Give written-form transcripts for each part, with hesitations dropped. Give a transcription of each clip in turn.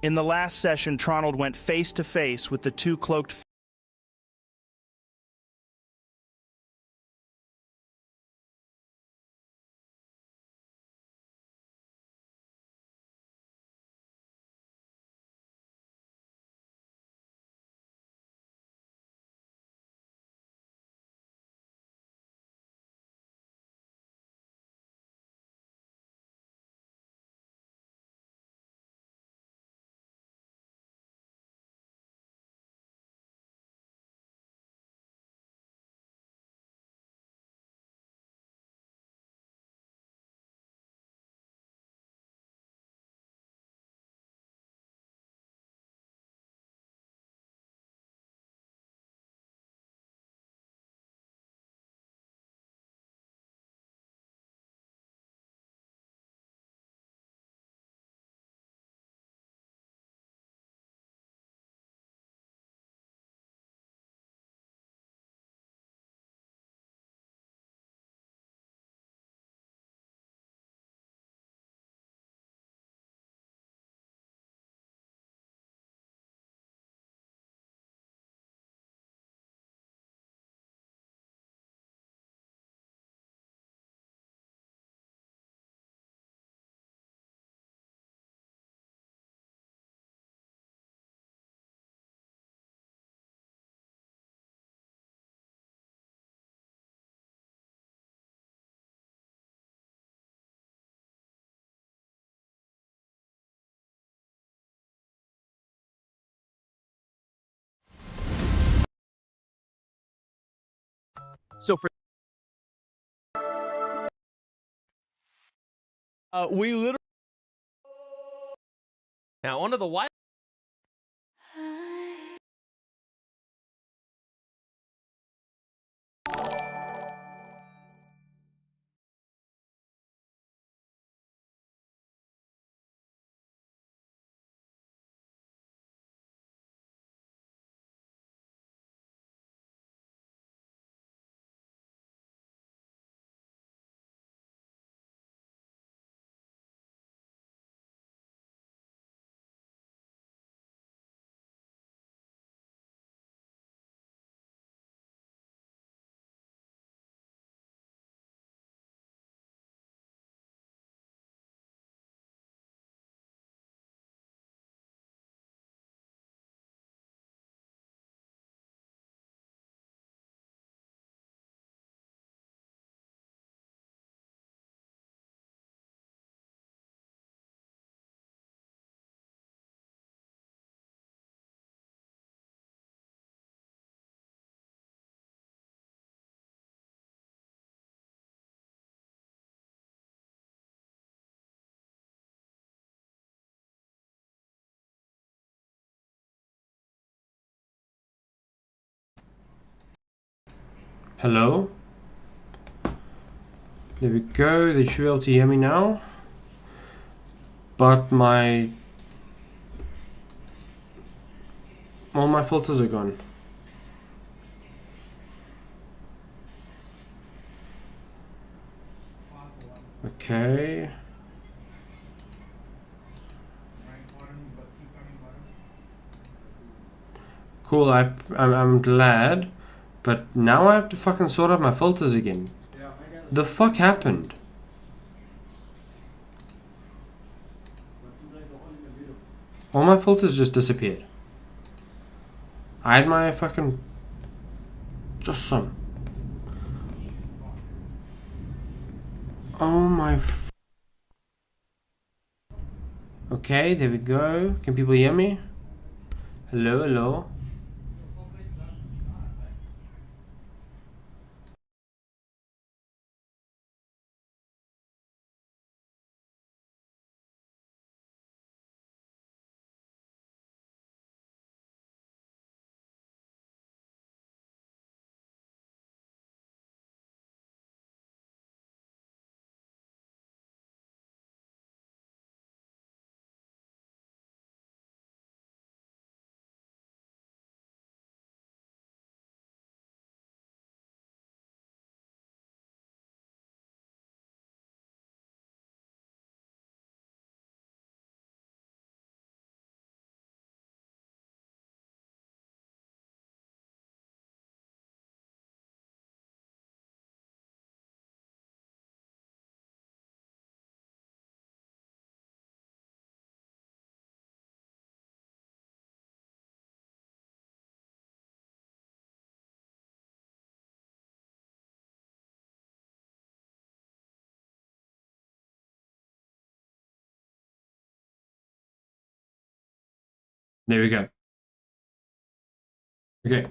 In the last session, Tronald went face to face with the two cloaked So for we literally now onto the wild. Hello? There we go, they should be able to hear me now. But all my filters are gone. Okay. Cool, I'm glad. But now I have to fucking sort out my filters again. The fuck happened? All my filters just disappeared. I had my fucking... Just some. Oh my... Okay, there we go. Can people hear me? Hello, hello. There we go. Okay,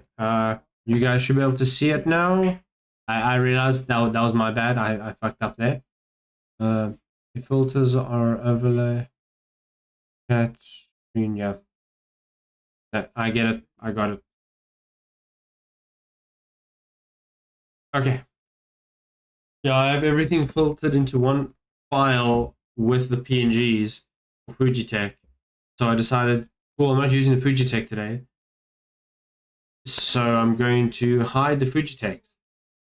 you guys should be able to see it now. I realized that was my bad. I fucked up there. The filters are overlay. Chat screen, yeah. I get it. I got it. Okay. Yeah, I have everything filtered into one file with the PNGs for Fujitech. So I decided, well, I'm not using the Fujitech today. So I'm going to hide the Fujitech,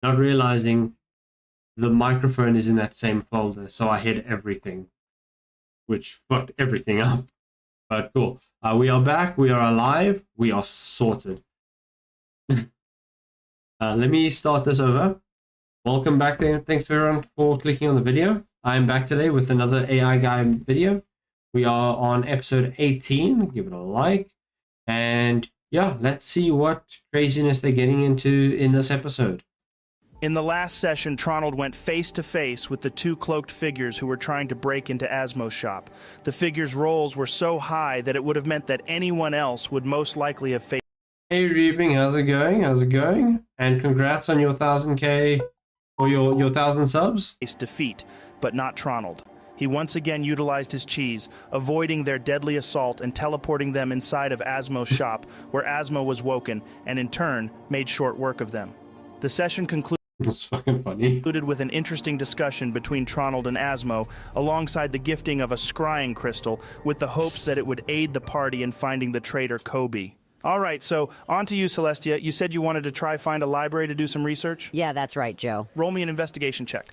not realizing the microphone is in that same folder. So I hid everything, which fucked everything up. But cool. We are back. We are alive. We are sorted. Let me start this over. Welcome back then. Thanks everyone for clicking on the video. I'm back today with another AI guy video. We are on episode 18. Give it a like. And yeah, let's see what craziness they're getting into in this episode. In the last session, Tronald went face to face with the two cloaked figures who were trying to break into Asmo's shop. The figures' roles were so high that it would have meant that anyone else would most likely have faced. Hey Reaping, how's it going? How's it going? And congrats on your 1000k or your 1000 subs. Defeat, but not Tronald. He once again utilized his cheese, avoiding their deadly assault and teleporting them inside of Asmo's shop, where Asmo was woken, and in turn, made short work of them. The session concluded. That's fucking funny. With an interesting discussion between Tronald and Asmo, alongside the gifting of a scrying crystal, with the hopes that it would aid the party in finding the traitor Kobe. All right, so on to you, Celestia. You said you wanted to try find a library to do some research? Yeah, that's right, Joe. Roll me an investigation check.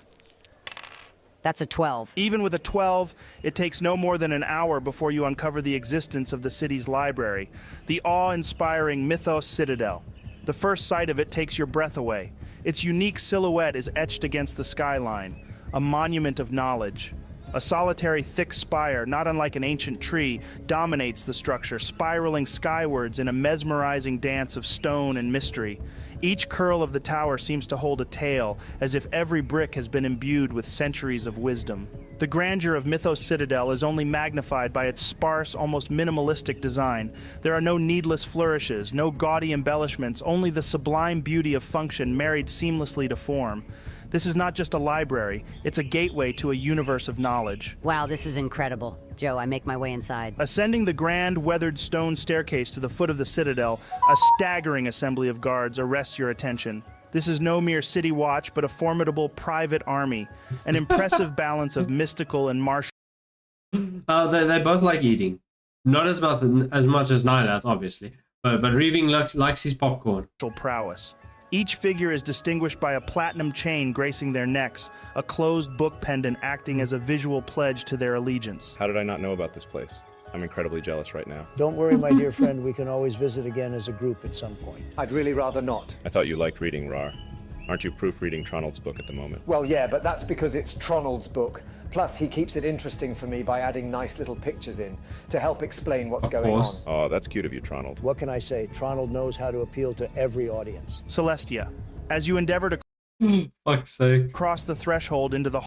That's a 12. Even with a 12, it takes no more than an hour before you uncover the existence of the city's library, the awe-inspiring Mythos Citadel. The first sight of it takes your breath away. Its unique silhouette is etched against the skyline, a monument of knowledge. A solitary thick spire, not unlike an ancient tree, dominates the structure, spiraling skywards in a mesmerizing dance of stone and mystery. Each curl of the tower seems to hold a tale, as if every brick has been imbued with centuries of wisdom. The grandeur of Mythos Citadel is only magnified by its sparse, almost minimalistic design. There are no needless flourishes, no gaudy embellishments, only the sublime beauty of function married seamlessly to form. This is not just a library, it's a gateway to a universe of knowledge. Wow, this is incredible. Joe, I make my way inside. Ascending the grand, weathered stone staircase to the foot of the citadel, a staggering assembly of guards arrests your attention. This is no mere city watch, but a formidable private army, an impressive balance of mystical and martial. They both like eating. Not as much as Nylath, obviously, but Reaving likes his popcorn. Prowess. Each figure is distinguished by a platinum chain gracing their necks, a closed book pendant acting as a visual pledge to their allegiance. How did I not know about this place? I'm incredibly jealous right now. Don't worry, my dear friend. We can always visit again as a group at some point. I'd really rather not. I thought you liked reading Rar. Aren't you proofreading Tronald's book at the moment? Well, yeah, but that's because it's Tronald's book. Plus, he keeps it interesting for me by adding nice little pictures in to help explain what's going on. Oh, that's cute of you, Tronald. What can I say? Tronald knows how to appeal to every audience. Celestia, as you endeavor to Fuck's sake. cross the threshold into the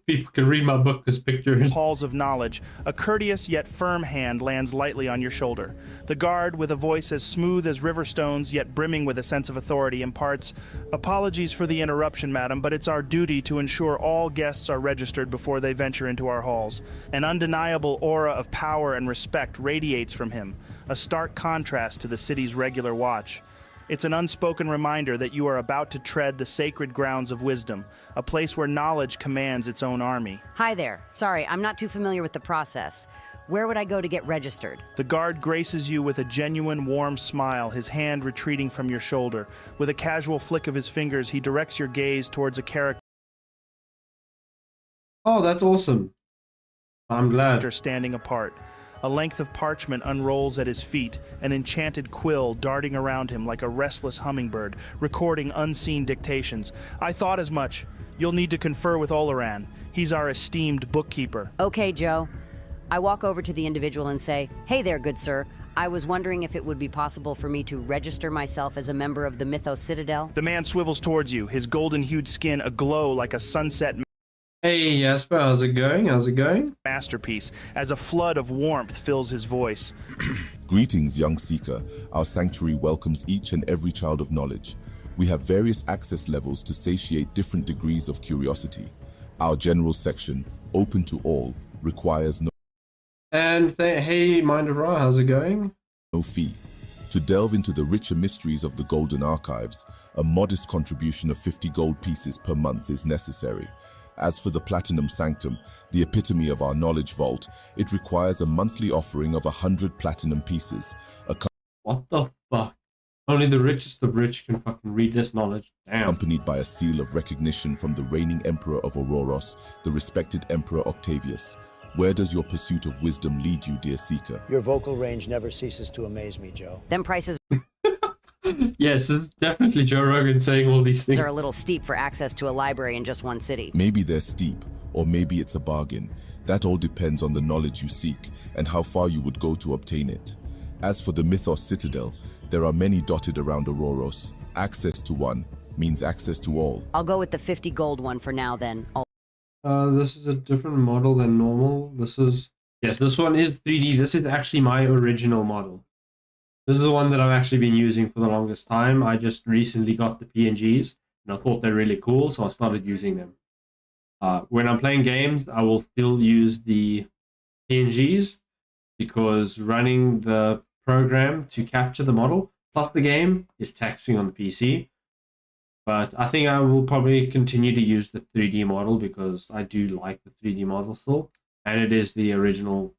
People can read my book as pictures. halls of knowledge, a courteous yet firm hand lands lightly on your shoulder. The guard, with a voice as smooth as river stones yet brimming with a sense of authority, imparts, "Apologies for the interruption, madam, but it's our duty to ensure all guests are registered before they venture into our halls." An undeniable aura of power and respect radiates from him, a stark contrast to the city's regular watch. It's an unspoken reminder that you are about to tread the sacred grounds of wisdom, a place where knowledge commands its own army. Hi there. Sorry, I'm not too familiar with the process. Where would I go to get registered? The guard graces you with a genuine warm smile, his hand retreating from your shoulder. With a casual flick of his fingers, he directs your gaze towards a character Oh, that's awesome. I'm glad. standing apart. A length of parchment unrolls at his feet, an enchanted quill darting around him like a restless hummingbird, recording unseen dictations. I thought as much. You'll need to confer with Oleran. He's our esteemed bookkeeper. Okay, Joe. I walk over to the individual and say, "Hey there, good sir. I was wondering if it would be possible for me to register myself as a member of the Mythos Citadel." The man swivels towards you, his golden-hued skin aglow like a sunset Hey Jasper, how's it going? How's it going? Masterpiece, as a flood of warmth fills his voice. Greetings, young seeker. Our sanctuary welcomes each and every child of knowledge. We have various access levels to satiate different degrees of curiosity. Our general section, open to all, requires And hey Mindera, how's it going? no fee. To delve into the richer mysteries of the Golden Archives, a modest contribution of 50 gold pieces per month is necessary. As for the Platinum Sanctum, the epitome of our knowledge vault, it requires a monthly offering of 100 platinum pieces. What the fuck? Only the richest of rich can fucking read this knowledge. Damn. Accompanied by a seal of recognition from the reigning Emperor of Auroros, the respected Emperor Octavius. Where does your pursuit of wisdom lead you, dear seeker? Your vocal range never ceases to amaze me, Joe. Them prices Yes, this is definitely Joe Rogan saying all these things. are a little steep for access to a library in just one city. Maybe they're steep, or maybe it's a bargain. That all depends on the knowledge you seek and how far you would go to obtain it. As for the Mythos Citadel, there are many dotted around Auroros. Access to one means access to all. I'll go with the 50 gold one for now then. This is a different model than normal. Yes, this one is 3D. This is actually my original model. This is the one that I've actually been using for the longest time. I just recently got the PNGs and I thought they're really cool, so I started using them. When I'm playing games, I will still use the PNGs because running the program to capture the model plus the game is taxing on the PC. But I think I will probably continue to use the 3D model because I do like the 3D model still. And it is the original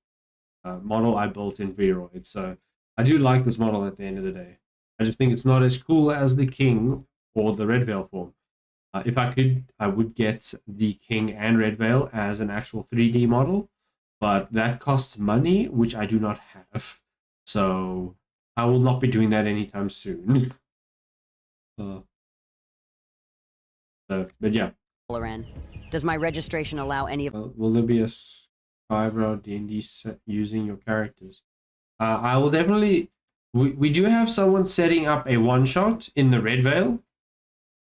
model I built in Vroid. So I do like this model at the end of the day. I just think it's not as cool as the King or the Red Veil form. If I could, I would get the King and Red Veil as an actual 3D model. But that costs money, which I do not have. So I will not be doing that anytime soon. But yeah. Does my registration allow any of... Will there be a Skybrow D&D set using your characters? I will definitely... We do have someone setting up a one-shot in the Red Veil.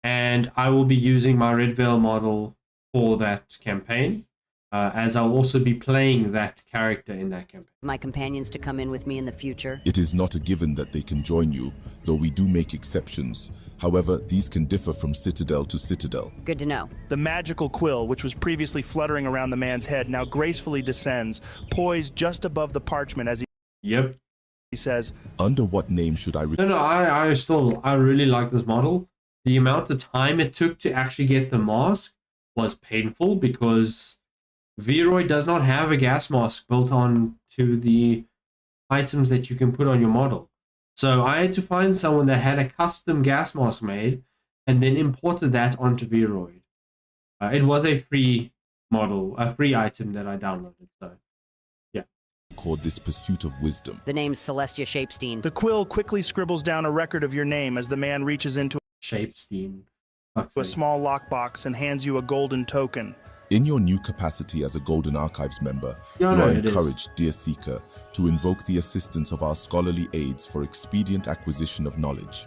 And I will be using my Red Veil model for that campaign. As I'll also be playing that character in that campaign. my companions to come in with me in the future? It is not a given that they can join you, though we do make exceptions. However, these can differ from citadel to citadel. Good to know. The magical quill, which was previously fluttering around the man's head, now gracefully descends, poised just above the parchment as he says, Under what name should I... No, I really like this model. The amount of time it took to actually get the mask was painful because Vroid does not have a gas mask built on to the items that you can put on your model. So I had to find someone that had a custom gas mask made and then imported that onto Vroid. It was a free model, a free item that I downloaded. So, yeah. Called this pursuit of wisdom. The name's Celestia Shapestein. The quill quickly scribbles down a record of your name as the man reaches into Shapestein. a small lockbox and hands you a golden token. In your new capacity as a Golden Archives member, Yeah, you no, are it is. encouraged, dear Seeker, to invoke the assistance of our scholarly aids for expedient acquisition of knowledge.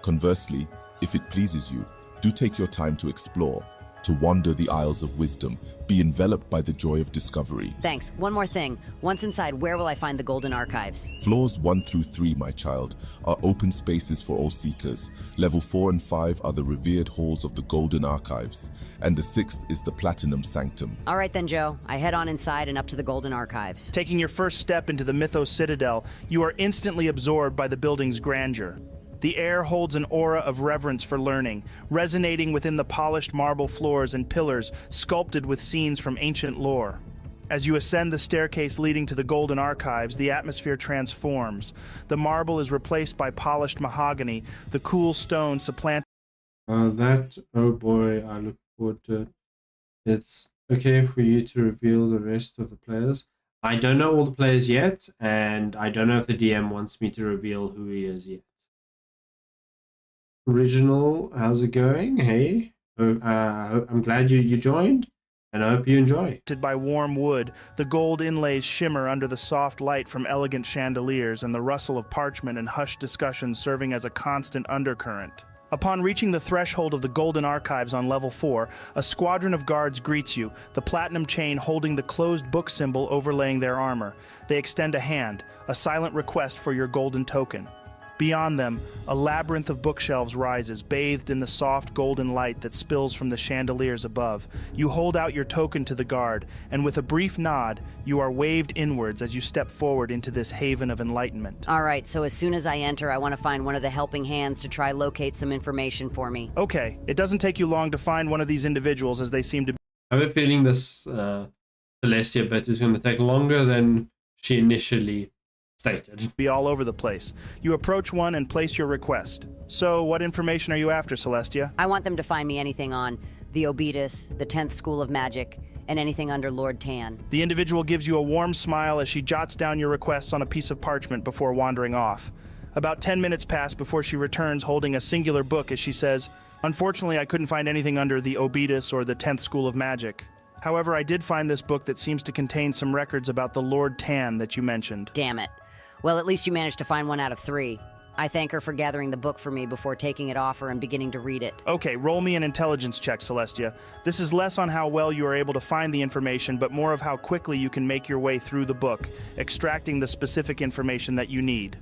Conversely, if it pleases you, do take your time to explore, to wander the Isles of Wisdom, be enveloped by the joy of discovery. Thanks. One more thing. Once inside, where will I find the Golden Archives? Floors 1 through 3, my child, are open spaces for all seekers. Level 4 and 5 are the revered halls of the Golden Archives, and the 6th is the Platinum Sanctum. All right then, Joe. I head on inside and up to the Golden Archives. Taking your first step into the Mythos Citadel, you are instantly absorbed by the building's grandeur. The air holds an aura of reverence for learning, resonating within the polished marble floors and pillars sculpted with scenes from ancient lore. As you ascend the staircase leading to the Golden Archives, the atmosphere transforms. The marble is replaced by polished mahogany, the cool stone supplanted. Oh boy, I look forward to it. It's okay for you to reveal the rest of the players. I don't know all the players yet, and I don't know if the DM wants me to reveal who he is yet. Original, how's it going? Hey, I'm glad you joined, and I hope you enjoy. By warm wood, the gold inlays shimmer under the soft light from elegant chandeliers and the rustle of parchment and hushed discussions serving as a constant undercurrent. Upon reaching the threshold of the Golden Archives on level 4, a squadron of guards greets you, the platinum chain holding the closed book symbol overlaying their armor. They extend a hand, a silent request for your golden token. Beyond them, a labyrinth of bookshelves rises, bathed in the soft golden light that spills from the chandeliers above. You hold out your token to the guard, and with a brief nod, you are waved inwards as you step forward into this haven of enlightenment. All right, so as soon as I enter, I want to find one of the helping hands to try locate some information for me. Okay, it doesn't take you long to find one of these individuals, as they seem to I have a feeling this Celestia bit is going to take longer than she initially stated. be all over the place. You approach one and place your request. So, what information are you after, Celestia? I want them to find me anything on the Obetus, the 10th School of Magic, and anything under Lord Tan. The individual gives you a warm smile as she jots down your requests on a piece of parchment before wandering off. About 10 minutes pass before she returns holding a singular book as she says, "Unfortunately, I couldn't find anything under the Obetus or the 10th School of Magic. However, I did find this book that seems to contain some records about the Lord Tan that you mentioned." Damn it. Well, at least you managed to find 1 out of 3. I thank her for gathering the book for me before taking it off her and beginning to read it. Okay, roll me an intelligence check, Celestia. This is less on how well you are able to find the information, but more of how quickly you can make your way through the book, extracting the specific information that you need.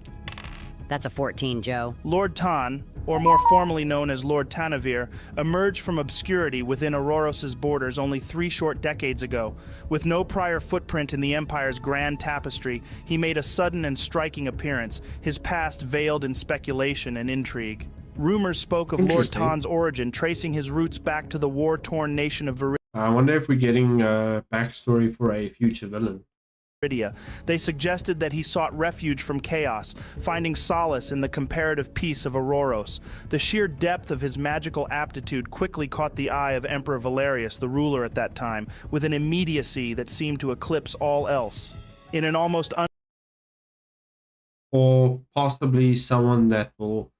That's a 14, Joe. Lord Tan, or more formally known as Lord Tanavir, emerged from obscurity within Auroros' borders only 3 short decades ago. With no prior footprint in the Empire's grand tapestry, he made a sudden and striking appearance, his past veiled in speculation and intrigue. Rumors spoke of Lord Interesting. Tan's origin, tracing his roots back to the war-torn nation of I wonder if we're getting a backstory for a future villain. Viridia. They suggested that he sought refuge from chaos, finding solace in the comparative peace of Auroros. The sheer depth of his magical aptitude quickly caught the eye of Emperor Valerius, the ruler at that time, with an immediacy that seemed to eclipse all else. In an almost Or possibly someone that will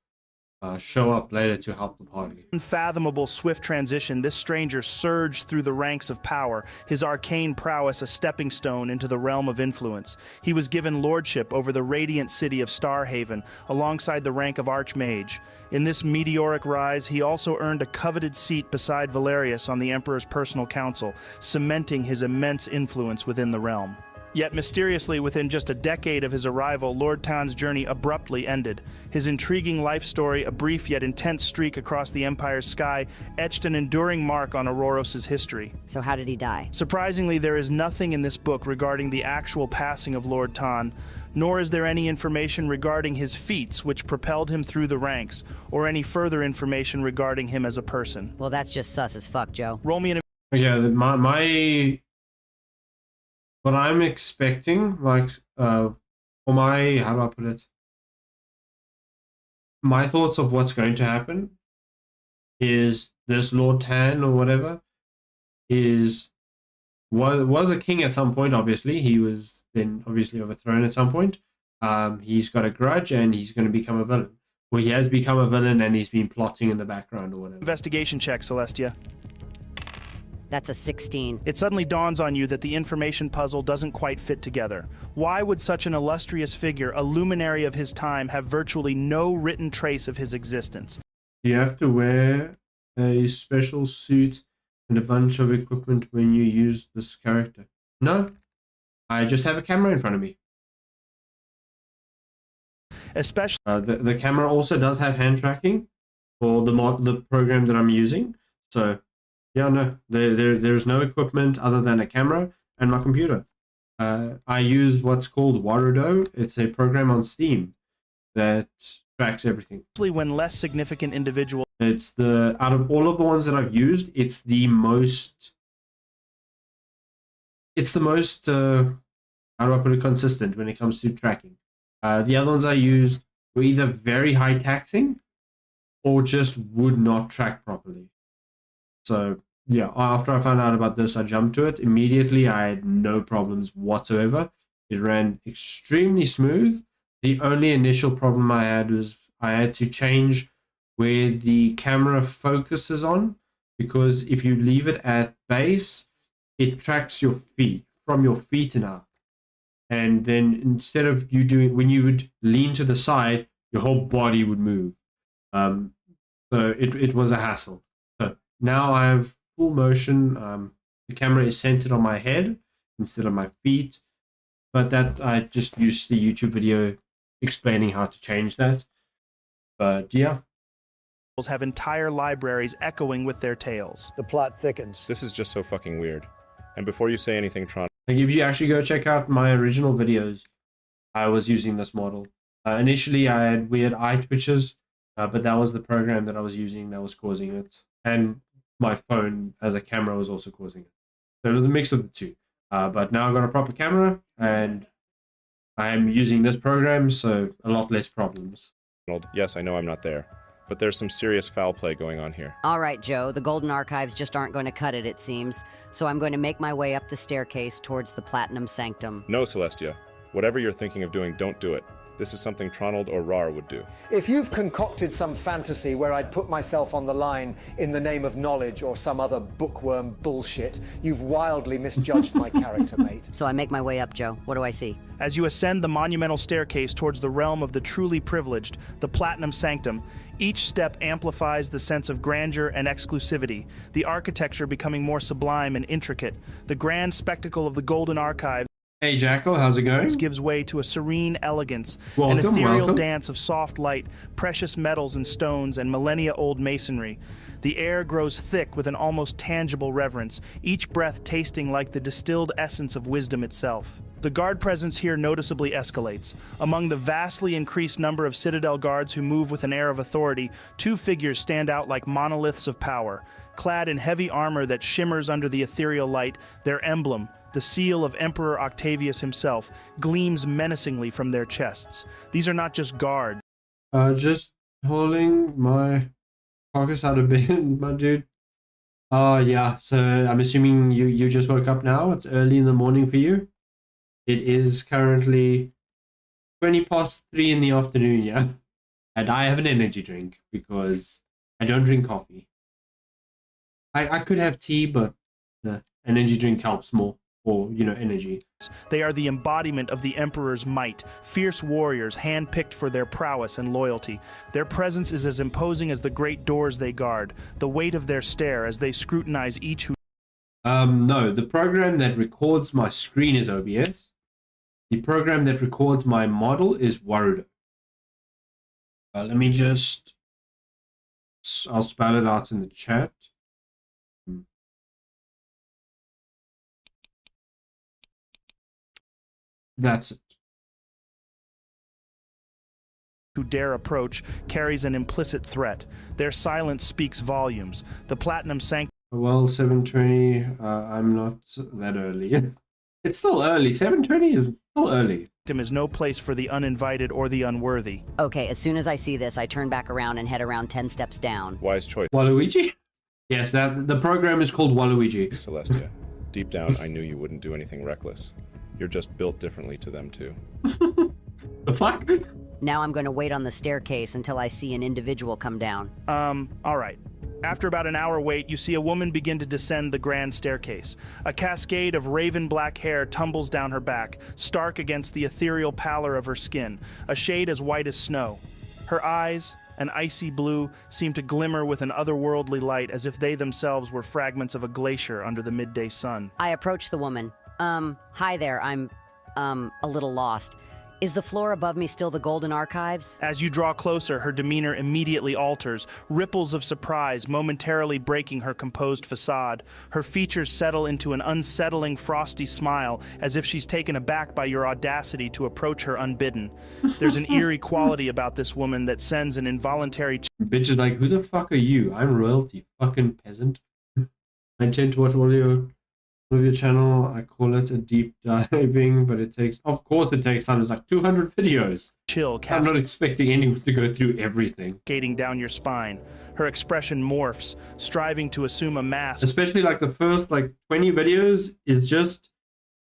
show up later to help the party. unfathomable swift transition, this stranger surged through the ranks of power, his arcane prowess a stepping stone into the realm of influence. He was given lordship over the radiant city of Starhaven, alongside the rank of Archmage. In this meteoric rise, he also earned a coveted seat beside Valerius on the Emperor's personal council, cementing his immense influence within the realm. Yet mysteriously, within just a decade of his arrival, Lord Tan's journey abruptly ended. His intriguing life story, a brief yet intense streak across the Empire's sky, etched an enduring mark on Auroros' history. So how did he die? Surprisingly, there is nothing in this book regarding the actual passing of Lord Tan, nor is there any information regarding his feats which propelled him through the ranks, or any further information regarding him as a person. Well, that's just sus as fuck, Joe. Roll me an Yeah, what I'm expecting, like, or my, how do I put it? My thoughts of what's going to happen is this Lord Tan or whatever was a king at some point. Obviously, he was then obviously overthrown at some point. He's got a grudge and he's going to become a villain. Well, he has become a villain and he's been plotting in the background or whatever. investigation check, Celestia. That's a 16. It suddenly dawns on you that the information puzzle doesn't quite fit together. Why would such an illustrious figure, a luminary of his time, have virtually no written trace of his existence? You have to wear a special suit and a bunch of equipment when you use this character. No, I just have a camera in front of me. Especially The camera also does have hand tracking for the program that I'm using. So yeah, no, there's no equipment other than a camera and my computer. I use what's called Warudo. It's a program on Steam that tracks everything. when less significant individuals It's out of all of the ones that I've used, it's the most how do I put it, consistent when it comes to tracking. The other ones I used were either very high taxing or just would not track properly. So yeah, after I found out about this, I jumped to it immediately. I had no problems whatsoever. It ran extremely smooth. The only initial problem I had was I had to change where the camera focuses on, because if you leave it at base, it tracks your feet from your feet and up. And then instead of you doing, when you would lean to the side, your whole body would move. So it was a hassle. So now I have full motion. The camera is centered on my head instead of my feet. But that I just used the YouTube video explaining how to change that. But yeah. Have entire libraries echoing with their tales. The plot thickens. This is just so fucking weird. And before you say anything, Tron, Like if you actually go check out my original videos, I was using this model. Initially, I had weird eye twitches, but that was the program that I was using that was causing it. And my phone as a camera was also causing it. So it was a mix of the two. But now I've got a proper camera, and I'm using this program, so a lot less problems. yes, I know I'm not there, but there's some serious foul play going on here. All right, Joe, the Golden Archives just aren't going to cut it, it seems. So I'm going to make my way up the staircase towards the Platinum Sanctum. No, Celestia. Whatever you're thinking of doing, don't do it. This is something Tronald or Rar would do. If you've concocted some fantasy where I'd put myself on the line in the name of knowledge or some other bookworm bullshit, you've wildly misjudged my character, mate. So I make my way up, Joe. What do I see? As you ascend the monumental staircase towards the realm of the truly privileged, the Platinum Sanctum, each step amplifies the sense of grandeur and exclusivity, the architecture becoming more sublime and intricate. The grand spectacle of the Golden Archives Hey Jackal, how's it going? gives way to a serene elegance, Welcome, an ethereal welcome. dance of soft light, precious metals and stones, and millennia-old masonry. The air grows thick with an almost tangible reverence, each breath tasting like the distilled essence of wisdom itself. The guard presence here noticeably escalates. Among the vastly increased number of Citadel guards who move with an air of authority, two figures stand out like monoliths of power. Clad in heavy armor that shimmers under the ethereal light, their emblem, the seal of Emperor Octavius himself, gleams menacingly from their chests. These are not just guards. Just holding my carcass out of bed, my dude. Yeah, so I'm assuming you just woke up now. It's early in the morning for you. It is currently 20 past 3 in the afternoon, yeah? And I have an energy drink because I don't drink coffee. I could have tea, but the energy drink helps more for, energy. They are the embodiment of the Emperor's might, fierce warriors hand-picked for their prowess and loyalty. Their presence is as imposing as the great doors they guard, the weight of their stare as they scrutinize each who... No, the program that records my screen is OBS. The program that records my model is Warudo. Let me just... I'll spell it out in the chat. That's it. who dare approach carries an implicit threat. Their silence speaks volumes. The Platinum Sanctum Well, 7:20, I'm not that early. It's still early. 7:20 is still early. is no place for the uninvited or the unworthy. Okay, as soon as I see this, I turn back around and head around 10 steps down. Wise choice, Waluigi? Yes, the program is called Waluigi. Celestia. Deep down, I knew you wouldn't do anything reckless. You're just built differently to them, too. The fuck? Now I'm going to wait on the staircase until I see an individual come down. All right. After about an hour wait, you see a woman begin to descend the grand staircase. A cascade of raven black hair tumbles down her back, stark against the ethereal pallor of her skin, a shade as white as snow. Her eyes, an icy blue, seem to glimmer with an otherworldly light as if they themselves were fragments of a glacier under the midday sun. I approach the woman. Hi there, I'm, a little lost. Is the floor above me still the Golden Archives? As you draw closer, her demeanor immediately alters, ripples of surprise momentarily breaking her composed facade. Her features settle into an unsettling, frosty smile, as if she's taken aback by your audacity to approach her unbidden. There's an eerie quality about this woman that sends an involuntary Bitch is like, who the fuck are you? I'm royalty, fucking peasant. I intend to watch all of your channel. I call it a deep diving, but it takes, of course it takes time. It's like 200 videos. chill I'm not expecting anyone to go through everything. cascading down your spine. Her expression morphs, striving to assume a mask. Especially like the first 20 videos is just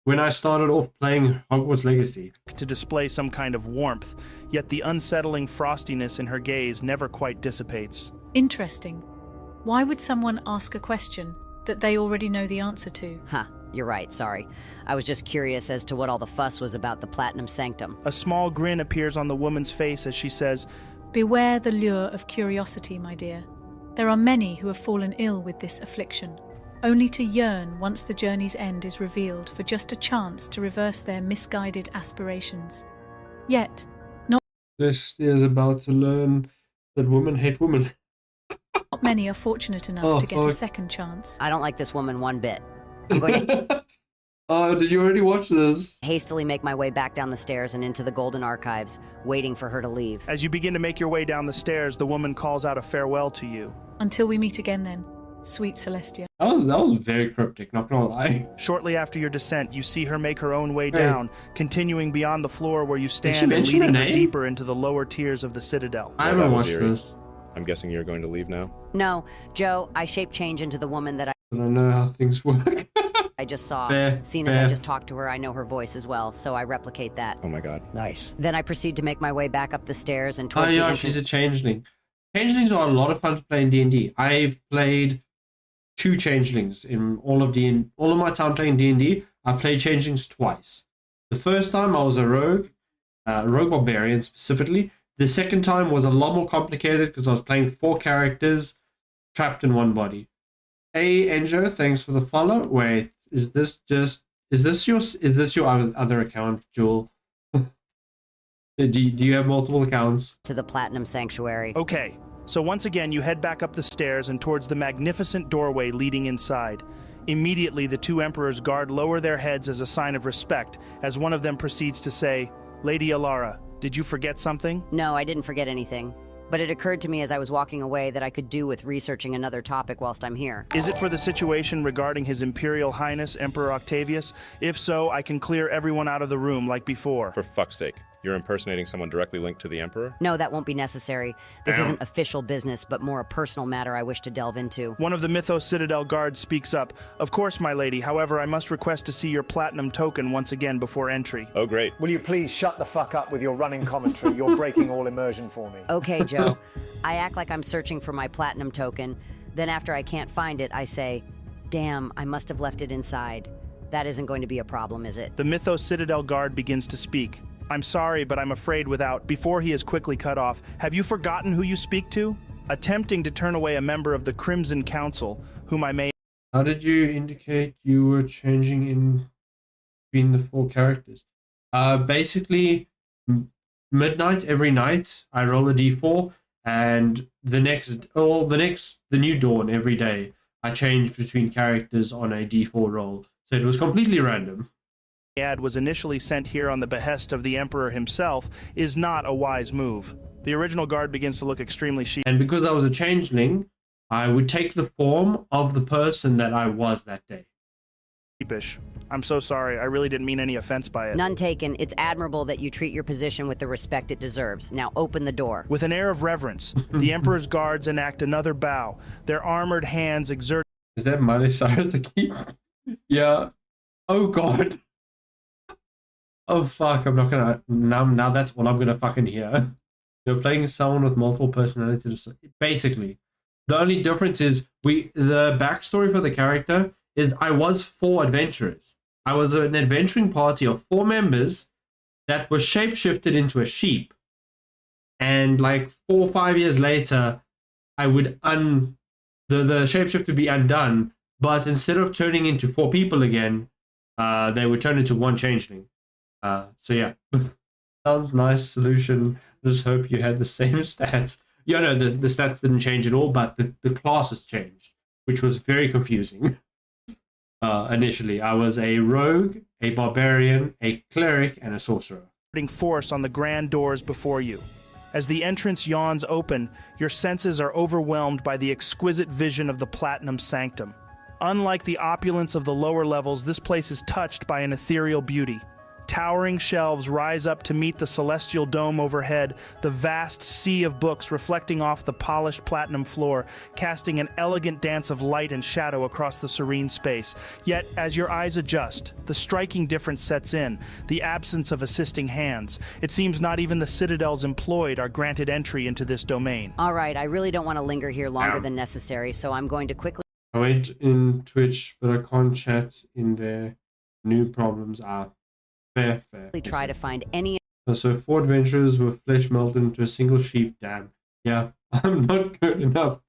when I started off playing Hogwarts Legacy. To display some kind of warmth, yet the unsettling frostiness in her gaze never quite dissipates. Interesting. Why would someone ask a question that they already know the answer to? Huh, you're right, sorry. I was just curious as to what all the fuss was about the Platinum Sanctum. A small grin appears on the woman's face as she says, Beware the lure of curiosity, my dear. There are many who have fallen ill with this affliction, only to yearn once the journey's end is revealed for just a chance to reverse their misguided aspirations. Yet, This is about to learn that women hate women. not many are fortunate enough to get a second chance. I don't like this woman one bit. I'm going to Oh, did you already watch this? hastily make my way back down the stairs and into the Golden Archives, waiting for her to leave. As you begin to make your way down the stairs, the woman calls out a farewell to you. Until we meet again then, sweet Celestia. That was very cryptic, not gonna lie. Shortly after your descent, you see her make her own way down, continuing beyond the floor where you she stand and mention leading her her name? deeper into the lower tiers of the Citadel. I Well, haven't that was watched eerie. this. I'm guessing you're going to leave now? No, Joe, I shape change into the woman that I don't know how things work. I just saw. Fair, Seeing as I fair. just talked to her, I know her voice as well, so I replicate that. Oh my god. Nice. Then I proceed to make my way back up the stairs and Oh towards the yeah, entrance. she's a changeling. Changelings are a lot of fun to play in D&D. I've played 2 changelings in all of my time playing D&D. I've played changelings twice. The first time I was a rogue barbarian specifically. The second time was a lot more complicated because I was playing 4 characters trapped in one body. Hey Enjo, thanks for the follow. Wait, is this your other account, Jewel? Do you have multiple accounts? to the Platinum Sanctuary. Okay, so once again you head back up the stairs and towards the magnificent doorway leading inside. Immediately the 2 Emperors guard lower their heads as a sign of respect, as one of them proceeds to say, "Lady Alara, did you forget something?" No, I didn't forget anything. But it occurred to me as I was walking away that I could do with researching another topic whilst I'm here. Is it for the situation regarding His Imperial Highness Emperor Octavius? If so, I can clear everyone out of the room like before. For fuck's sake. You're impersonating someone directly linked to the Emperor? No, that won't be necessary. This isn't official business, but more a personal matter I wish to delve into. One of the Mythos Citadel guards speaks up. "Of course, my lady. However, I must request to see your platinum token once again before entry." Oh great. Will you please shut the fuck up with your running commentary? You're breaking all immersion for me. Okay, Joe. I act like I'm searching for my platinum token. Then after I can't find it, I say, "Damn, I must have left it inside." That isn't going to be a problem, is it? The Mythos Citadel guard begins to speak. "I'm sorry, but I'm afraid without..." Before he is quickly cut off, "Have you forgotten who you speak to?" Attempting to turn away a member of the Crimson Council, whom I may... How did you indicate you were changing in between the 4 characters? Basically, midnight every night, I roll a d4, and the new dawn every day, I change between characters on a d4 roll. So it was completely random. add was initially sent here on the behest of the Emperor himself is not a wise move. The original guard begins to look extremely And because I was a changeling, I would take the form of the person that I was that day. sheepish. "I'm so sorry. I really didn't mean any offense by it." None taken. It's admirable that you treat your position with the respect it deserves. Now open the door. With an air of reverence, the Emperor's guards enact another bow. Their armored hands exert... Is that Miley Cyrus again? Yeah. Oh god. Oh fuck, I'm not gonna... Now that's what I'm gonna fucking hear. You're playing someone with multiple personalities. Basically. The only difference is the backstory for the character is I was 4 adventurers. I was an adventuring party of 4 members that was shapeshifted into a sheep. And like 4 or 5 years later, I would the shapeshift would be undone, but instead of turning into 4 people again, they would turn into 1 changeling. So yeah, sounds nice solution. Just hope you had the same stats. Yeah, no, the stats didn't change at all, but the classes changed, which was very confusing. Initially, I was a rogue, a barbarian, a cleric, and a sorcerer. force on the grand doors before you. As the entrance yawns open, your senses are overwhelmed by the exquisite vision of the Platinum Sanctum. Unlike the opulence of the lower levels, this place is touched by an ethereal beauty. Towering shelves rise up to meet the celestial dome overhead, the vast sea of books reflecting off the polished platinum floor, casting an elegant dance of light and shadow across the serene space. Yet, as your eyes adjust, the striking difference sets in, the absence of assisting hands. It seems not even the Citadel's employed are granted entry into this domain. All right, I really don't want to linger here longer than necessary, so I'm going to quickly... I went in Twitch, but I can't chat in there. New problems are... Fair. try to find any So 4 adventurers with flesh melted into a single sheep. Damn. Yeah, I'm not good enough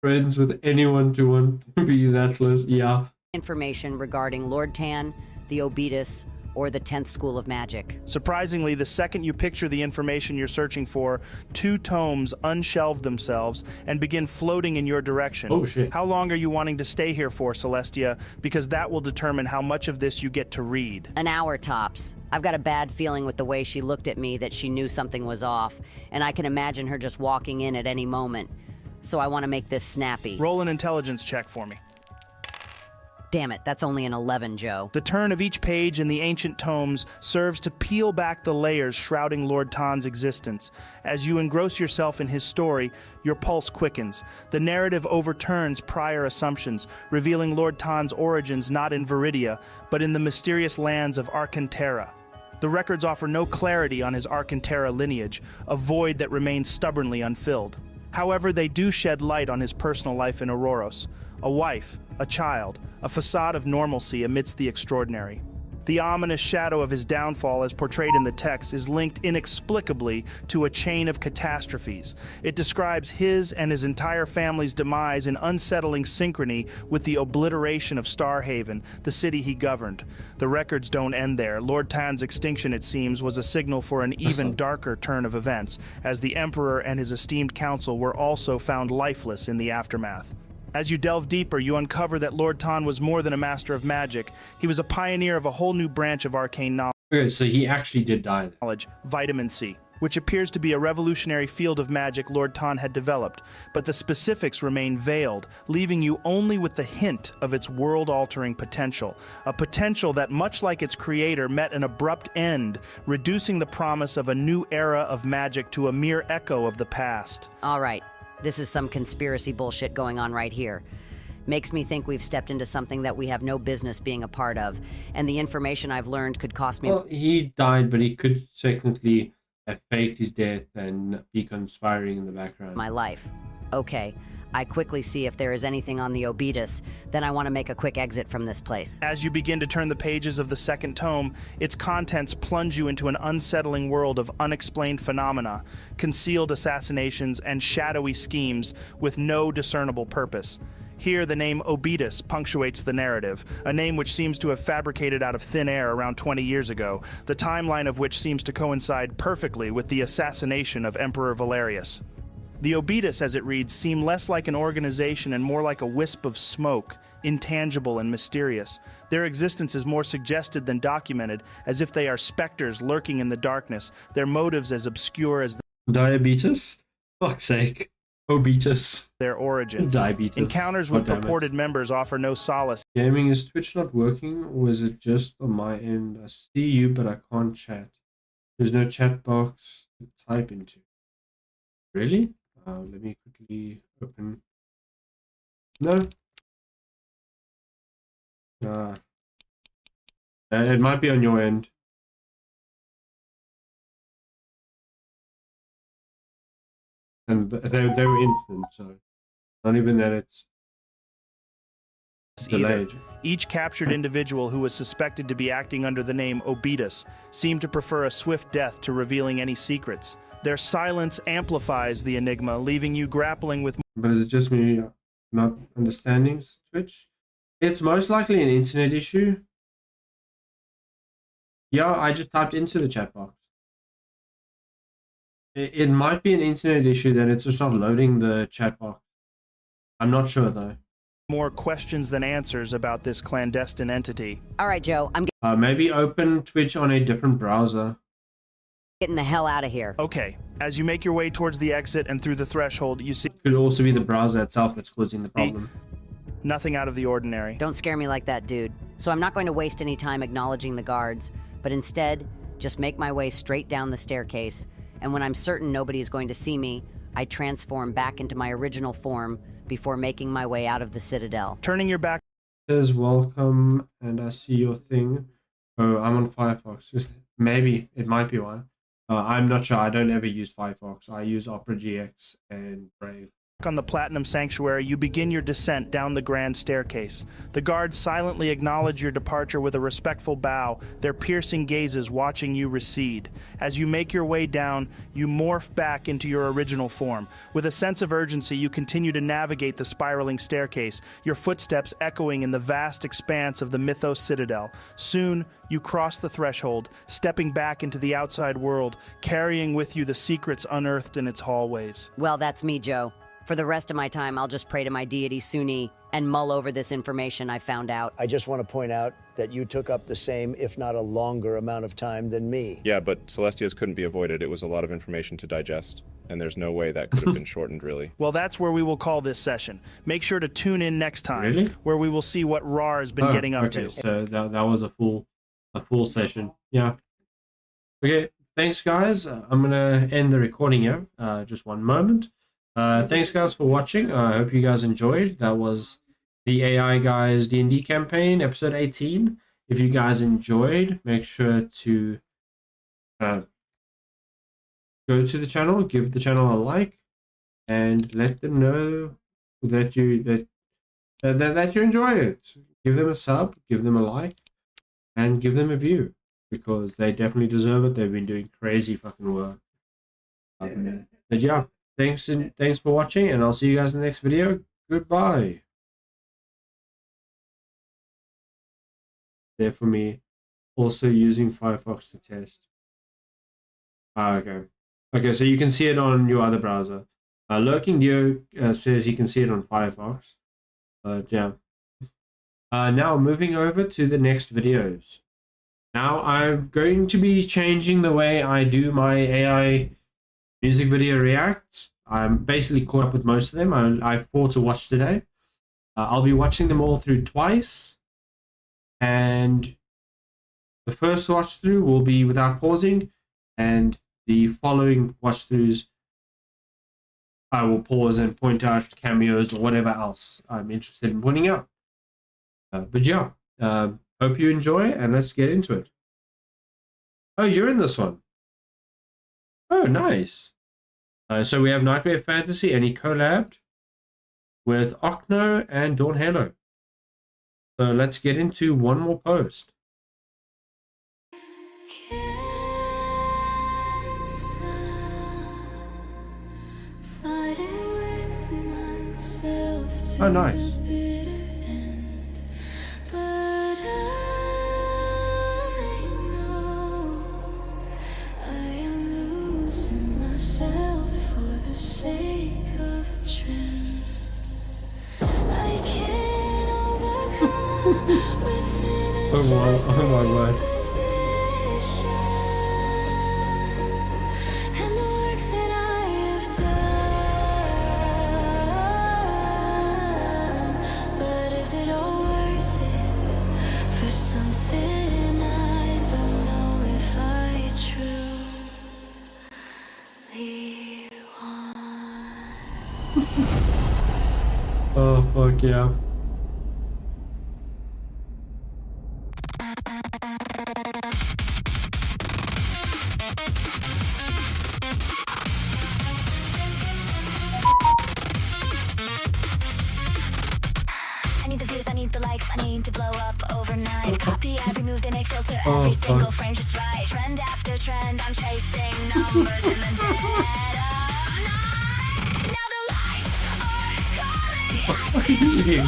friends with anyone to want to be that close. Yeah. Information regarding Lord Tan, the Obitus, or the 10th School of Magic. Surprisingly, the second you picture the information you're searching for, 2 tomes unshelve themselves and begin floating in your direction. Oh, shit. How long are you wanting to stay here for, Celestia? Because that will determine how much of this you get to read. An hour tops. I've got a bad feeling with the way she looked at me that she knew something was off, and I can imagine her just walking in at any moment. So I want to make this snappy. Roll an intelligence check for me. Damn it, that's only an 11, Joe. The turn of each page in the ancient tomes serves to peel back the layers shrouding Lord Tan's existence. As you engross yourself in his story, your pulse quickens. The narrative overturns prior assumptions, revealing Lord Tan's origins not in Viridia, but in the mysterious lands of Arcantera. The records offer no clarity on his Arcantera lineage, a void that remains stubbornly unfilled. However, they do shed light on his personal life in Auroros. A wife, a child, a facade of normalcy amidst the extraordinary. The ominous shadow of his downfall, as portrayed in the text, is linked inexplicably to a chain of catastrophes. It describes his and his entire family's demise in unsettling synchrony with the obliteration of Starhaven, the city he governed. The records don't end there. Lord Tan's extinction, it seems, was a signal for an even darker turn of events, as the Emperor and his esteemed council were also found lifeless in the aftermath. As you delve deeper, you uncover that Lord Tan was more than a master of magic. He was a pioneer of a whole new branch of arcane Okay, so he actually did die. knowledge, vitamin C, which appears to be a revolutionary field of magic Lord Tan had developed, but the specifics remain veiled, leaving you only with the hint of its world-altering potential, a potential that, much like its creator, met an abrupt end, reducing the promise of a new era of magic to a mere echo of the past. All right, this is some conspiracy bullshit going on right here. Makes me think we've stepped into something that we have no business being a part of, and the information I've learned could cost me... Well, he died, but he could technically have faked his death and be conspiring in the background. my life. Okay, I quickly see if there is anything on the Obitus, then I want to make a quick exit from this place. As you begin to turn the pages of the second tome, its contents plunge you into an unsettling world of unexplained phenomena, concealed assassinations, and shadowy schemes with no discernible purpose. Here, the name Obitus punctuates the narrative, a name which seems to have fabricated out of thin air around 20 years ago, the timeline of which seems to coincide perfectly with the assassination of Emperor Valerius. The Obitus, as it reads, seem less like an organization and more like a wisp of smoke, intangible and mysterious. Their existence is more suggested than documented, as if they are specters lurking in the darkness, their motives as obscure as Diabetes? Fuck's sake. Obitus. their origin. Diabetes. Encounters with God damn it. purported members offer no solace. Gaming, is Twitch not working, or is it just on my end? I see you, but I can't chat. There's no chat box to type into. Really? Let me quickly open. No. It might be on your end. And they were instant, so not even that it's Either. delayed. Each captured individual who was suspected to be acting under the name Obitus seemed to prefer a swift death to revealing any secrets. Their silence amplifies the enigma, leaving you grappling with... But is it just me not understanding Twitch? It's most likely an internet issue. Yeah, I just typed into the chat box. It might be an internet issue that it's just not loading the chat box. I'm not sure though. more questions than answers about this clandestine entity. All right, Joe, I'm Maybe open Twitch on a different browser. getting the hell out of here. Okay, as you make your way towards the exit and through the threshold, you see Could also be the browser itself that's causing the problem. nothing out of the ordinary. Don't scare me like that, dude. So I'm not going to waste any time acknowledging the guards, but instead, just make my way straight down the staircase, and when I'm certain nobody is going to see me, I transform back into my original form before making my way out of the Citadel. Turning your back It says welcome, and I see your thing. Oh, I'm on Firefox. Just maybe it might be why. I'm not sure. I don't ever use Firefox. I use Opera GX and Brave. on the Platinum Sanctuary, you begin your descent down the grand staircase. The guards silently acknowledge your departure with a respectful bow, their piercing gazes watching you recede. As you make your way down, you morph back into your original form. With a sense of urgency, you continue to navigate the spiraling staircase, your footsteps echoing in the vast expanse of the Mythos Citadel. Soon, you cross the threshold, stepping back into the outside world, carrying with you the secrets unearthed in its hallways. Well, that's me, Joe. For the rest of my time, I'll just pray to my deity Suni and mull over this information I found out. I just want to point out that you took up the same, if not a longer, amount of time than me. Yeah, but Celestia's couldn't be avoided. It was a lot of information to digest, and there's no way that could have been shortened, really. Well, that's where we will call this session. Make sure to tune in next time, Really? where we will see what Rar has been getting up okay, to. so that was a full session. Yeah. Okay, thanks guys. I'm gonna end the recording here. Just one moment. Thanks guys for watching. I hope you guys enjoyed. That was the AI Guys D&D campaign, episode 18. If you guys enjoyed, make sure to go to the channel, give the channel a like, and let them know that you enjoy it. Give them a sub, give them a like, and give them a view, because they definitely deserve it. They've been doing crazy fucking work. But yeah, thanks for watching, and I'll see you guys in the next video. Goodbye. There for me, also using Firefox to test. Okay, so you can see it on your other browser. Lurking Dio says you can see it on Firefox. But yeah. Now moving over to the next videos. Now I'm going to be changing the way I do my AI music video reacts. I'm basically caught up with most of them. I have 4 to watch today. I'll be watching them all through twice. And the first watch through will be without pausing, and the following watch throughs I will pause and point out cameos or whatever else I'm interested in pointing out. But yeah, hope you enjoy, and let's get into it. Oh, you're in this one. Oh, nice. So we have Nightmare Fantasy, and he collabed with Ocno and Dawn Halo. So let's get into one more post. Oh, nice. Oh my word. Oh fuck yeah. I need the views, I need the likes, I need to blow up overnight. Copy every move they make, filter every single frame just right. Trend after trend, I'm chasing numbers in the dead of night. Now the lights are calling. What is he eating?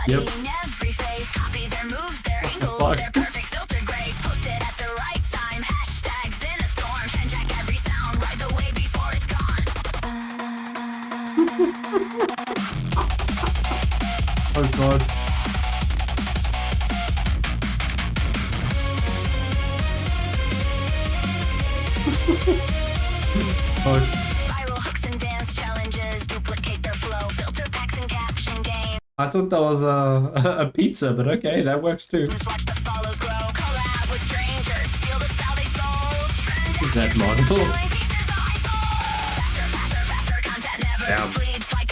Yep. Every face, copy their moves, their angles, their perfect filter grace. Post it at the right time. Hashtags in a storm. Trend check every sound. Ride the wave before it's gone. Oh god. Viral hooks and dance challenges. Duplicate their flow. Filter packs and caption game. I thought that was a pizza, but okay, that works too. Just watch the follows grow. Collab with strangers. Steal the style they sold. Trend Is that model? pieces I sold. Faster, faster, faster. Content never sleeps like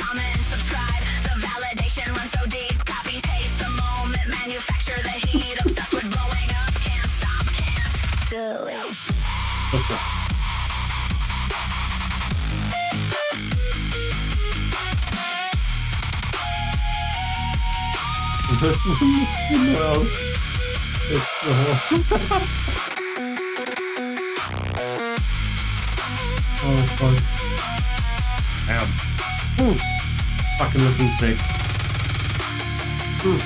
What's up? Well, it's the horse. Oh fuck. Damn. Ooh. Fucking looking sick. Ooh.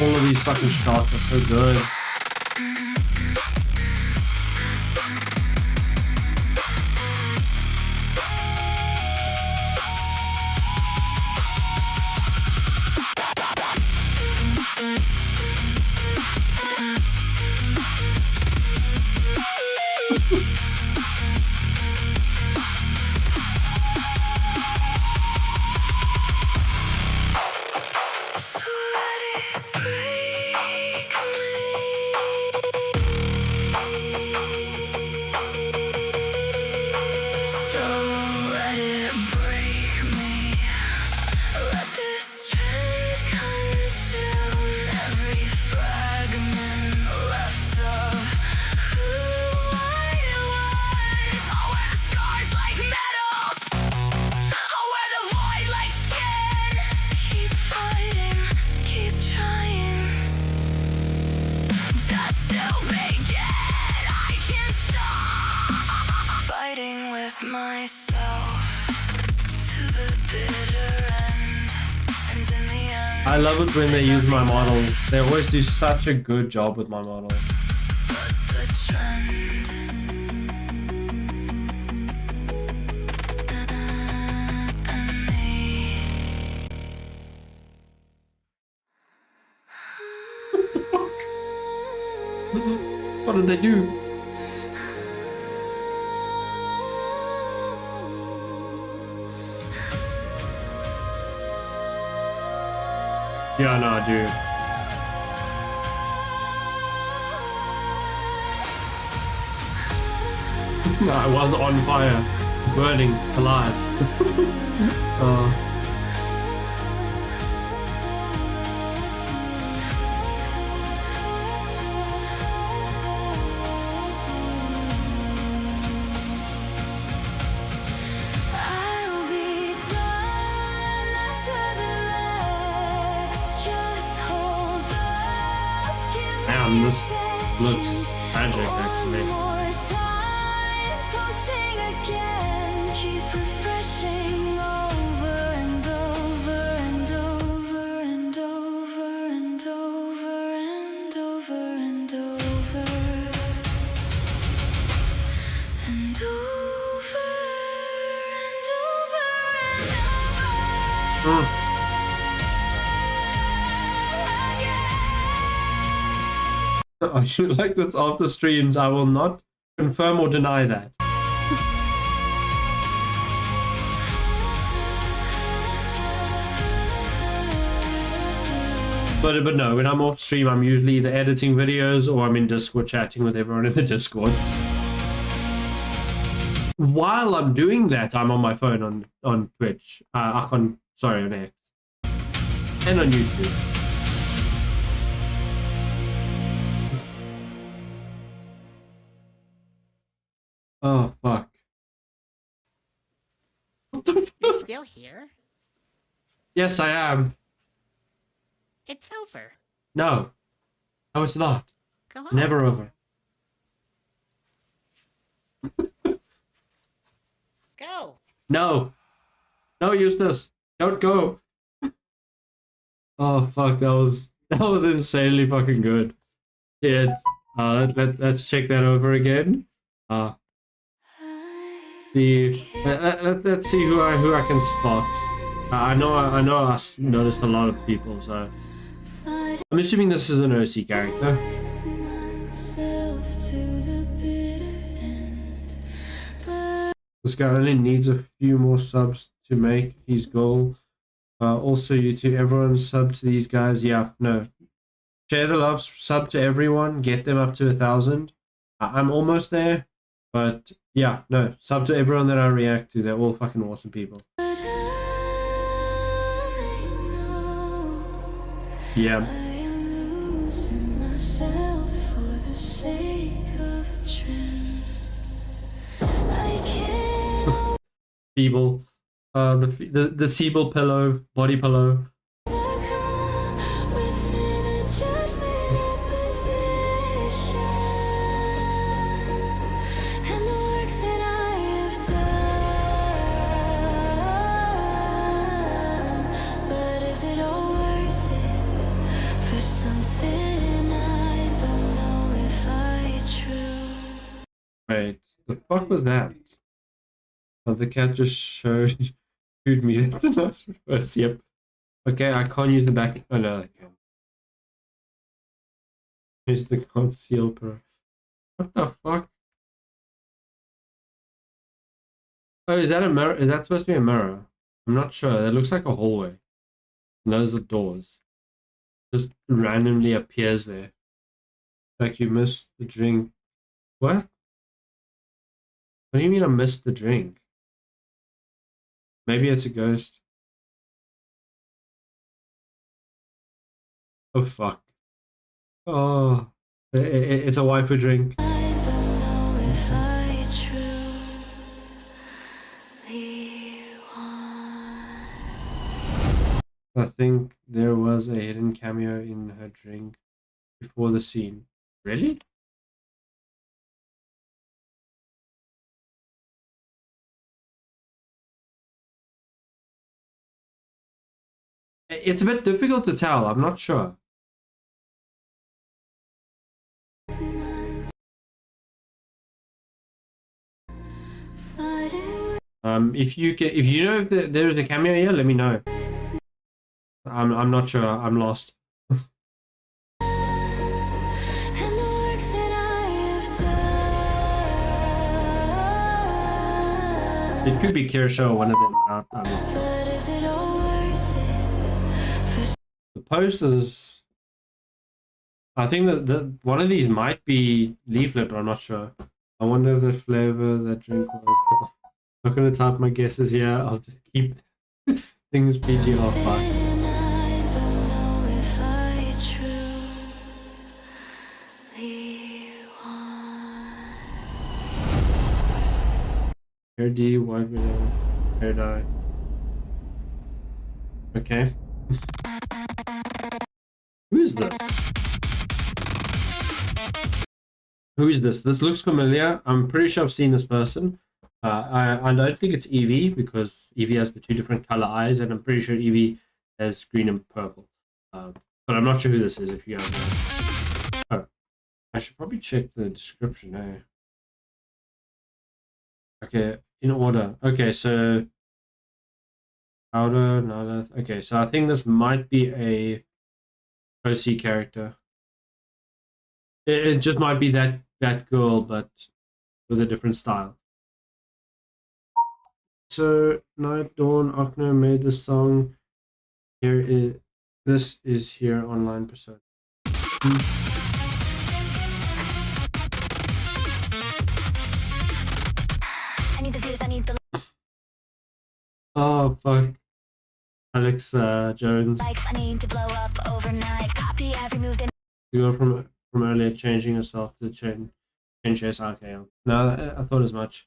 All of these fucking shots are so good. I love it when they use my model. They always do such a good job with my model. What did they do? Yeah, no, I do. No, I was on fire, burning alive. Damn, this looks tragic, actually. I should like this after streams. I will not confirm or deny that. But no, when I'm off stream, I'm usually either editing videos or I'm in Discord chatting with everyone in the Discord. While I'm doing that, I'm on my phone on Twitch. On X. And on YouTube. Oh, fuck. You're still here? Yes, I am. It's over. No. No, it's not. Go on. It's never over. Go. No. No, Eustace. Don't go. Oh, fuck. That was insanely fucking good. Yeah. Let's check that over again. Let's see who I can spot. I know I noticed a lot of people, so I'm assuming this is an OC character. This guy only needs a few more subs to make his goal. Also, you two, everyone sub to these guys. Yeah, no. Share the love, sub to everyone, get them up to 1,000. I'm almost there, but yeah, no. Sub to everyone that I react to. They're all fucking awesome people. Yeah. Feeble. The Feeble pillow, body pillow. Wait, the fuck was that? Oh, the cat just showed me. That's a nice reverse. Yep. Okay, I can't use the back. Oh no, I can. Use the conceal pro. What the fuck? Oh, is that a mirror? Is that supposed to be a mirror? I'm not sure. That looks like a hallway. And those are doors. Just randomly appears there. Like you missed the drink. What? What do you mean I missed the drink? Maybe it's a ghost. Oh fuck. Oh, it's a wiper drink. I think there was a hidden cameo in her drink before the scene. Really? It's a bit difficult to tell. I'm not sure. If you know if there's a cameo here, let me know. I'm not sure. I'm lost. It could be Kirsha or one of them. I'm not sure. The posters. I think that one of these might be Leaflet, but I'm not sure. I wonder if the flavor that drink was. I'm not gonna type my guesses here. I'll just keep things PG. Oh fuck. Hair D, white video, hair dye. Okay. Who is this? Who is this? This looks familiar. I'm pretty sure I've seen this person. I don't think it's Evie because Evie has the two different color eyes, and I'm pretty sure Evie has green and purple. But I'm not sure who this is. If you guys know, oh, I should probably check the description. Eh? Okay, in order. Okay, so Powder, Nala. Okay, so I think this might be a OC character. It just might be that girl, but with a different style. So Night Dawn Okno made this song. This is here online persona. I need the views, I need the Oh fuck. Alex Jones. likes, I need to blow up overnight. Copy every move they You go from earlier changing yourself to change yes, okay. No, I thought as much.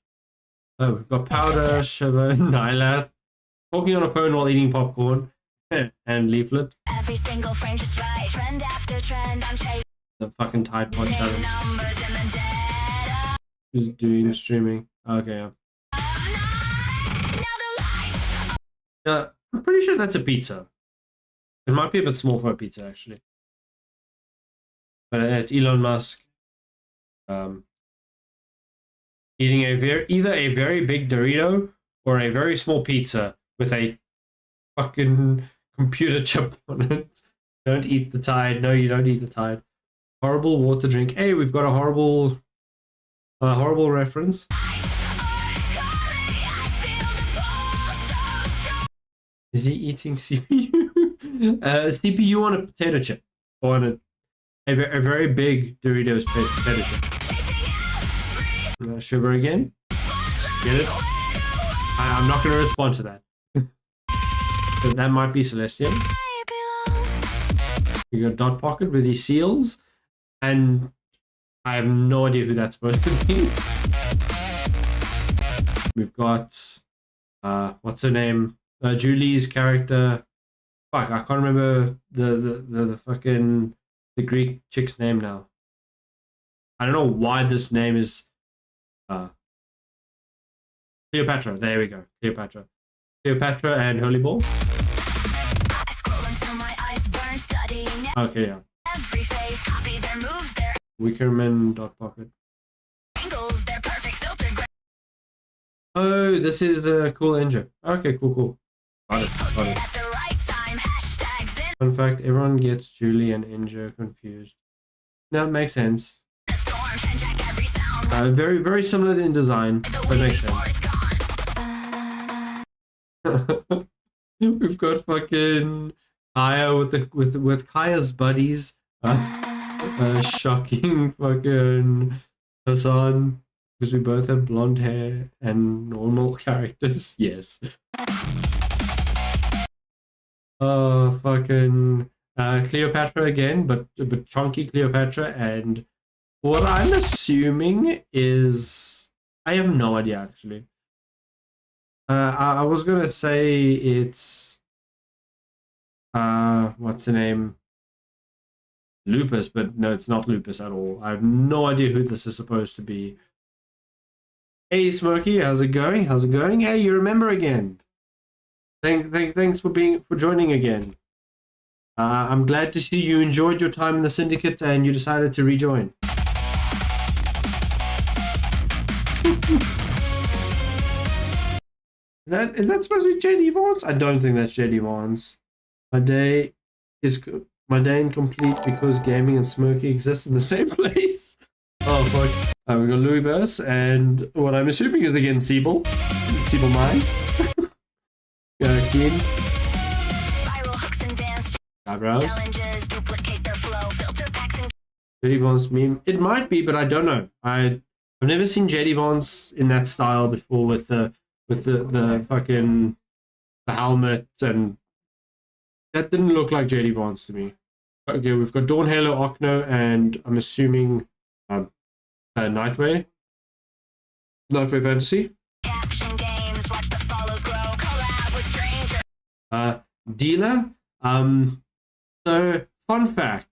Oh, we've got Powder, Shiver, Nyla, talking on a phone while eating popcorn, and Leaflet. every single frame just right. Trend after trend, I'm chasing The fucking Tide Pod challenge. numbers in the dead. Who's doing streaming? Okay, yeah. Yeah, I'm pretty sure that's a pizza. It might be a bit small for a pizza, actually. But it's Elon Musk. Eating either a very big Dorito or a very small pizza with a fucking computer chip on it. Don't eat the Tide. No, you don't eat the Tide. Horrible water drink. Hey, we've got a horrible reference. Is he eating CPU? CPU on a potato chip. Or on a very big Doritos potato chip. Sugar again. Get it? I'm not going to respond to that. So that might be Celestium. We got Dot Pocket with these seals. And I have no idea who that's supposed to be. We've got what's her name? Julie's character. Fuck, I can't remember the fucking the Greek chick's name now. I don't know why this name is Cleopatra. There we go. Cleopatra and Holy Ball. Okay, yeah. Every face, copy their moves, their Wickerman dot pocket. angles, their perfect filter. Oh, this is the cool engine. Okay, cool. Got it. At the right time, hashtags in Fun fact, everyone gets Julie and Injo confused. No, it makes sense. the storm, and check every sound. Very similar in design, but makes Before sense. it's gone. We've got fucking Kaya with Kaya's buddies. Shocking fucking Hassan, because we both have blonde hair and normal characters. Yes. Oh, fucking Cleopatra again, but chunky Cleopatra, and what I'm assuming is, I have no idea actually. I was gonna say it's what's the name? Lupus, but no, it's not Lupus at all. I have no idea who this is supposed to be. Hey Smokey, how's it going? Hey, you remember again. Thanks for joining again. I'm glad to see you enjoyed your time in the syndicate and you decided to rejoin. Is that supposed to be JD Vance? I don't think that's JD Vance. My day incomplete because gaming and Smokey exist in the same place. Oh fuck. We got Louis Verse and what I'm assuming is again Siebel Mine. Keen. Viral hooks and dance Eyebrow. challenges, duplicate their flow, filter packs and JD Vance meme. It might be, but I don't know. I've never seen JD Vance in that style before with the fucking the helmet, and that didn't look like JD Vance to me. Okay, we've got Dawn Halo Ocno and I'm assuming Nightway Fantasy. caption games, watch the follows grow, collab with strangers. Dealer. So fun fact,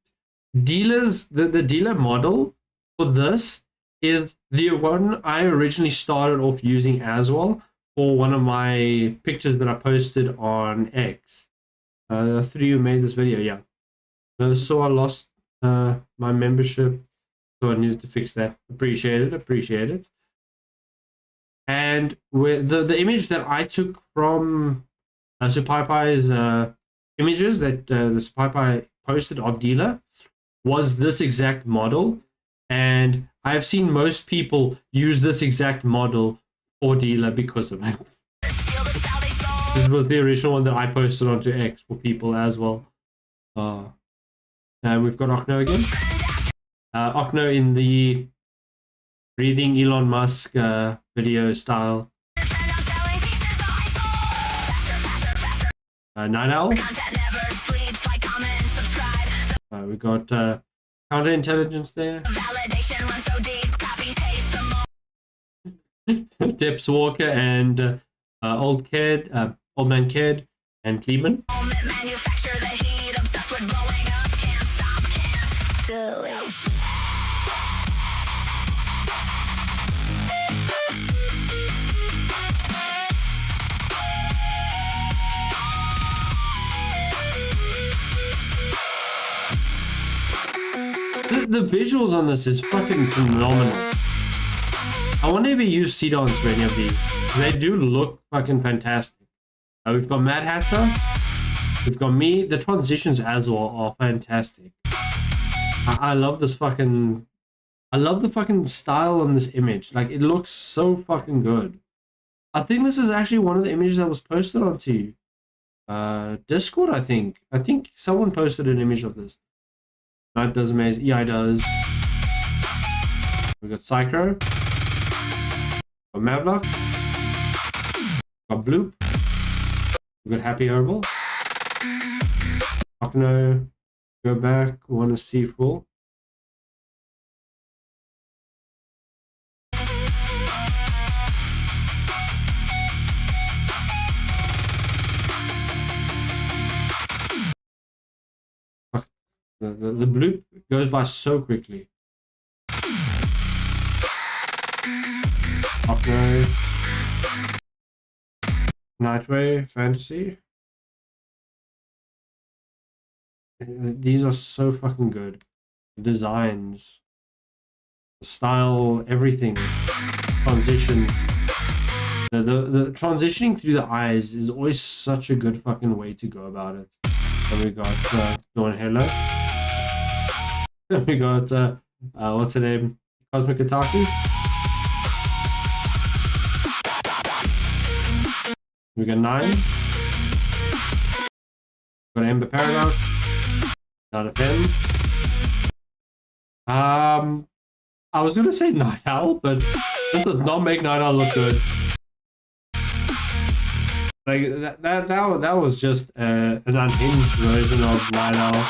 dealers, the dealer model for this is the one I originally started off using as well for one of my pictures that I posted on X. Three who made this video, yeah. So I lost my membership, so I needed to fix that. Appreciate it. And with the image that I took from SuperPie's images that the SuperPie posted of dealer was this exact model, and I've seen most people use this exact model for dealer because of it. This was the original one that I posted onto X for people as well. And we've got Ocno again. Ocno in the breathing Elon Musk video style. Night Owl. We got counterintelligence there. Dips Walker and Old Man Ked and Kleeman. The visuals on this is fucking phenomenal. I wonder if he used CDONs for any of these. They do look fucking fantastic. We've got Mad Hatter. We've got me. The transitions as well are fantastic. I love this fucking... I love the fucking style on this image. Like, it looks so fucking good. I think this is actually one of the images that was posted onto Discord, I think. I think someone posted an image of this. That does amazing. Yeah, it does. We got Psycho. Got Mavlock. Got Bloop. We got Happy Herbal. Ocno. Go back. Want to see full. The bloop goes by so quickly. Opno, Nightway, Fantasy. These are so fucking good. The designs, the style, everything. Transitions. The transitioning through the eyes is always such a good fucking way to go about it. And we got Dawn Hello. We got what's her name? Cosmic Ataki. We got Nines. We got Ember Paradox. Not a fan. I was gonna say Night Owl, but this does not make Night Owl look good. Like that was just an unhinged version of Night Owl.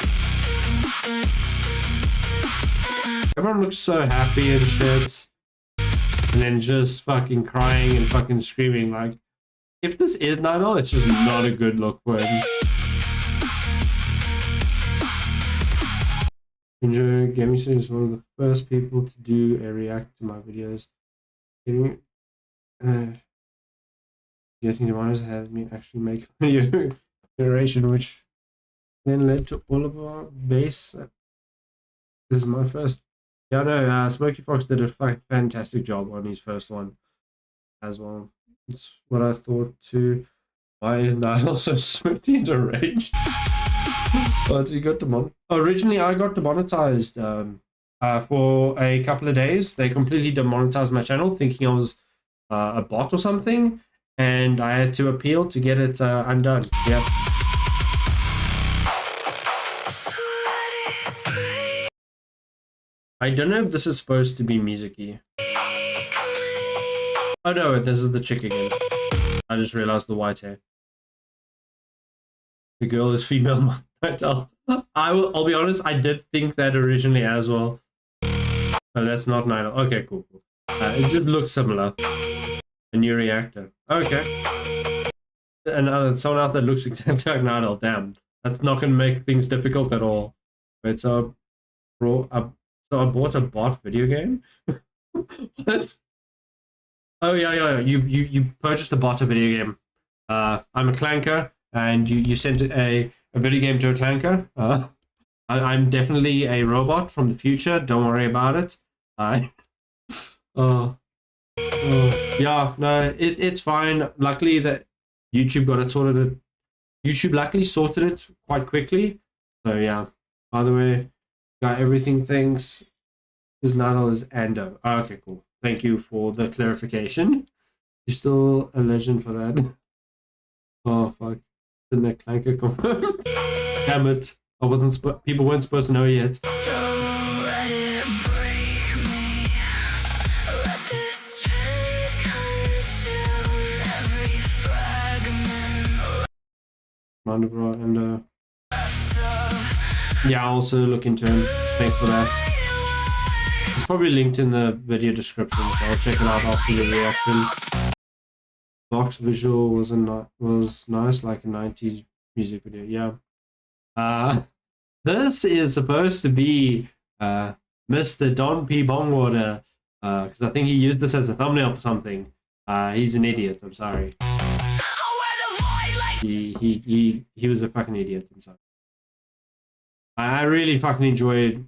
Everyone looks so happy and shit, and then just fucking crying and fucking screaming. Like, if this is Night Owl, it's just not a good look for him. Enjoy GamingSyndicate is one of the first people to do a react to my videos. Getting demonetized had me actually make a video generation, which then led to all of our base. This is my first. Yeah, no, Smokey Fox did a fantastic job on his first one as well. It's what I thought too. Why isn't I also sweaty and enraged? But he got originally I got demonetized for a couple of days. They completely demonetized my channel, thinking I was a bot or something, and I had to appeal to get it undone. Yep. I don't know if this is supposed to be music-y. Oh no, this is the chick again. I just realized the white hair. The girl is female. I'll be honest, I did think that originally as well. Oh, that's not Night Owl. Okay, cool. It just looks similar. A new reactor. Okay. And someone else that looks exactly like Night Owl. Damn. That's not going to make things difficult at all. Wait, so I bought a bot video game? What? Oh, yeah. You purchased a bot video game. I'm a clanker, and you sent a video game to a clanker. I'm definitely a robot from the future. Don't worry about it. Yeah, no, it's fine. Luckily that YouTube got it sorted. YouTube luckily sorted it quite quickly. So yeah. By the way, got everything. Thanks. His Nano is Ando. Oh, okay, cool. Thank you for the clarification. You're still a legend for that. Oh fuck. Didn't that clanker confirmed? Damn it. I wasn't people weren't supposed to know yet. So let it break me. Let this trend consume every fragment. Mandabra and yeah, I'll also look into him. Thanks for that. It's probably linked in the video description, so I'll check it out after the reaction. Box visual was nice, like a 90s music video. Yeah. This is supposed to be Mr. Don P. Bongwater, because I think he used this as a thumbnail for something. He's an idiot. I'm sorry. He was a fucking idiot. I'm sorry. I really fucking enjoyed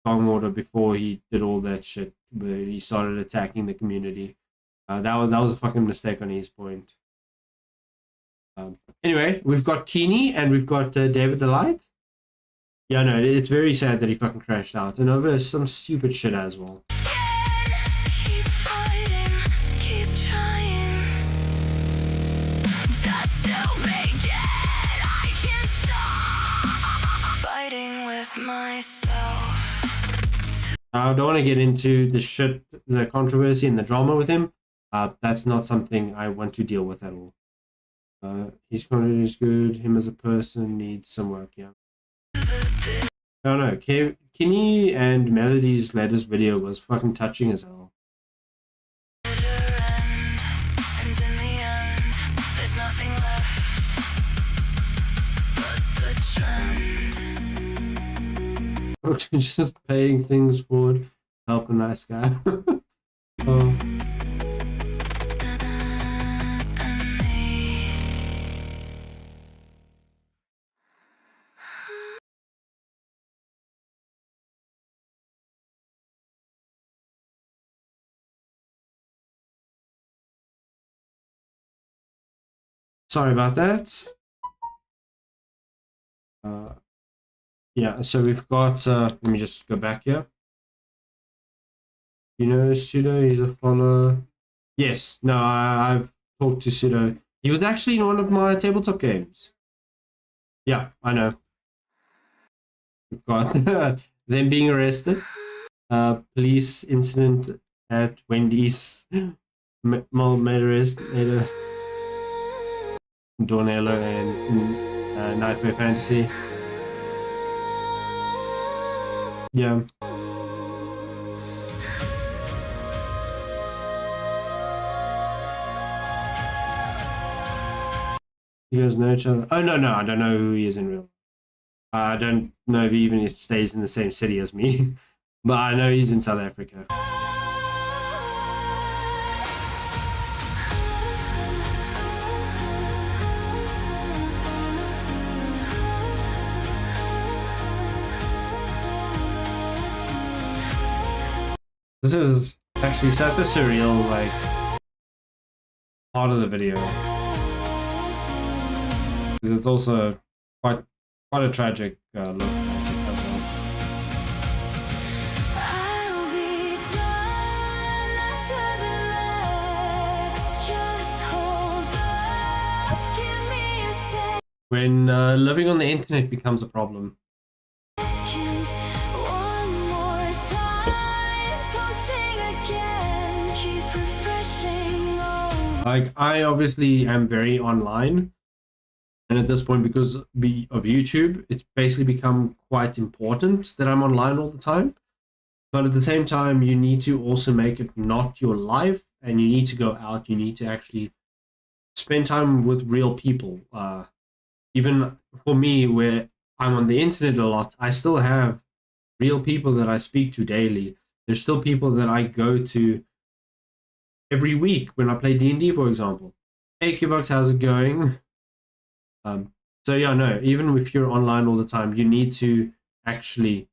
Bongwater before he did all that shit where he started attacking the community. That was a fucking mistake on his point. Anyway, we've got Keeney and we've got David the Light. Yeah, no, it's very sad that he fucking crashed out and over some stupid shit as well. Keep fighting, keep trying. Just to begin, I can't stop fighting with myself. I don't want to get into the shit, the controversy and the drama with him. That's not something I want to deal with at all. His content is good. Him as a person needs some work, yeah. I don't know. Kinney and Melody's latest video was fucking touching as hell. And in the end, there's nothing left but the trend. Just paying things forward. Help a nice guy. Oh. Sorry about that. Yeah, so we've got, let me just go back here. You know Pseudo, he's a follower. Yes, no, I've talked to Pseudo. He was actually in one of my tabletop games. Yeah, I know. We've got them being arrested. Police incident at Wendy's. Made arrest. Dornello and Nightmare Fantasy. Yeah. You guys know each other? Oh, no, I don't know who he is in real life. I don't know if he even stays in the same city as me. But I know he's in South Africa. This is actually such a surreal, like, part of the video. Because it's also quite a tragic look. When living on the internet becomes a problem. Like, I obviously am very online, and at this point, because of YouTube, it's basically become quite important that I'm online all the time. But at the same time, you need to also make it not your life, and you need to go out. You need to actually spend time with real people. Even for me, where I'm on the internet a lot, I still have real people that I speak to daily. There's still people that I go to every week when I play D&D, for example. Hey, Kibox, how's it going? So yeah, no, even if you're online all the time, you need to actually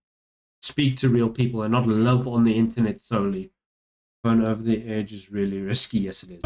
speak to real people and not live on the internet solely. Going over the edge is really risky, yes it is.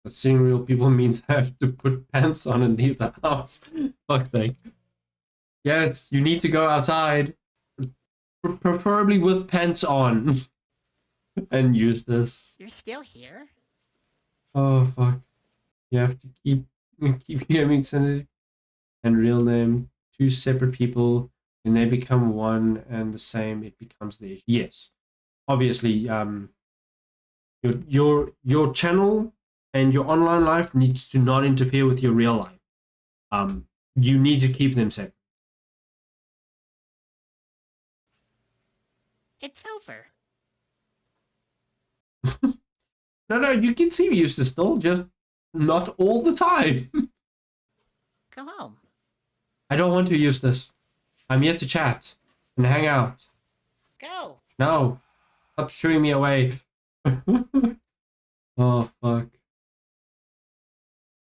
But seeing real people means I have to put pants on and leave the house. Fuck's sake. Yes, you need to go outside. Preferably with pants on. And use this. You're still here? Oh, fuck. You have to keep GamingSyndicate and real name, two separate people. When they become one and the same, it becomes the issue. Yes. Obviously, your channel and your online life needs to not interfere with your real life. You need to keep them separate. It's over. No, you can see me use this still, just not all the time. Go home. I don't want to use this. I'm here to chat and hang out. Go. No. Stop shooing me away. Oh, fuck.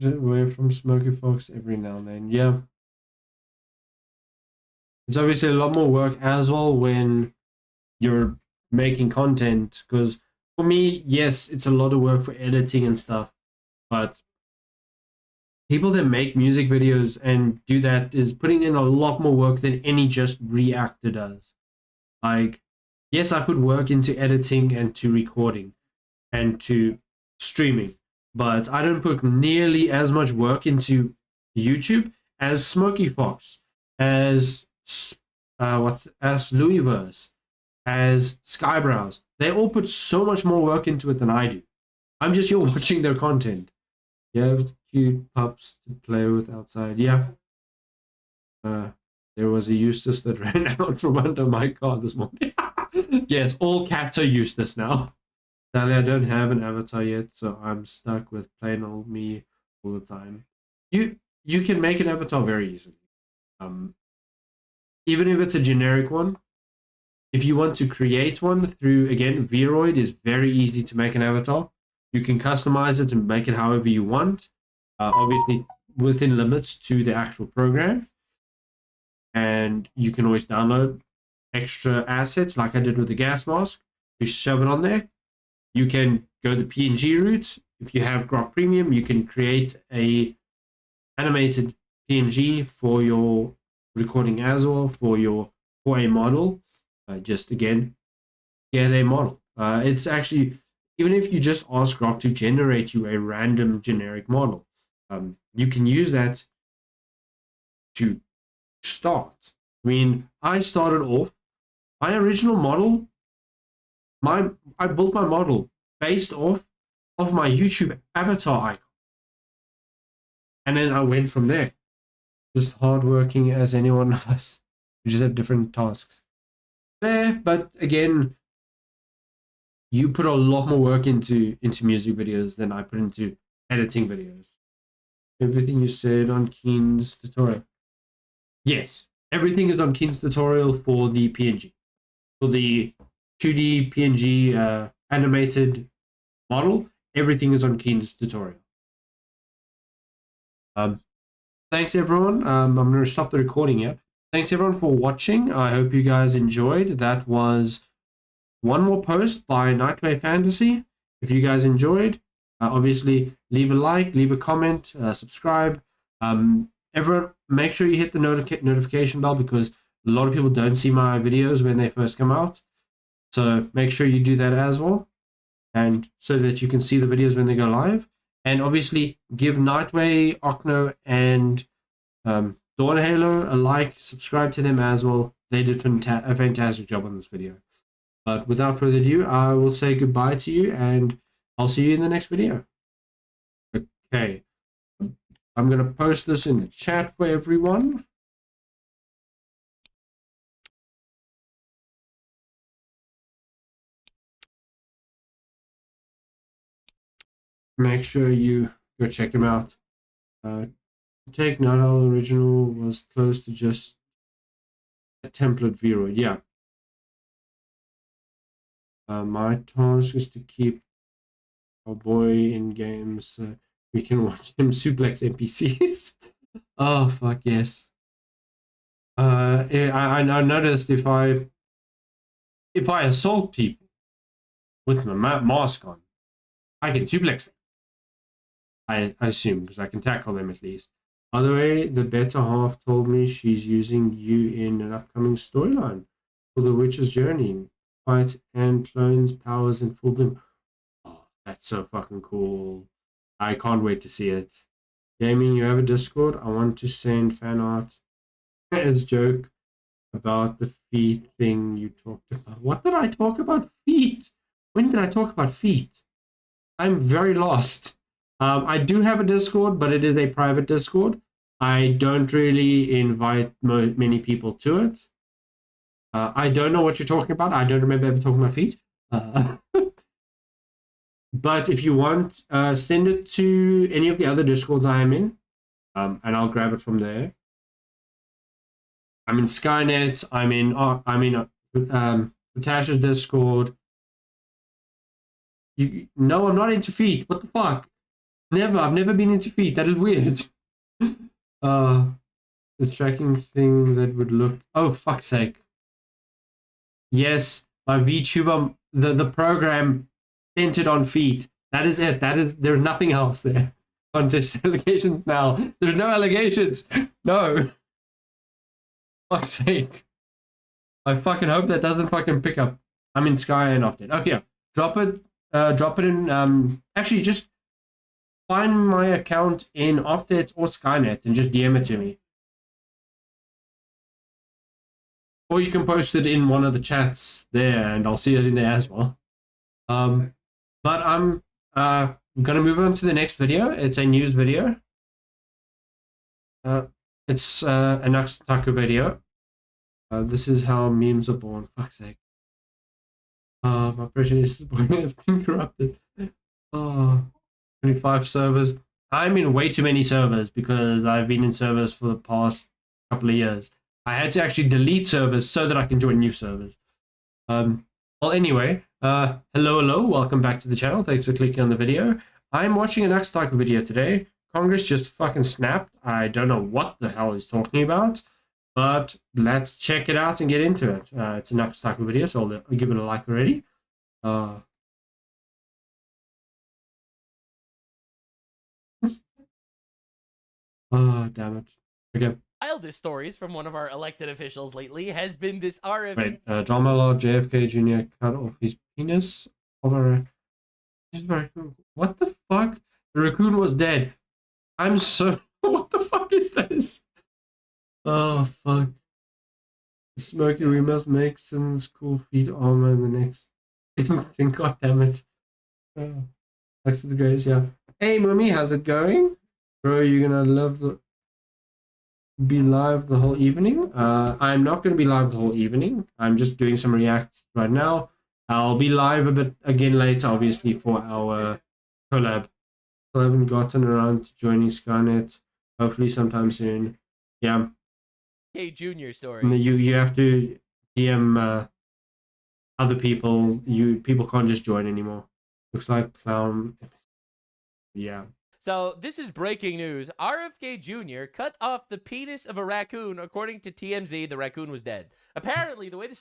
Away from Smoky Fox every now and then. Yeah. It's obviously a lot more work as well when you're making content, because for me, yes, it's a lot of work for editing and stuff, but people that make music videos and do that is putting in a lot more work than any just reactor does. Like, yes, I put work into editing and to recording and to streaming, but I don't put nearly as much work into YouTube as Smoky Fox, as as Louisverse, as Skybrows. They all put so much more work into it than I do. I'm just here watching their content. You have cute pups to play with outside. Yeah. There was a Eustace that ran out from under my car this morning. Yes, all cats are Eustace now. Sadly, I don't have an avatar yet, so I'm stuck with plain old me all the time. You can make an avatar very easily. Even if it's a generic one, if you want to create one through, again, Vroid is very easy to make an avatar. You can customize it and make it however you want, obviously within limits to the actual program. And you can always download extra assets like I did with the gas mask to shove it on there. You can go the PNG route. If you have Grok Premium, you can create a animated PNG for your recording as well for a model. Just again, get a model. It's actually, even if you just ask Grok to generate you a random generic model, you can use that to start. I mean, I started off my original model. I built my model based off of my YouTube avatar icon, and then I went from there. Just hardworking as any one of us. We just have different tasks there, but again, you put a lot more work into music videos than I put into editing videos. Everything you said on Keen's tutorial. Yes, everything is on Keen's tutorial for the PNG. For the 2D PNG animated model, everything is on Keen's tutorial. Thanks everyone. I'm going to stop the recording here. Thanks everyone for watching. I hope you guys enjoyed. That was one more post by Nightway Fantasy. If you guys enjoyed, obviously leave a like, leave a comment, subscribe. Everyone, make sure you hit the notification bell because a lot of people don't see my videos when they first come out. So make sure you do that as well, and so that you can see the videos when they go live. And obviously give Nightway, Ocno, and Dawn Halo a like, subscribe to them as well. They did a fantastic job on this video. But without further ado, I will say goodbye to you, and I'll see you in the next video. Okay. I'm going to post this in the chat for everyone. Make sure you go check him out. Take not all original was close to just a template Vroid. Yeah. My task is to keep our boy in games so we can watch him suplex NPCs. Oh fuck yes. I noticed if I assault people with my mask on, I can suplex them. I assume, because I can tackle them at least. By the way, the better half told me she's using you in an upcoming storyline for The Witcher's Journey. Fight and clones powers in full bloom. Oh, that's so fucking cool. I can't wait to see it. Gaming, you have a Discord? I want to send fan art as joke about the feet thing you talked about. What did I talk about feet? When did I talk about feet? I'm very lost. I do have a Discord, but it is a private Discord. I don't really invite many people to it. I don't know what you're talking about. I don't remember ever talking about feet. But if you want, send it to any of the other Discords I am in, and I'll grab it from there. I'm in Skynet. I'm in Natasha's Discord. No, I'm not into feet. What the fuck? Never. I've never been into feet. That is weird. The tracking thing that would look. Oh, fuck's sake. Yes, my VTuber, the program centered on feet. That is it. There's nothing else there. Contest allegations now. There's no allegations. No. Fuck's sake. I fucking hope that doesn't fucking pick up. I'm in Sky and Opted. Okay, drop it. drop it in. Actually, just find my account in Offset or Skynet and just DM it to me. Or you can post it in one of the chats there, and I'll see it in there as well. But I'm gonna move on to the next video. It's a news video. It's a next taco video. This is how memes are born. Fuck's sake. My precious boy has been corrupted. 25 servers. I'm in way too many servers because I've been in servers for the past couple of years. I had to actually delete servers so that I can join new servers. Well, anyway, hello, welcome back to the channel. Thanks for clicking on the video. I'm watching an X-Taco video today. Congress just fucking snapped. I don't know what the hell he's talking about, but let's check it out and get into it. It's an X-Taco video, so I'll give it a like already. Oh, damn it. Okay. Wildest stories from one of our elected officials lately has been this RF. Wait, Drama Law JFK Jr. cut off his penis over his raccoon. What the fuck? The raccoon was dead. I'm so... What the fuck is this? Oh, fuck. Smokey, we must make some cool feet armor in the next thing. God damn it. Oh. Thanks to the grace, yeah. Hey, Mummy, how's it going? Bro, you're gonna love the... be live the whole evening. I'm not going to be live the whole evening. I'm just doing some reacts right now. I'll be live a bit again later, obviously, for our collab. I haven't gotten around to joining Skynet. Hopefully sometime soon. Yeah. Hey, Junior story. You have to DM other people. People can't just join anymore. Looks like clown. Yeah. So this is breaking news. RFK Jr. cut off the penis of a raccoon. According to TMZ, the raccoon was dead. Apparently, the way the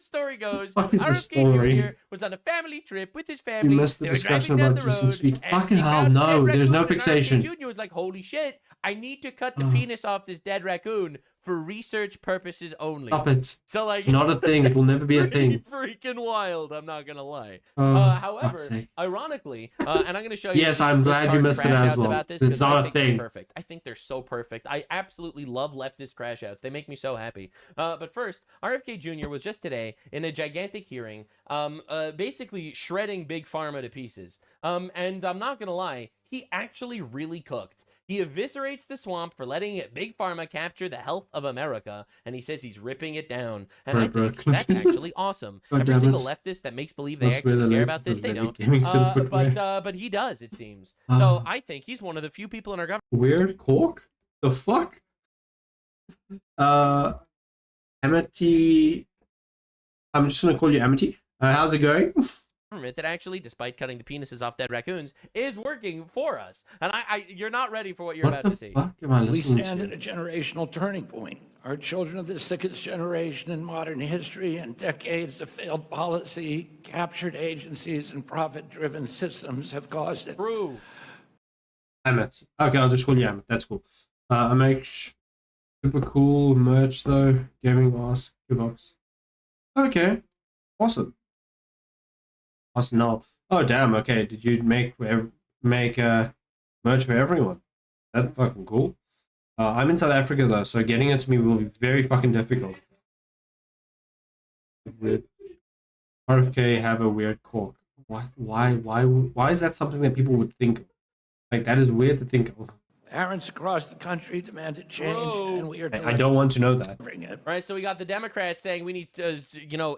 story goes, RFK Jr. was on a family trip with his family. You missed the discussion about Justin's feet. Fucking hell, no. There's no fixation. RFK Jr. was like, holy shit, I need to cut the penis off this dead raccoon for research purposes only. Stop it. So like, it's not a thing. It will never be a thing. Freaking wild. I'm not gonna lie. However, ironically, and I'm gonna show you. Yes, I'm glad you missed it as well. It's not a thing. Perfect. I think they're so perfect. I absolutely love leftist crash outs. They make me so happy. But first, RFK Jr. was just today in a gigantic hearing, basically shredding Big Pharma to pieces. And I'm not gonna lie, he actually really cooked. He eviscerates the swamp for letting Big Pharma capture the health of America, and he says he's ripping it down. And I think that's actually awesome. Every single leftist that makes believe they actually care about this, they don't. But he does, it seems. So I think he's one of the few people in our government. Weird cork? The fuck? Amity. I'm just gonna call you Amity. How's it going? That actually, despite cutting the penises off dead raccoons, is working for us. And you're not ready for what you're about to see. We stand at a generational turning point. Our children of the sickest generation in modern history, and decades of failed policy, captured agencies, and profit-driven systems have caused it. True. Amit. Okay, I'll just call you Amit. That's cool. I make super cool merch though. Gaming ass box. Okay. Awesome. No. Oh damn. Okay. Did you make merch for everyone? That's fucking cool. I'm in South Africa though, so getting it to me will be very fucking difficult. RFK have a weird cork. What? Why is that something that people would think of? Like that is weird to think of. Parents across the country demanded change, and we are. I don't want to know that. Right, so we got the Democrats saying we need,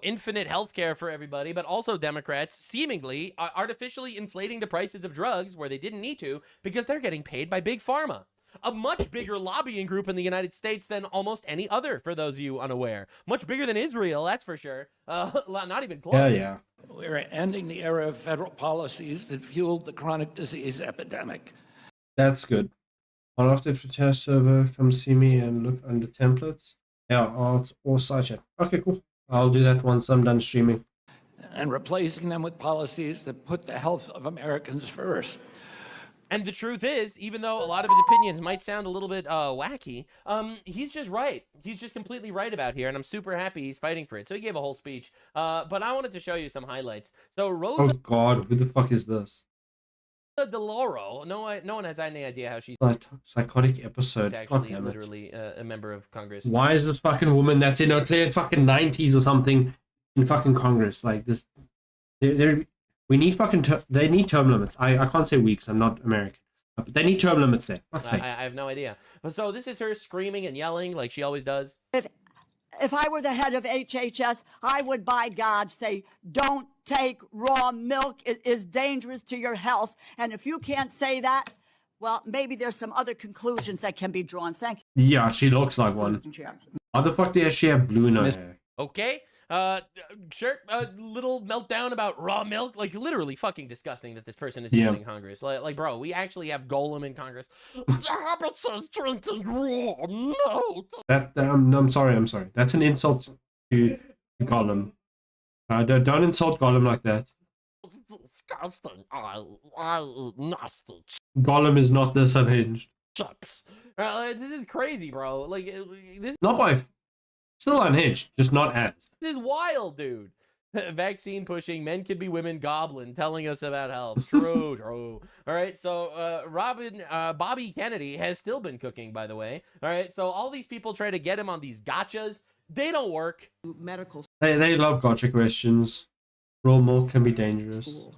infinite health care for everybody, but also Democrats seemingly artificially inflating the prices of drugs where they didn't need to because they're getting paid by Big Pharma. A much bigger lobbying group in the United States than almost any other, for those of you unaware. Much bigger than Israel, that's for sure. Not even close. Yeah. We're ending the era of federal policies that fueled the chronic disease epidemic. That's good. I'll have to test server, come see me and look under templates. Yeah, art or sidechat. Okay, cool. I'll do that once I'm done streaming. And replacing them with policies that put the health of Americans first. And the truth is, even though a lot of his opinions might sound a little bit wacky, he's just right. He's just completely right about here, and I'm super happy he's fighting for it. So he gave a whole speech, but I wanted to show you some highlights. So Oh Rosa God, who the fuck is this? DeLauro, no one has any idea how she's Psychotic episode. God actually damn it. literally a member of Congress. Why is this fucking woman that's in her clear fucking 90s or something in fucking Congress? Like this, we need fucking, they need term limits. I can't say weeks, I'm not American. But they need term limits there. I have no idea. So this is her screaming and yelling like she always does. If I were the head of HHS, I would, by God, say, don't take raw milk. It is dangerous to your health. And if you can't say that, well, maybe there's some other conclusions that can be drawn. Thank you. Yeah, she looks like one. Mr. Chairman. Why the fuck does she have blue in her hair? Okay. Sure. A little meltdown about raw milk. Like, literally fucking disgusting that this person is in Congress. Like, bro, we actually have Golem in Congress. The habit says drinking raw milk. I'm sorry. That's an insult to Gollum. Don't insult Gollum like that. It's disgusting. I eat nasty Gollum is not this unhinged. chips. This is crazy, bro. Like, this Not by... Still unhinged, just not as. is wild, dude. Vaccine pushing, men can be women, goblin, telling us about health. True, true. All right, so Bobby Kennedy has still been cooking, by the way. All right, so all these people try to get him on these gotchas. They don't work. Medical They love gotcha questions. Raw milk can be dangerous. school.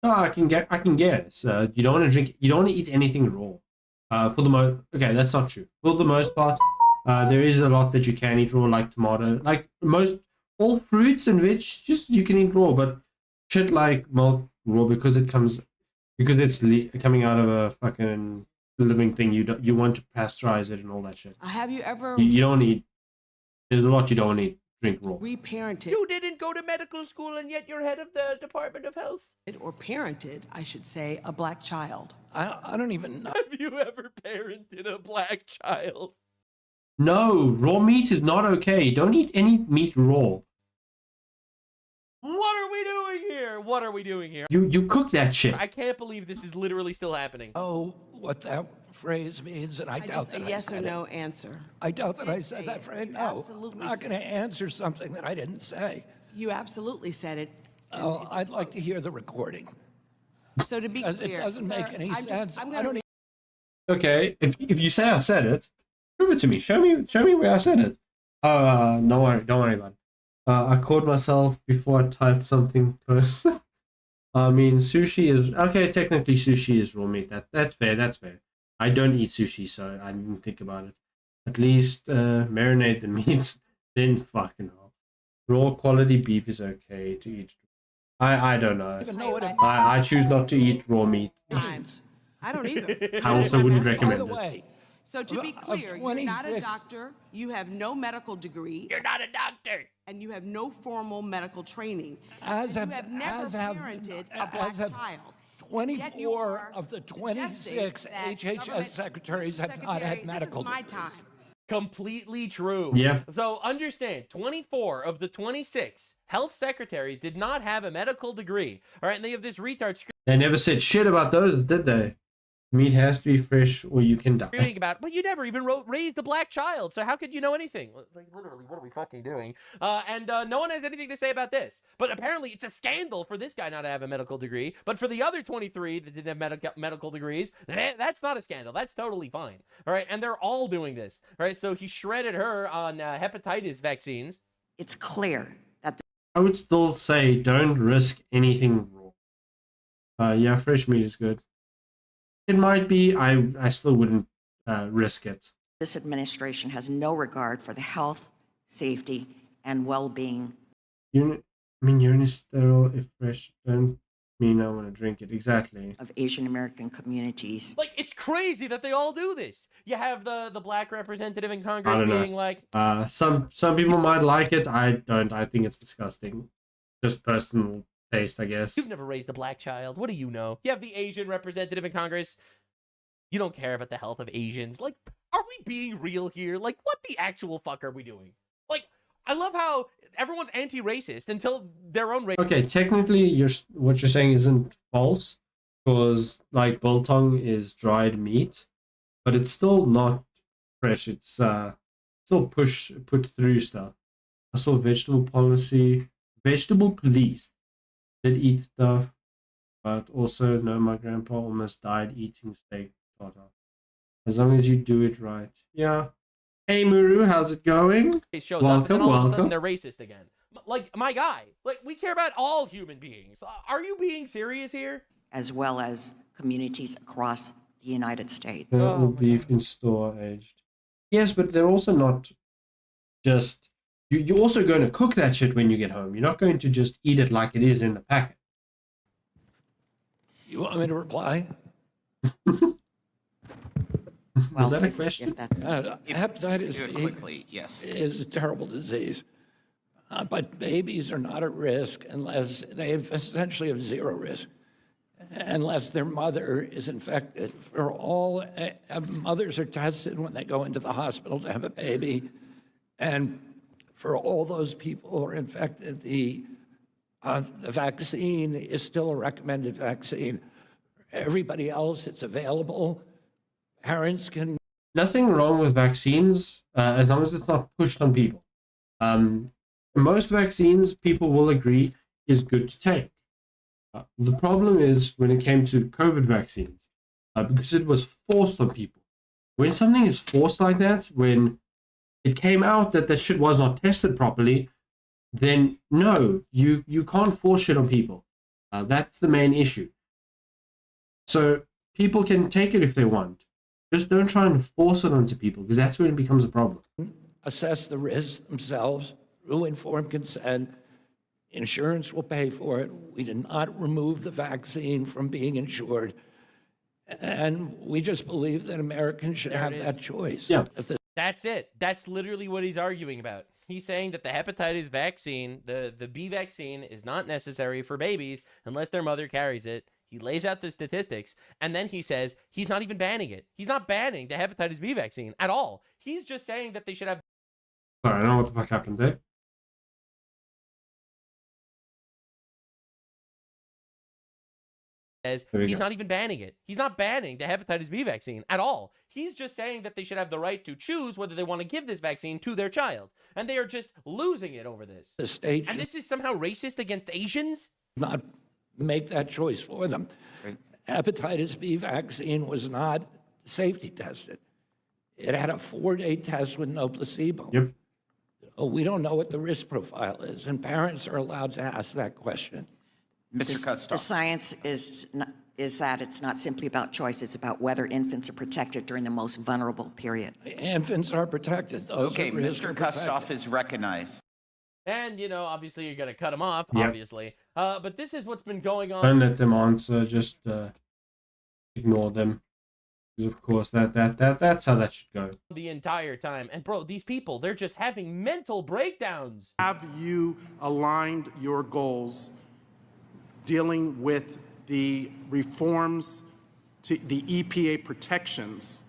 No, I can guess. You don't want to drink. You don't want to eat anything raw. For the most. Okay, that's not true. For the most part, there is a lot that you can eat raw, like tomato, like all fruits and veg. Just you can eat raw, but shit like milk raw because it's coming out of a fucking living thing. You want to pasteurize it and all that shit. Have you ever You don't eat. There's a lot you don't eat. Drink raw. reparented You didn't go to medical school, and yet you're head of the Department of Health. or parented, I should say, a black child? I don't even know. Have you ever parented a black child? No, raw meat is not okay. Don't eat any meat raw. What are we doing here? What are we doing here? You cook that shit. I can't believe this is literally still happening. Oh, what that phrase means, and I doubt Just that a I yes or said no it. answer. I doubt that I did said say that it. phrase. You No, I'm absolutely not said going to answer something that I didn't say. You absolutely said it. and Oh, it's I'd like close. to hear the recording. So to be Because clear, it doesn't make sir, any I'm just- sense. I'm I gonna don't even Okay, if you say I said it, prove it to me. Show me where I said it. Don't worry about it. I caught myself before I typed something first. I mean, sushi is okay. Technically, sushi is raw meat. That's fair. I don't eat sushi, so I didn't think about it. At least marinate the meat, then fucking hell. Raw quality beef is okay to eat. I don't know. even know what it I choose not to eat raw meat. means. I don't either. I also wouldn't By recommend the it. way, So to be Of clear, you're not a 26 doctor, you have no medical degree, You're not a doctor. and you have no formal medical training. as and have, you have never as have, parented a black as have child. 24 of the suggesting 26 that HHS government secretaries have not secretary- had medical This is my degrees. time. Completely true. Yeah. So understand, 24 of the 26 health secretaries did not have a medical degree. All right, and they have this retard They never said shit about those, did they? Meat has to be fresh or you can die. screaming about, but you never even raised a black child, so how could you know anything? Like, literally, what are we fucking doing? And no one has anything to say about this. But apparently, it's a scandal for this guy not to have a medical degree. But for the other 23 that didn't have medical degrees, that's not a scandal. That's totally fine. All right, and they're all doing this. All right, so he shredded her on hepatitis vaccines. It's clear that I would still say don't risk anything raw. Yeah, fresh meat is good. It might be. I still wouldn't risk it. this administration has no regard for the health, safety, and well-being Urine is sterile if fresh. Don't mean I want to drink it. Exactly. of Asian American communities. Like, it's crazy that they all do this. You have the black representative in I Congress don't know. being like, Some people might like it. I don't. I think it's disgusting. Just personal taste, I guess. you've never raised a black child. What do you know? You have the Asian representative in Congress. You don't care about the health of Asians. Like, are we being real here? Like, what the actual fuck are we doing? Like, I love how everyone's anti-racist until their own race. Okay, technically, what you're saying isn't false, because like biltong is dried meat, but it's still not fresh. It's still put through stuff. I saw vegetable police did eat stuff, but also no, my grandpa almost died eating steak tartar. As long as you do it right. Yeah. Hey Muru, how's it going? It shows up, and then all of a sudden they're racist again. Like, my guy, like, we care about all human beings. Are you being serious here? As well as communities across the United States. All beef in store aged. Yes, but they're also not just... You're also going to cook that shit when you get home. You're not going to just eat it like it is in the packet. You want me to reply? Was that a question? Hepatitis B quickly, yes. is a terrible disease. But babies are not at risk unless they essentially have zero risk, unless their mother is infected. For all mothers are tested when they go into the hospital to have a baby, and for all those people who are infected, the vaccine is still a recommended vaccine. Everybody else, it's available. Parents can... Nothing wrong with vaccines as long as it's not pushed on people. Most vaccines, people will agree, is good to take. The problem is when it came to COVID vaccines, because it was forced on people. When something is forced like that, when it came out that that shit was not tested properly, then no, you can't force shit on people. That's the main issue. So people can take it if they want. Just don't try and force it onto people, because that's when it becomes a problem. Assess the risks themselves through informed consent. Insurance will pay for it. We did not remove the vaccine from being insured. And we just believe that Americans should have that choice. Yeah. That's it. That's literally what he's arguing about. He's saying that the hepatitis vaccine, the B vaccine, is not necessary for babies unless their mother carries it. He lays out the statistics, and then he says he's not even banning it. He's not banning the hepatitis B vaccine at all. He's just saying that they should have... Sorry, I don't know what the fuck happened there. He's not even banning it. He's not banning the hepatitis B vaccine at all. He's just saying that they should have the right to choose whether they want to give this vaccine to their child. And they are just losing it over this. The state and this is somehow racist against Asians? Not make that choice for them. Right. Hepatitis B vaccine was not safety tested. It had a 4-day test with no placebo. Yep. We don't know what the risk profile is, and parents are allowed to ask that question. Mr. Kustoff. The science is that it's not simply about choice, it's about whether infants are protected during the most vulnerable period. Infants are protected. Those okay, Mr. Kustoff is recognized. And, you know, obviously you're going to cut him off, Yep. obviously. But this is what's been going on. Don't let them answer, just ignore them. Because of course that's how that should go. The entire time. And bro, these people, they're just having mental breakdowns. Have you aligned your goals dealing with the reforms to the EPA protections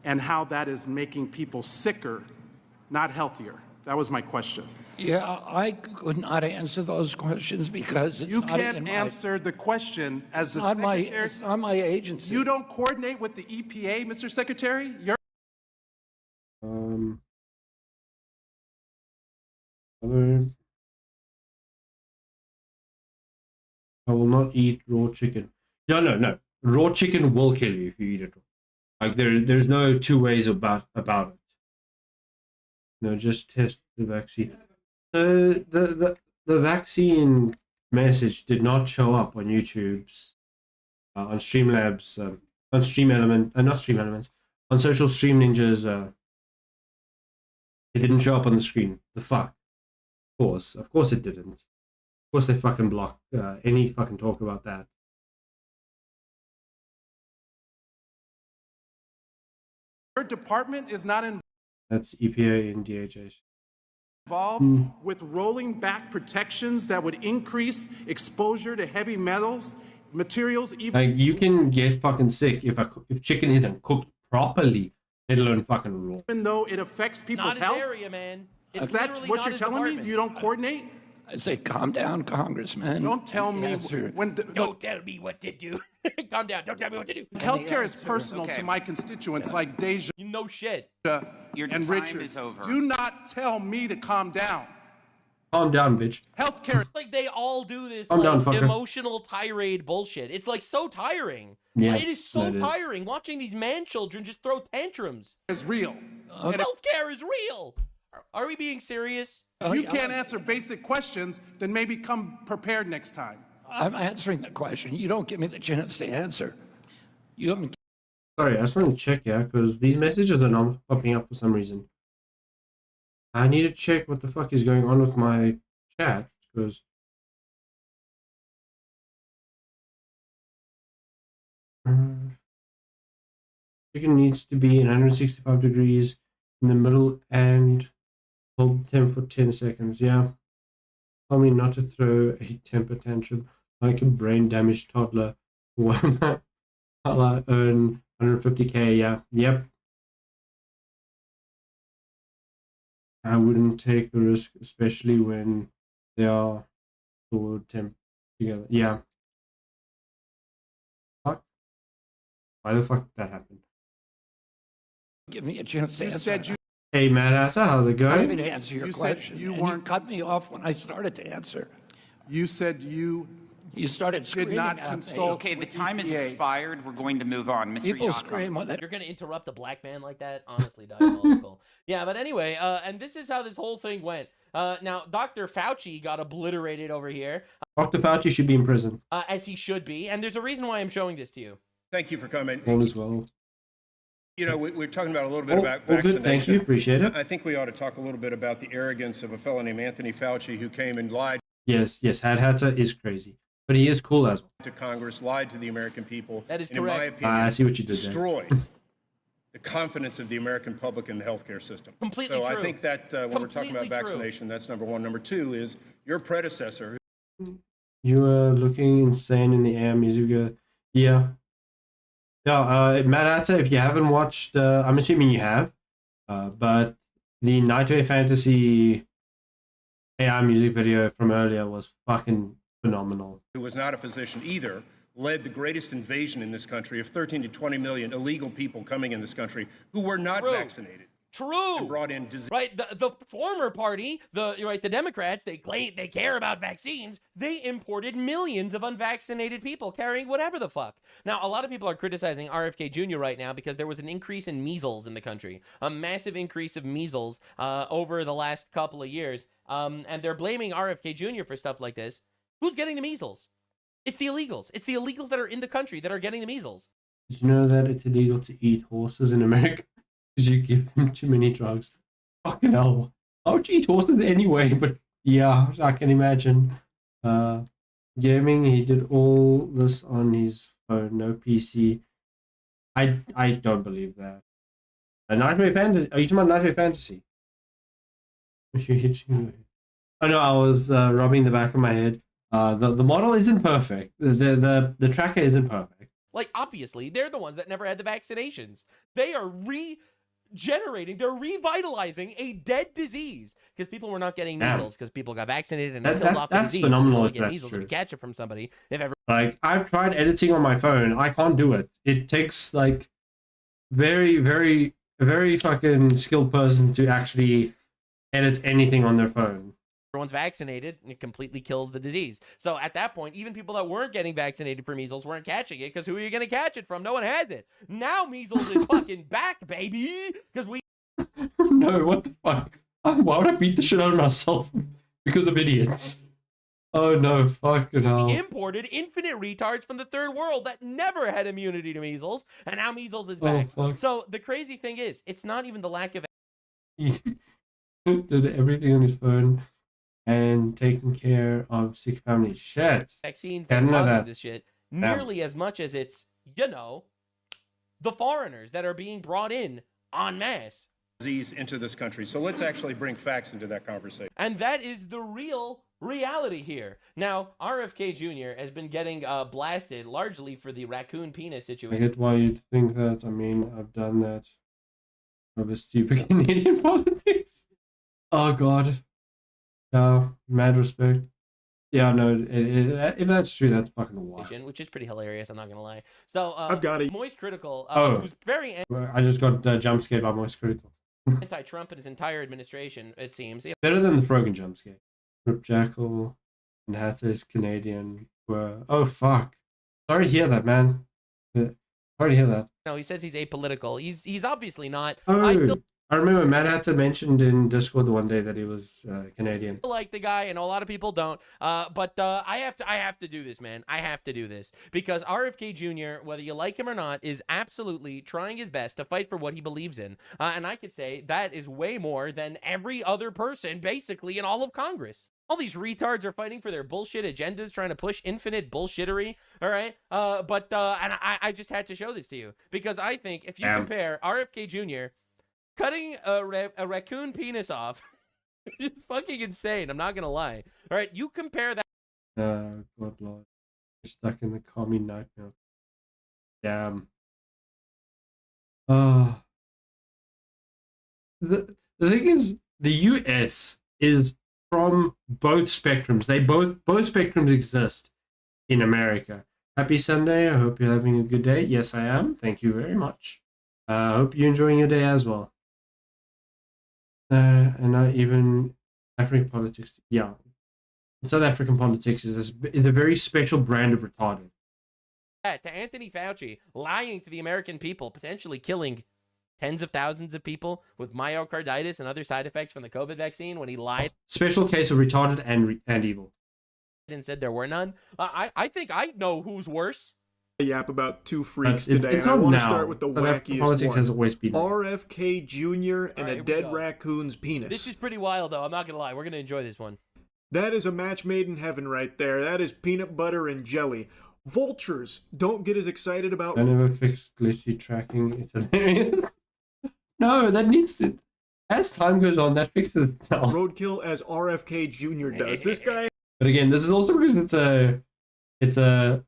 and how that is making people sicker, not healthier? That was my question. Yeah, I could not answer those questions because it's you not can't in my, answer the question as the not secretary. It's not my agency. You don't coordinate with the EPA, Mr. Secretary? Hello. I will not eat raw chicken. No. Raw chicken will kill you if you eat it. Like there's no two ways about it. No, just test the vaccine. The vaccine message did not show up on YouTube's, on Streamlabs, on Stream Element, not Stream Elements, on Social Stream Ninjas. It didn't show up on the screen. The fuck. Of course it didn't. Of course they fucking blocked any fucking talk about that. Your department is not That's EPA and DHS. involved with rolling back protections that would increase exposure to heavy materials. Like you can get fucking sick if chicken isn't cooked properly, let alone fucking raw. Even though it affects people's not health. His area, man. It's is that literally what not you're his telling me? department. You don't coordinate? I say, calm down, Congressman. Don't tell me Yes, sir. when. Don't tell me what to do. Calm down. Don't tell me what to do. Healthcare is personal to my constituents like Deja You know shit. Your and time Richard. is over. Do not tell me to calm down. Calm down, bitch. Healthcare Like they all do this Calm down, like fucker. emotional tirade bullshit. It's like so tiring. Yeah, It is so that is. tiring watching these man children just throw tantrums. is real. Healthcare is real. Are we being serious? If you can't answer basic questions, then maybe come prepared next time. I'm answering the question. You don't give me the chance to answer. You haven't. Sorry, I just want to check, yeah, because these messages are not popping up for some reason. I need to check what the fuck is going on with my chat, because... Chicken needs to be in 165 degrees in the middle and hold temp for 10 seconds. Yeah. Tell me not to throw a temper tantrum like a brain damaged toddler. While I earn 150k. Yeah. Yep. I wouldn't take the risk, especially when they are all temp together. Yeah. Fuck. Why the fuck did that happen? Give me a chance to You answer. said you Hey, Matt Asa, how's it I going? didn't answer your You said question. you and weren't- cut me off when I started to answer. you said you You started did screaming not at me. consult. Okay, the with time is EPA. expired. We're going to move on. Mr. People Yaka. scream when they You're gonna interrupt a black man like that? Honestly, diabolical. Yeah, but anyway, and this is how this whole thing went. Now, Dr. Fauci got obliterated over here, Dr. Fauci should be in prison. as he should be, and there's a reason why I'm showing this to you. Thank you for coming. All as well. You know, we're talking about a little bit Oh, about all vaccination. good, thank you, appreciate it. I think we ought to talk a little bit about the arrogance of a fellow named Anthony Fauci who came and lied Yes, Had Hatter is crazy. But he is cool as well. to Congress, lied to the American people. That is and in my correct. opinion, I see what you did there. destroyed the confidence of the American public in the healthcare system. Completely so true. I think that when we're talking about Completely true. vaccination, that's number one. Number two is your predecessor, You are looking insane in the air, Mizuga. Yeah. Yeah, Matt Hatter, if you haven't watched, I'm assuming you have, but the Nightmare Fantasy AI music video from earlier was fucking phenomenal. who was not a physician either, led the greatest invasion in this country of 13 to 20 million illegal people coming in this country who were not True. vaccinated. True. And brought in disease. Right, the former party, the Democrats, they claim they care about vaccines. They imported millions of unvaccinated people carrying whatever the fuck. Now, a lot of people are criticizing RFK Jr. right now because there was an increase in measles in the country, a massive increase of measles over the last couple of years, and they're blaming RFK Jr. for stuff like this. Who's getting the measles? It's the illegals. It's the illegals that are in the country that are getting the measles. Did you know that it's illegal to eat horses in America? Because you give them too many drugs. Fucking hell. How would you eat horses anyway? But yeah, I can imagine. Gaming, he did all this on his phone, no PC. I don't believe that. A Nightmare Fantasy? Are you talking about Nightmare Fantasy? Oh no, I was rubbing the back of my head. The model isn't perfect. The tracker isn't perfect. Like, obviously, they're the ones that never had the vaccinations. They are regenerating, they're revitalizing a dead disease because people were not getting Damn. measles because people got vaccinated and That- killed that- off the that's disease. phenomenal People if get that's measles true. if you catch it from somebody. If ever Like, I've tried editing on my phone. I can't do it. It takes, like, a very fucking skilled person to actually edit anything on their phone. everyone's vaccinated, it completely kills the disease. So at that point, even people that weren't getting vaccinated for measles weren't catching it because who are you going to catch it from? No one has it. Now measles is fucking back, baby, because we No, what the fuck? Why would I beat the shit out of myself because of idiots? Oh no, fucking hell. imported infinite retards from the third world that never had immunity to measles, and now measles is Oh, back. fuck. So the crazy thing is, it's not even the lack of He did everything on his phone and taking care of sick family. Shit. vaccines I that didn't know causing that. this shit Damn. nearly as much as it's, the foreigners that are being brought in en masse. Disease into this country. So let's actually bring facts into that conversation. And that is the real reality here. Now, RFK Jr. has been getting blasted largely for the raccoon penis I situation. get why you'd think that. I mean, I've done that over stupid Canadian politics. Oh god. Yeah, mad respect. Yeah, no, if that's true, that's fucking wild. which is pretty hilarious. I'm not gonna lie. So I've got it. Moist Critical, Oh. who's very I just got jump scared by Moist Critical. anti-Trump and his entire administration, it seems. Better than the Frogan jump scare. Rip Jackal and Hatter is Canadian. Oh, fuck. Sorry to hear that, man. Sorry to hear that. No, he says he's apolitical. He's obviously not. Oh, I remember Matt Hatter mentioned in Discord the one day that he was Canadian. Like the guy, and a lot of people don't. But I have to do this, man. I have to do this because RFK Jr., whether you like him or not, is absolutely trying his best to fight for what he believes in. And I could say that is way more than every other person, basically, in all of Congress. All these retards are fighting for their bullshit agendas, trying to push infinite bullshittery. All right. And I just had to show this to you because I think if you compare RFK Jr. cutting a raccoon penis off, it's fucking insane. I'm not gonna lie. All right, you compare that. God Lord, you're stuck in the commie nightmare. Damn. The thing is, the US is from both spectrums. Both spectrums exist in America. Happy Sunday. I hope you're having a good day. Yes, I am. Thank you very much. I hope you're enjoying your day as well. And not even African politics. Yeah, South African politics is a very special brand of retarded. To Anthony Fauci lying to the American people, potentially killing tens of thousands of people with myocarditis and other side effects from the COVID vaccine when he lied. Special case of retarded and evil. And said there were none. I think I know who's worse. Yap about two freaks It's today. not I want to now. start with the South African wackiest politics one. has always been RFK Jr. and right, a dead go. raccoon's penis. This is pretty wild, though. I'm not gonna lie. We're gonna enjoy this one. That is a match made in heaven right there. That is peanut butter and jelly. Vultures don't get as excited about... I never fixed glitchy tracking. It's hilarious. No, that needs to... As time goes on, that fixes itself. Roadkill as RFK Jr. does. This guy... But again, this is also because it's a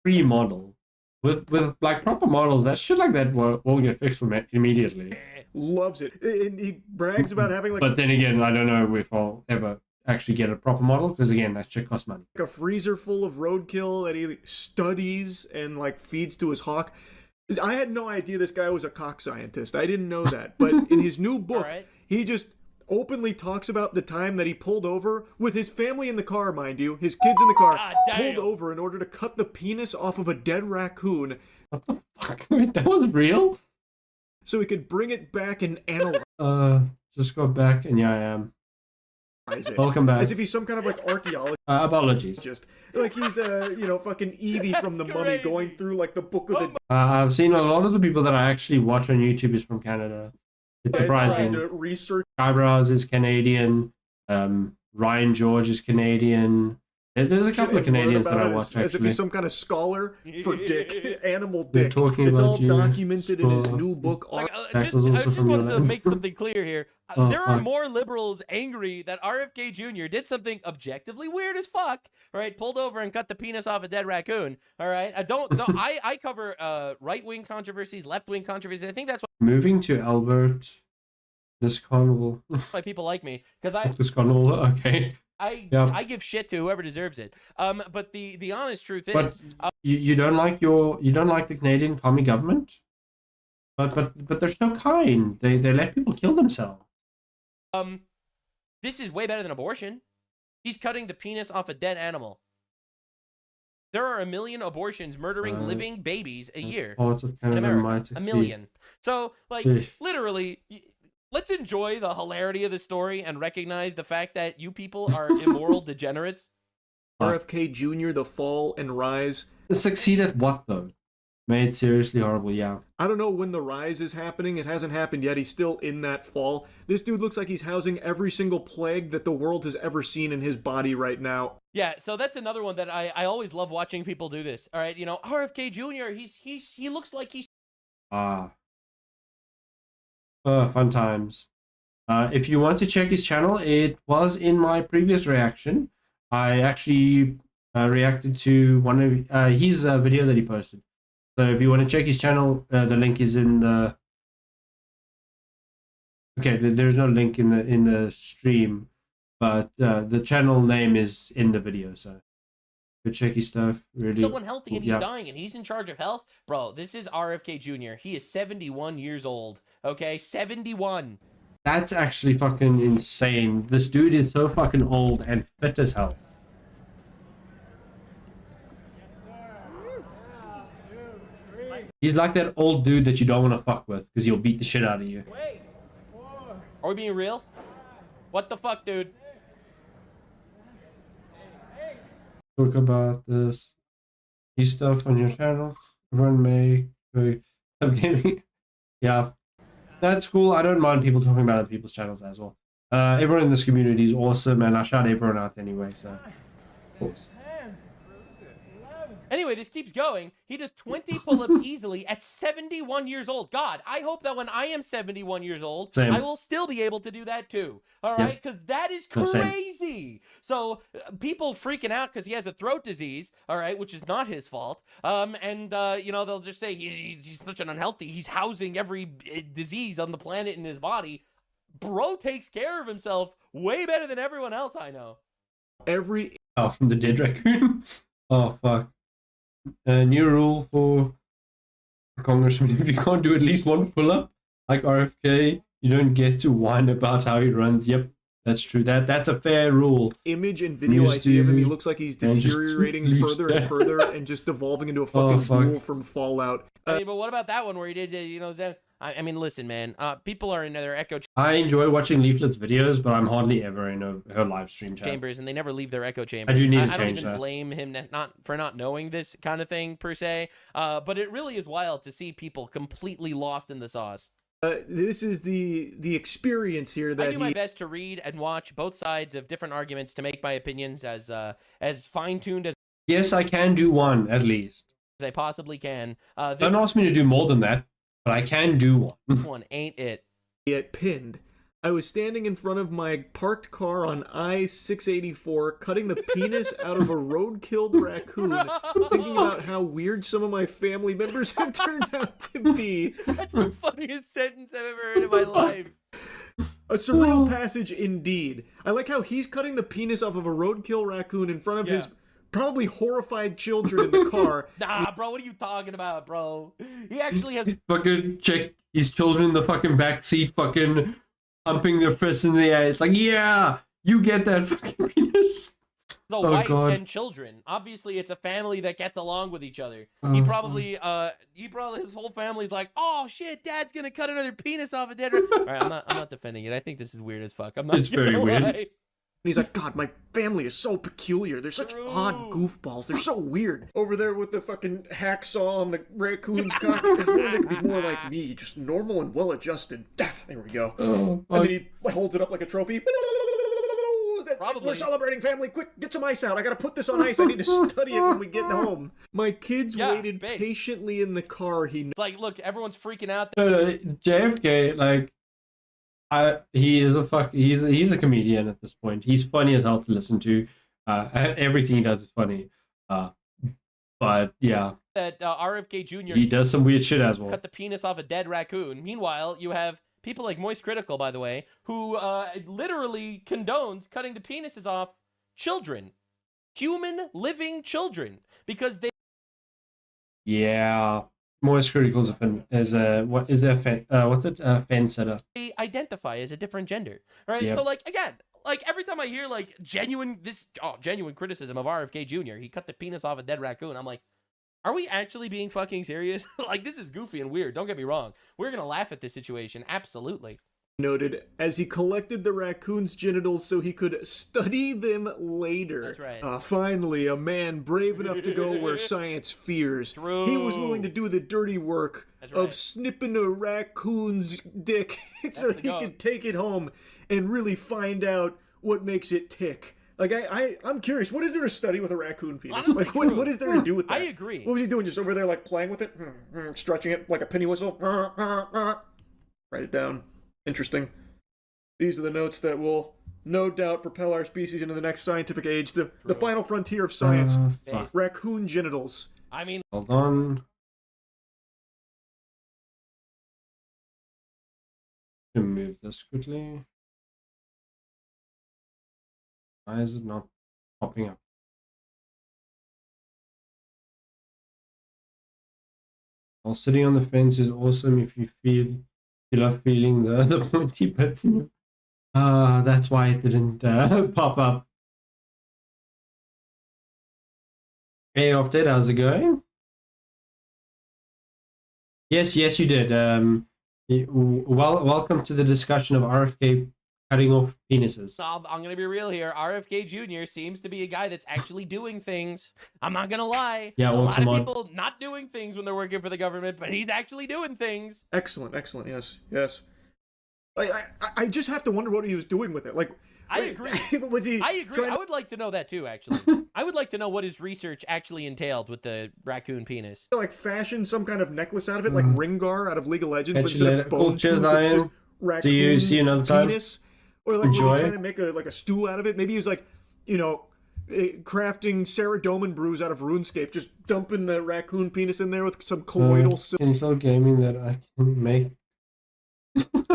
free model. With like proper models, that shit like that will get fixed from it immediately. Loves it. And he brags about having like... But then again, I don't know if I'll ever actually get a proper model, because again, that shit costs money. a freezer full of roadkill that he studies and like feeds to his hawk. I had no idea this guy was a cock scientist. I didn't know that. But in his new book, he just openly talks about the time that he pulled over with his family in the car, mind you, his kids in the car, pulled over in order to cut the penis off of a dead raccoon. What the fuck? Wait, that was real? So he could bring it back and analyze Just go back, and yeah, I am. it. Welcome back. As if he's some kind of like archaeologist. Apologies. Just like he's fucking Evie from the Mummy going through like the book of the... I've seen a lot of the people that I actually watch on YouTube is from Canada. It's surprising. Trying to research. Eyebrows is Canadian. Ryan George is Canadian. There's a couple of Canadians that I watch actually. As if he's some kind of scholar for Dick, animal They're Dick. talking It's about all you. documented in his new book. I just wanted to make something clear here. There are more liberals angry that RFK Jr. did something objectively weird as fuck. All right, pulled over and cut the penis off a dead raccoon. All right, I cover right-wing controversies, left-wing controversies. I think that's Moving to Albert, this carnival. why people like me, because This carnival, okay. I give shit to whoever deserves it. But the honest truth is, you don't like the Canadian commie government, but they're so kind. They let people kill themselves. this is way better than abortion. He's cutting the penis off a dead animal. There are 1 million abortions murdering living babies a year Parts of in Canada America. might 1 succeed. million. So, like, Eesh. literally, let's enjoy the hilarity of the story and recognize the fact that you people are immoral degenerates. RFK Jr., The Fall and Rise. Succeed at what though? Made seriously horrible, yeah. I don't know when the rise is happening. It hasn't happened yet. He's still in that fall. This dude looks like he's housing every single plague that the world has ever seen in his body right now. Yeah, so that's another one that I always love watching people do this. All right, RFK Jr., he looks like he's... Fun times. If you want to check his channel, it was in my previous reaction. I actually reacted to one of his video that he posted. So if you want to check his channel, the link is in the... Okay, there's no link in the stream, but the channel name is in the video, so good checky stuff. Really, someone healthy and he's yeah. dying and he's in charge of health. Bro, this is RFK Jr. He is 71 years old. Okay, 71. That's actually fucking insane. This dude is so fucking old and fit as hell. He's like that old dude that you don't want to fuck with because he'll beat the shit out of you. Are we being real? What the fuck, dude? Talk about this stuff on your channel. Everyone make some gaming. Yeah, that's cool. I don't mind people talking about other people's channels as well. Everyone in this community is awesome, and I shout everyone out anyway. So, of course. Anyway, this keeps going. He does 20 pull-ups easily at 71 years old. God, I hope that when I am 71 years old, Same. I will still be able to do that too. All right? Because that is No, same. crazy. So people freaking out because he has a throat disease, all right, which is not his fault. You know, they'll just say he's such an unhealthy. He's housing every disease on the planet in his body. Bro takes care of himself way better than everyone else I know. From the dead raccoon. Oh fuck. A new rule for congressman: if you can't do at least one pull-up, like RFK, you don't get to whine about how he runs. Yep, that's true. That's a fair rule. Image and video I see of him, he looks like he's deteriorating further and further and just devolving into a fucking ghoul from Fallout. I mean, but what about that one where he did, you know, I mean, listen, man, people are in their echo I enjoy watching Leaflet's videos, but I'm hardly ever in her live stream chat. chambers, and they never leave their echo chambers. I do need to I don't change even that. blame him for not knowing this kind of thing per se, but it really is wild to see people completely lost in the sauce. This is the experience here that I do my best to read and watch both sides of different arguments to make my opinions as fine-tuned as Yes, I can do one at least. I possibly can. Don't ask me to do more than that, but I can do one. This one ain't it. Get pinned. I was standing in front of my parked car on I-684, cutting the penis out of a road-killed raccoon, thinking about how weird some of my family members have turned out to be. That's the funniest sentence I've ever heard in my life. A surreal passage indeed. I like how he's cutting the penis off of a roadkill raccoon in front of his probably horrified children in the car. Nah, bro, what are you talking about, bro? He actually has Fucking check his children in the fucking back seat, fucking pumping their fists in the air. It's like, yeah, you get that fucking penis. a wife and children. Obviously, it's a family that gets along with each other. He probably his whole family's like, oh shit, Dad's gonna cut another penis off a dead. All right, I'm not defending it. I think this is weird as fuck. I'm not. It's very weird. And he's like, God, my family is so peculiar. They're such odd goofballs. They're so weird. Over there with the fucking hacksaw on the raccoon's cock. If only they could be more like me, just normal and well-adjusted. There we go. And then he holds it up like a trophy. Probably. We're celebrating family. Quick, get some ice out. I gotta put this on ice. I need to study it when we get home. My kids waited patiently in the car. It's like, look, everyone's freaking out. No, JFK, like, he's a comedian at this point. He's funny as hell to listen to. Everything he does is funny. But yeah, That RFK Jr. he does some weird shit as well. cut the penis off a dead raccoon. Meanwhile, you have people like Moist Critical, by the way, who literally condones cutting the penises off children, human living children, because they. Yeah, Moist Critical is a what is a fan, what's it fan setup? They identify as a different gender, right? Yep. So like again, like every time I hear like genuine criticism of RFK Jr., he cut the penis off a dead raccoon. I'm like, are we actually being fucking serious? Like, this is goofy and weird. Don't get me wrong. We're gonna laugh at this situation, absolutely. Noted as he collected the raccoon's genitals so he could study them later. That's right. Finally, a man brave enough to go where science fears. True. He was willing to do the dirty work of snipping a raccoon's dick so he could take it home and really find out what makes it tick. Like, I'm curious, what is there to study with a raccoon penis? Honestly, like, what is there to do with that? I agree. What was he doing? Just over there, like, playing with it? Stretching it like a penny whistle? Write it down. Interesting. These are the notes that will no doubt propel our species into the next scientific age, the final frontier of science. Raccoon genitals. I mean, hold on. Move this quickly. Why is it not popping up? While sitting on the fence is awesome if you love feeling the pointy bits in you. That's why it didn't pop up. Hey, Opted, how's it going? Yes, you did. Welcome to the discussion of RFK cutting off penises. So I'm going to be real here. RFK Jr. seems to be a guy that's actually doing things. I'm not going to lie. Yeah, a lot of Altamont. people not doing things when they're working for the government, but he's actually doing things. Excellent. Yes. I just have to wonder what he was doing with it. Like, I agree. Was he? I agree. I would like to know that too, actually. I would like to know what his research actually entailed with the raccoon penis. Like fashion some kind of necklace out of it, like Ringar out of League of Legends, but Catch you instead later. of Cool. bone Cheers, tooth, it's just Lion. raccoon See you another time. penis. Or like Enjoy. was he trying to make like a stew out of it? Maybe he was like, crafting Saradomin brews out of RuneScape, just dumping the raccoon penis in there with some colloidal Intel gaming that I can make.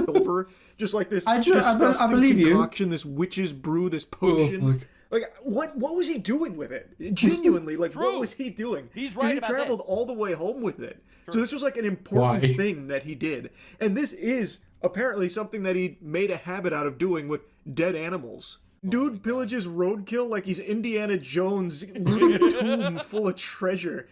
silver, just like this I disgusting believe you. concoction, this witch's brew, this potion. Like, what was he doing with it? Genuinely, like, what was he doing? He's 'Cause right he about traveled this. all the way home with it. So this was like an important Why? thing that he did. And this is apparently something that he made a habit out of doing with dead animals. Dude pillages roadkill like he's Indiana Jones looting a tomb full of treasure.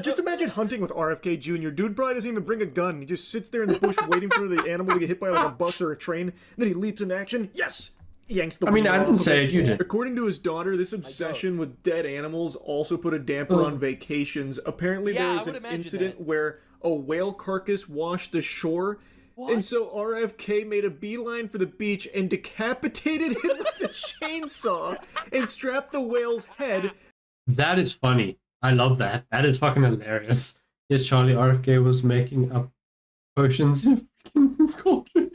Just imagine hunting with RFK Jr. Dude probably doesn't even bring a gun. He just sits there in the bush waiting for the animal to get hit by like a bus or a train. And then he leaps into action. Yes! Yanks the I mean, wiener I off didn't of say it, you did. According to his daughter, this obsession with dead animals also put a damper on vacations. Apparently, Yeah, there I was would an imagine incident that. where a whale carcass washed ashore. And so RFK made a beeline for the beach and decapitated it with a chainsaw and strapped the whale's head. That is funny. I love that. That is fucking hilarious. Yes, Charlie, RFK was making up potions in a freaking cauldron.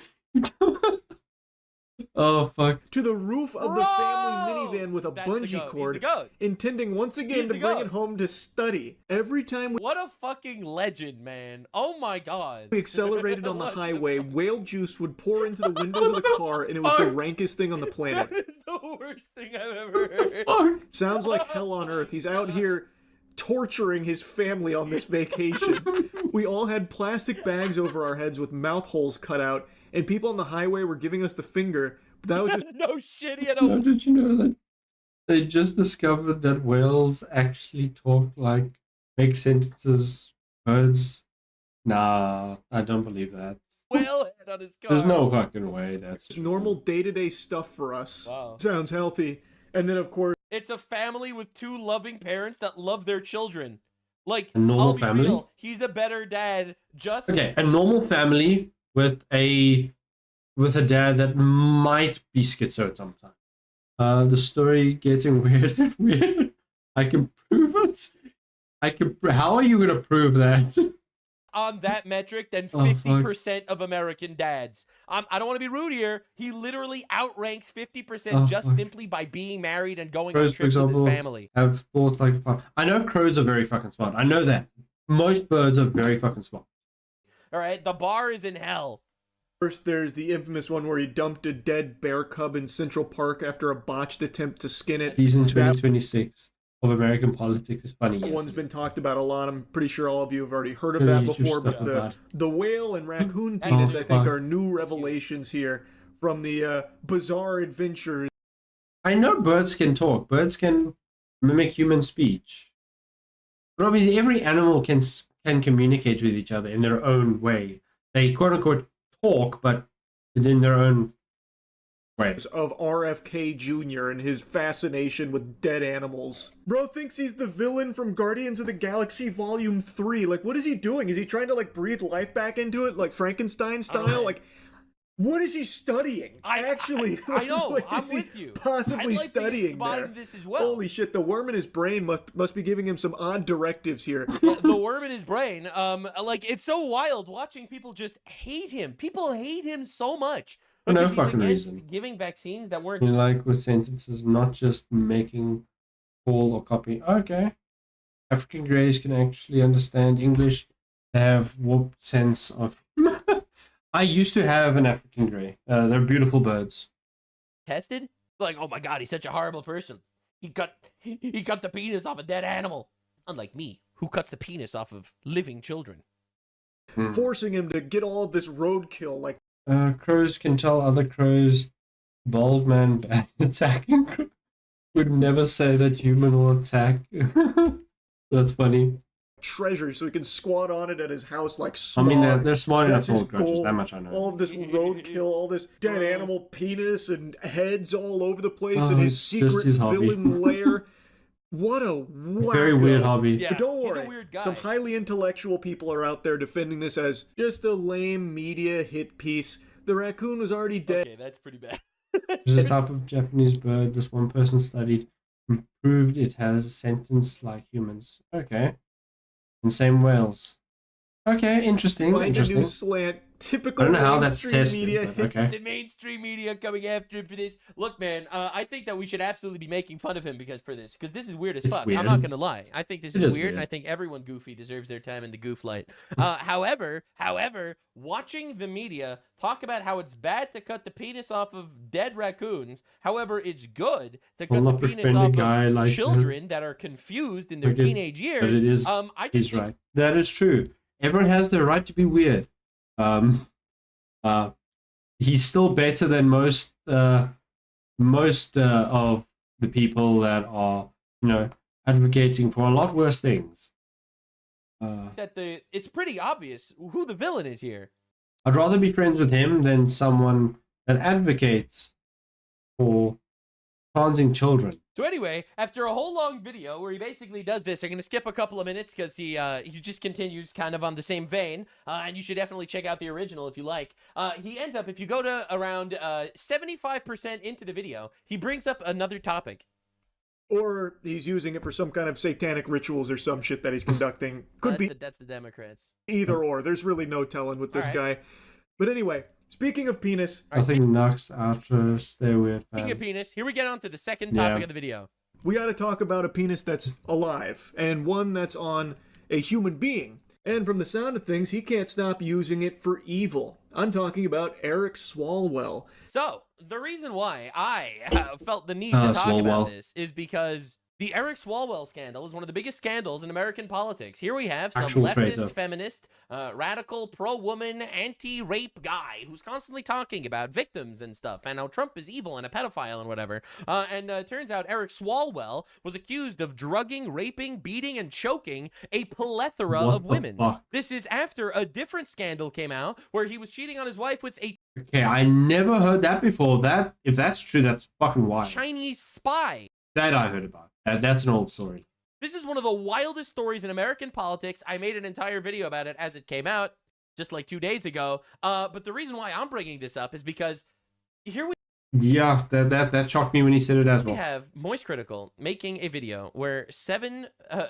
Oh, fuck. To the roof of the family minivan with a bungee cord, intending once again to bring it home to study. Every time What a fucking legend, man. Oh my god. we accelerated on the highway, whale juice would pour into the windows of the car, and it was the rankest thing on the planet. That is the worst thing I've ever heard. Sounds like hell on earth. He's out here torturing his family on this vacation. We all had plastic bags over our heads with mouth holes cut out, and people on the highway were giving us the finger. But that was just No shit, he had No, a... did you know that they just discovered that whales actually talk like make sentences, birds? Nah, I don't believe that. whale head on his car. There's no fucking way that's normal day-to-day stuff for us. Wow. Sounds healthy. And then, of course, It's a family with two loving parents that love their children. Like, A normal I'll be family? real, he's a better dad. Just okay. A normal family with a dad that might be schizo at some time. The story getting weird and weird. I can prove it. How are you gonna prove that? on that metric than Oh, fuck. 50% of American dads. I don't want to be rude here. He literally outranks 50% Oh, just fuck. simply by being married and going Crows, on for trips with example, his family. have thoughts like I know crows are very fucking smart. I know that most birds are very fucking smart. All right, the bar is in hell. First, there's the infamous one where he dumped a dead bear cub in Central Park after a botched attempt to skin it. Season That 2026 of American politics is funny. Yes. one's been talked about a lot. I'm pretty sure all of you have already heard of Yeah, that you should before, stuff but about the whale and raccoon Oh, penis, I think, fuck. are new revelations here from the bizarre adventures. I know birds can talk. Birds can mimic human speech. But obviously, every animal can communicate with each other in their own way. They quote unquote talk, but in their own way. Of RFK Jr. and his fascination with dead animals. Bro thinks he's the villain from Guardians of the Galaxy Volume 3. Like, what is he doing? Is he trying to, like, breathe life back into it, like Frankenstein style? Like, what is he studying? I know. What I'm is he with you. possibly I'd like to get to the studying bottom there? of this as well. Holy shit, the worm in his brain must be giving him some odd directives here. The worm in his brain. Like, it's so wild watching people just hate him. People hate him so much. For no because he's fucking against reason. giving vaccines that weren't. You like with sentences, not just making call or copy. Okay. African Greys can actually understand English. They have warped sense of. I used to have an African Grey. They're beautiful birds. Tested? Like, oh my god, he's such a horrible person. He cut the penis off a dead animal. Unlike me, who cuts the penis off of living children. Forcing him to get all of this roadkill, like Crows can tell other crows. Bald man bad attacking. Would never say that human will attack. That's funny. treasure, so he can squat on it at his house like I smog. mean, they're smart enough That's to his hold grudges, gold. that much I know. All of this roadkill, all this dead animal penis and heads all over the place, and Oh, his it's just secret his hobby. villain lair. What a wacko. Very weird hobby. Yeah, But don't he's worry, a weird guy. some highly intellectual people are out there defending this as just a lame media hit piece. The raccoon was already dead. Okay, that's pretty bad. There's a type of Japanese bird this one person studied and proved it has a sentence like humans. Okay. And same whales. Okay, interesting. Find a interesting. new slant. Typical I don't know how that's mainstream tested, media but hit. okay. The mainstream media coming after him for this. Look, man, I think that we should absolutely be making fun of him because this is weird as It's fuck. weird. I'm not gonna lie. I think this It is is weird, and I weird. think everyone goofy deserves their time in the goof light. However, watching the media talk about how it's bad to cut the penis off of dead raccoons, however, it's good to cut I'll the not penis befriend a off guy of like children that are confused in their Okay, teenage but years. it is, I just he's think right. That is true. Everyone has the right to be weird. He's still better than most of the people that are, advocating for a lot worse things. that it's pretty obvious who the villain is here. I'd rather be friends with him than someone that advocates for taunting children. So anyway, after a whole long video where he basically does this, I'm going to skip a couple of minutes because he just continues kind of on the same vein, and you should definitely check out the original if you like. He ends up, if you go to around 75% into the video, he brings up another topic. Or he's using it for some kind of satanic rituals or some shit that he's conducting. Could be That's the Democrats. either or. There's really no telling with this All guy. But anyway, speaking of penis, I think Nux after stay weird. Speaking of penis, here we get on to the second topic of the video. we got to talk about a penis that's alive and one that's on a human being. And from the sound of things, he can't stop using it for evil. I'm talking about Eric Swalwell. So, the reason why I felt the need to talk about this is because the Eric Swalwell scandal is one of the biggest scandals in American politics. Here we have some Actual leftist, traitor. feminist, radical, pro-woman, anti-rape guy who's constantly talking about victims and stuff, and how Trump is evil and a pedophile and whatever. Turns out Eric Swalwell was accused of drugging, raping, beating, and choking a plethora What of the women. fuck? This is after a different scandal came out where he was cheating on his wife with a Okay, I never heard that before. If that's true, that's fucking wild. Chinese spy. That I heard about. That's an old story. This is one of the wildest stories in American politics. I made an entire video about it as it came out just like 2 days ago. But the reason why I'm bringing this up is because here we Yeah, that shocked me when he said it as well. have Moist Critical making a video where 7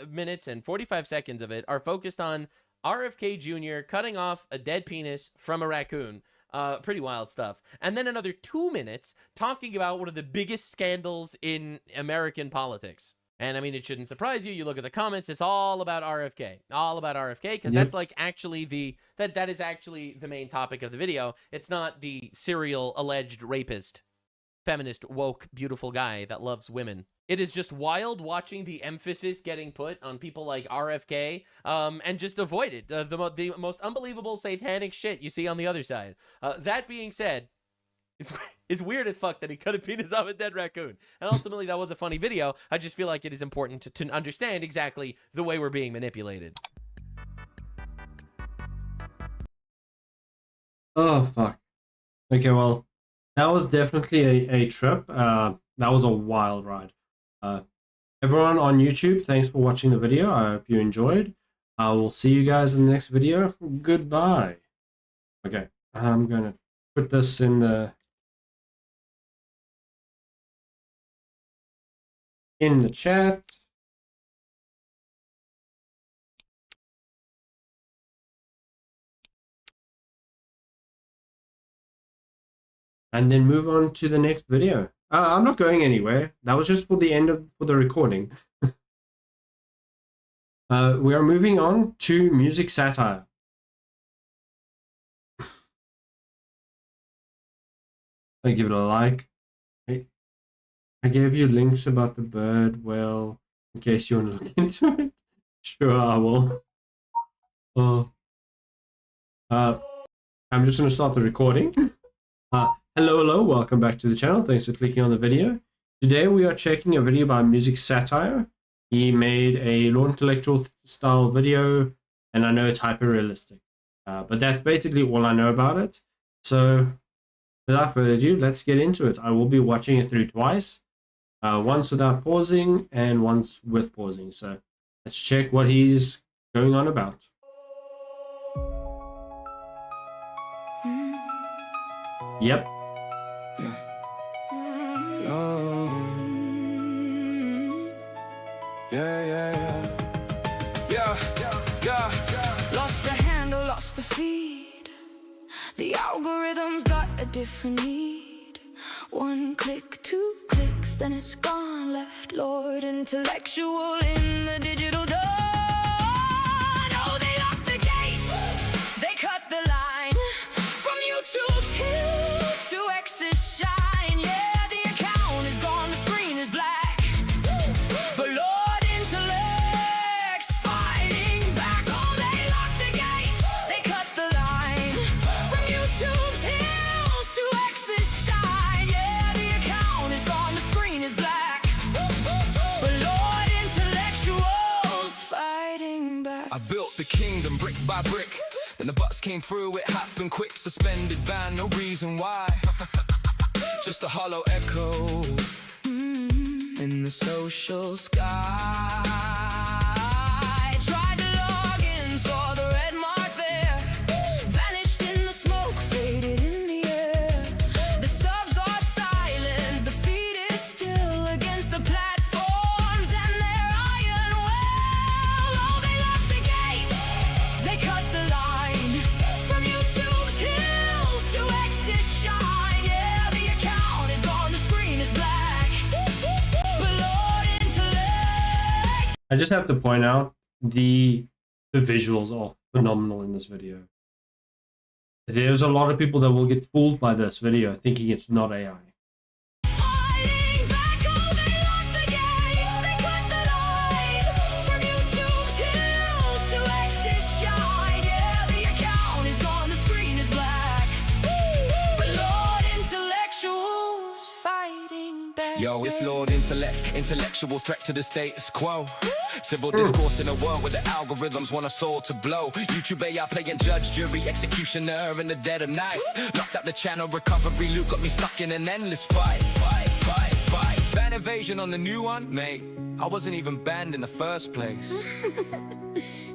minutes and 45 seconds of it are focused on RFK Jr. cutting off a dead penis from a raccoon. Pretty wild stuff. And then another 2 minutes talking about one of the biggest scandals in American politics. And I mean, it shouldn't surprise you. You look at the comments, it's all about RFK. All about RFK, because Yep. that's like actually that is actually the main topic of the video. It's not the serial alleged rapist, feminist, woke, beautiful guy that loves women. It is just wild watching the emphasis getting put on people like RFK, and just avoid it. The most unbelievable satanic shit you see on the other side. That being said, it's weird as fuck that he cut a penis off a dead raccoon. And ultimately, that was a funny video. I just feel like it is important to understand exactly the way we're being manipulated. Oh, fuck. Okay, well, that was definitely a trip. That was a wild ride. Everyone on YouTube, thanks for watching the video. I hope you enjoyed. I will see you guys in the next video. Goodbye. Okay, I'm going to put this in the chat. And then move on to the next video. I'm not going anywhere. That was just for the recording. We are moving on to music satire. I give it a like. I gave you links about the bird whale in case you want to look into it. Sure, I will. Oh. I'm just going to start the recording. Hello, welcome back to the channel. Thanks for clicking on the video. Today we are checking a video by Music Satire. He made a Law Intellectual style video, and I know it's hyper realistic. But that's basically all I know about it. So without further ado, let's get into it. I will be watching it through twice. Once without pausing and once with pausing. So let's check what he's going on about. Yep. Lost the handle, lost the feed. The algorithm's got a different need. 1 click, 2 clicks, then it's gone. Left Lord Intellectual in the digital dawn. Oh, they locked the gates. They cut the line from YouTube's hills to X's shine. Yeah, the account is gone, the screen is black. But Lord Intellect's fighting back. Oh, they locked the gates. They cut the line from YouTube's hills to X's shine. Yeah, the account is gone, the screen is black. But Lord Intellectual's fighting back. I built the kingdom brick by brick. Then the bus came through, it happened quick. Suspended ban, no reason why. Just a hollow echo in the social sky. Tried to log in, saw the red mark there. Vanished in the smoke, faded in the air. The subs are silent, the feed is still against the platforms and their iron will. Oh, they locked the gates, they cut the line from YouTube's hills to X's shine. Yeah, the account is gone, the screen is black. But Lord Intellect. I just have to point out the visuals are phenomenal in this video. There's a lot of people that will get fooled by this video thinking it's not AI. Fighting back, oh, they locked the gates, they cut the line from YouTube's hills to X's shine. Yeah, the account is gone, the screen is black. But Lord Intellectual's fighting back. Yo, it's Lord Intellect, intellectual threat to the status quo. Civil discourse in a world where the algorithms want us all to blow. YouTube AI playing judge, jury, executioner in the dead of night. Locked up the channel, recovery loop got me stuck in an endless fight. Ban evasion on the new one, mate. I wasn't even banned in the first place.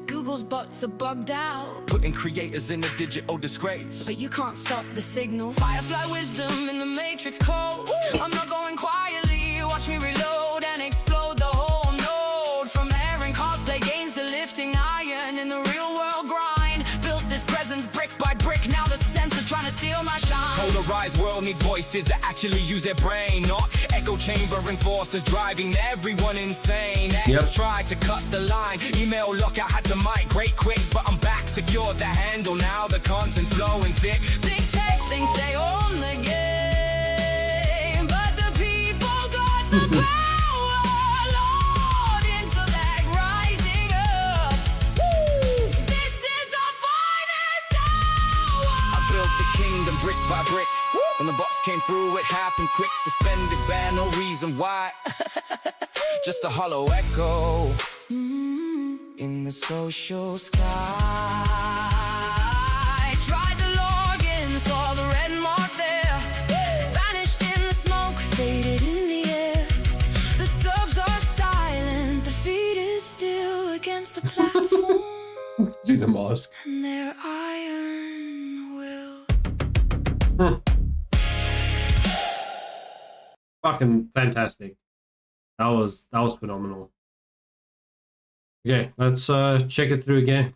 Google's bots are bugged out, Putting creators in a digital disgrace. but you can't stop the signal. Firefly wisdom in the Matrix code. I'm not going quietly, watch me reload and explode the whole node. From airing cosplay games to lifting iron in the real world grind. Built this presence brick by brick, now the sensor's trying to steal my shine. Polarized world needs voices that actually use their brain, not echo chamber enforcers driving everyone insane. X tried to cut the line, email lockout had to migrate quick, but I'm back, secured the handle, now the content's flowing thick. Big tech thinks they own the game, but the people got the power. Lord Intellect rising up. This is our finest hour. I built the kingdom brick by brick. When the box came through, it happened quick. Suspended ban, no reason why. Just a hollow echo in the social sky. Tried to log in, saw the red mark there. Vanished in the smoke, faded in the air. The subs are silent, the feed is still against the platform. Do the mask. And their iron will. Fucking fantastic. That was phenomenal. Okay, let's check it through again.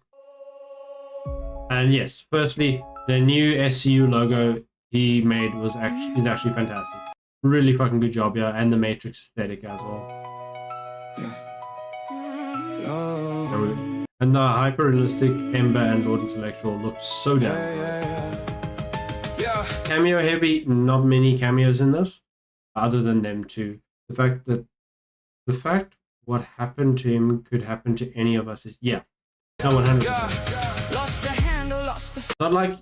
And yes, firstly, the new SCU logo he made is actually fantastic. Really fucking good job, yeah, and the Matrix aesthetic as well. And the hyper-realistic Ember and Lord Intellectual look so damn good. Cameo heavy, not many cameos in this, other than them two. The fact what happened to him could happen to any of us is, yeah, no, 100%. Lost the handle, lost the Not like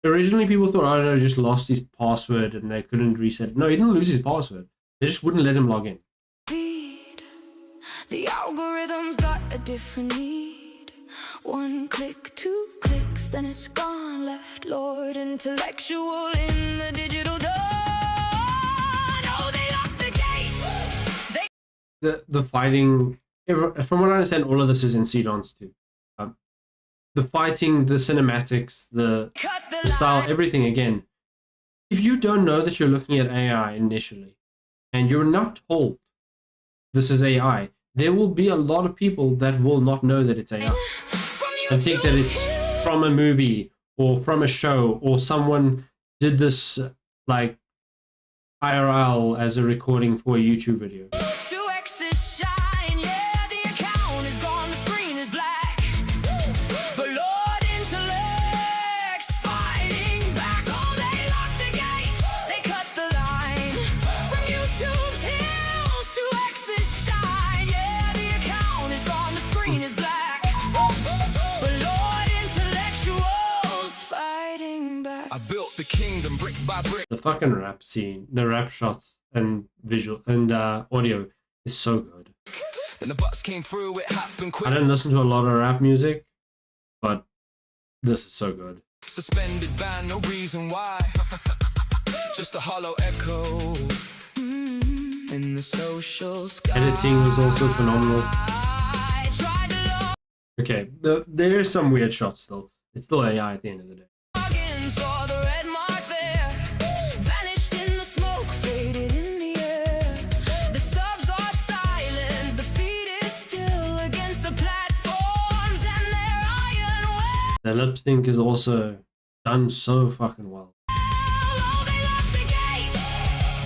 originally people thought, oh no, just lost his password and they couldn't reset it. No, he didn't lose his password. They just wouldn't let him log in. feed. The algorithm's got a different need. 1 click, 2 clicks, then it's gone. Left Lord intellectual in the digital dawn. Oh, they locked the gates. The fighting, from what I understand, all of this is in Cdons too. The fighting, the cinematics, the style, everything again. If you don't know that you're looking at AI initially, and you're not told this is AI, there will be a lot of people that will not know that it's AI and think that it's from a movie or from a show or someone did this like IRL as a recording for a YouTube video. 2X's shine, yeah, the account is gone, the screen is black. But Lord intellect's fighting back. Oh, they locked the gates, they cut the line. From YouTube's hills, 2X's shine, yeah, the account is gone, the screen is black. But Lord intellectuals fighting back. I built the kingdom brick by brick. The fucking rap scene, the rap shots and visual and audio is so good. Then the bus came through, it happened quick. I don't listen to a lot of rap music, but this is so good. Suspended ban, no reason why. Just a hollow echo in the social sky. Editing was also phenomenal. Okay, there's some weird shots still. It's still AI at the end of the day. Saw the red mark there, vanished in the smoke, faded in the air. The subs are silent, the feed is still against the platforms and their iron. The lip sync is also done so fucking well. Oh, they locked the gates,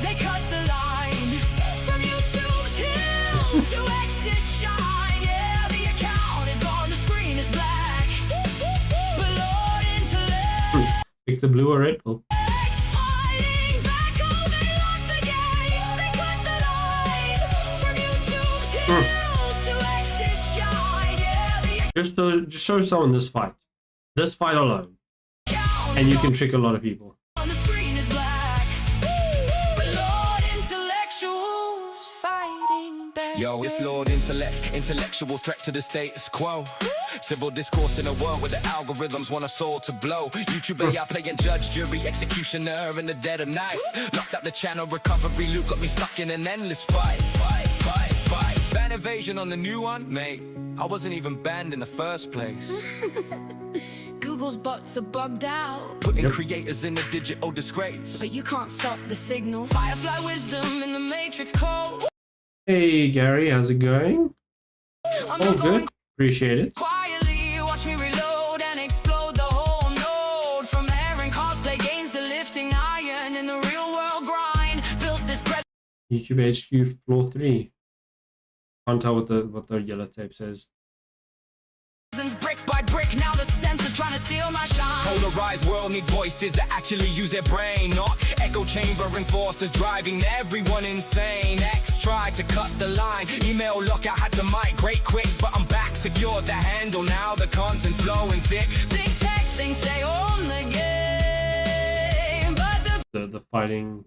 they cut the line. From YouTube's hills to X's shine, yeah, the account is gone, the screen is black. But Lord intellect. Pick the blue or red pill. Fighting back, oh, they locked the gates, they cut the line. From YouTube's hills to X's shine, yeah, the Just show someone this fight. This fight alone. And you can trick a lot of people. on the screen is black. But Lord intellectuals fighting back. Yo, it's Lord Intellect, intellectual threat to the status quo. Civil discourse in a world where the algorithms want us all to blow. YouTube AI playing judge, jury, executioner in the dead of night. Locked up the channel, recovery loop got me stuck in an endless fight. Ban evasion on the new one, mate. I wasn't even banned in the first place. Google's bots are bugged out, Putting creators in a digital disgrace. but you can't stop the signal. Firefly wisdom in the Matrix code. Hey Gary, how's it going? I'm Oh, not going good. Appreciate it. quietly. Watch me reload and explode the whole node. From airing cosplay games to lifting iron in the real world grind. Built this YouTube HQ floor 3. Can't tell what the yellow tape says. presence brick by brick. Now the sensor's trying to steal my shine. Polarized world needs voices that actually use their brain, not echo chamber enforcers driving everyone insane. X tried to cut the line, email lockout had to migrate quick, but I'm back, secured the handle. Now the content's flowing thick. Big tech thinks they own the game, but The fighting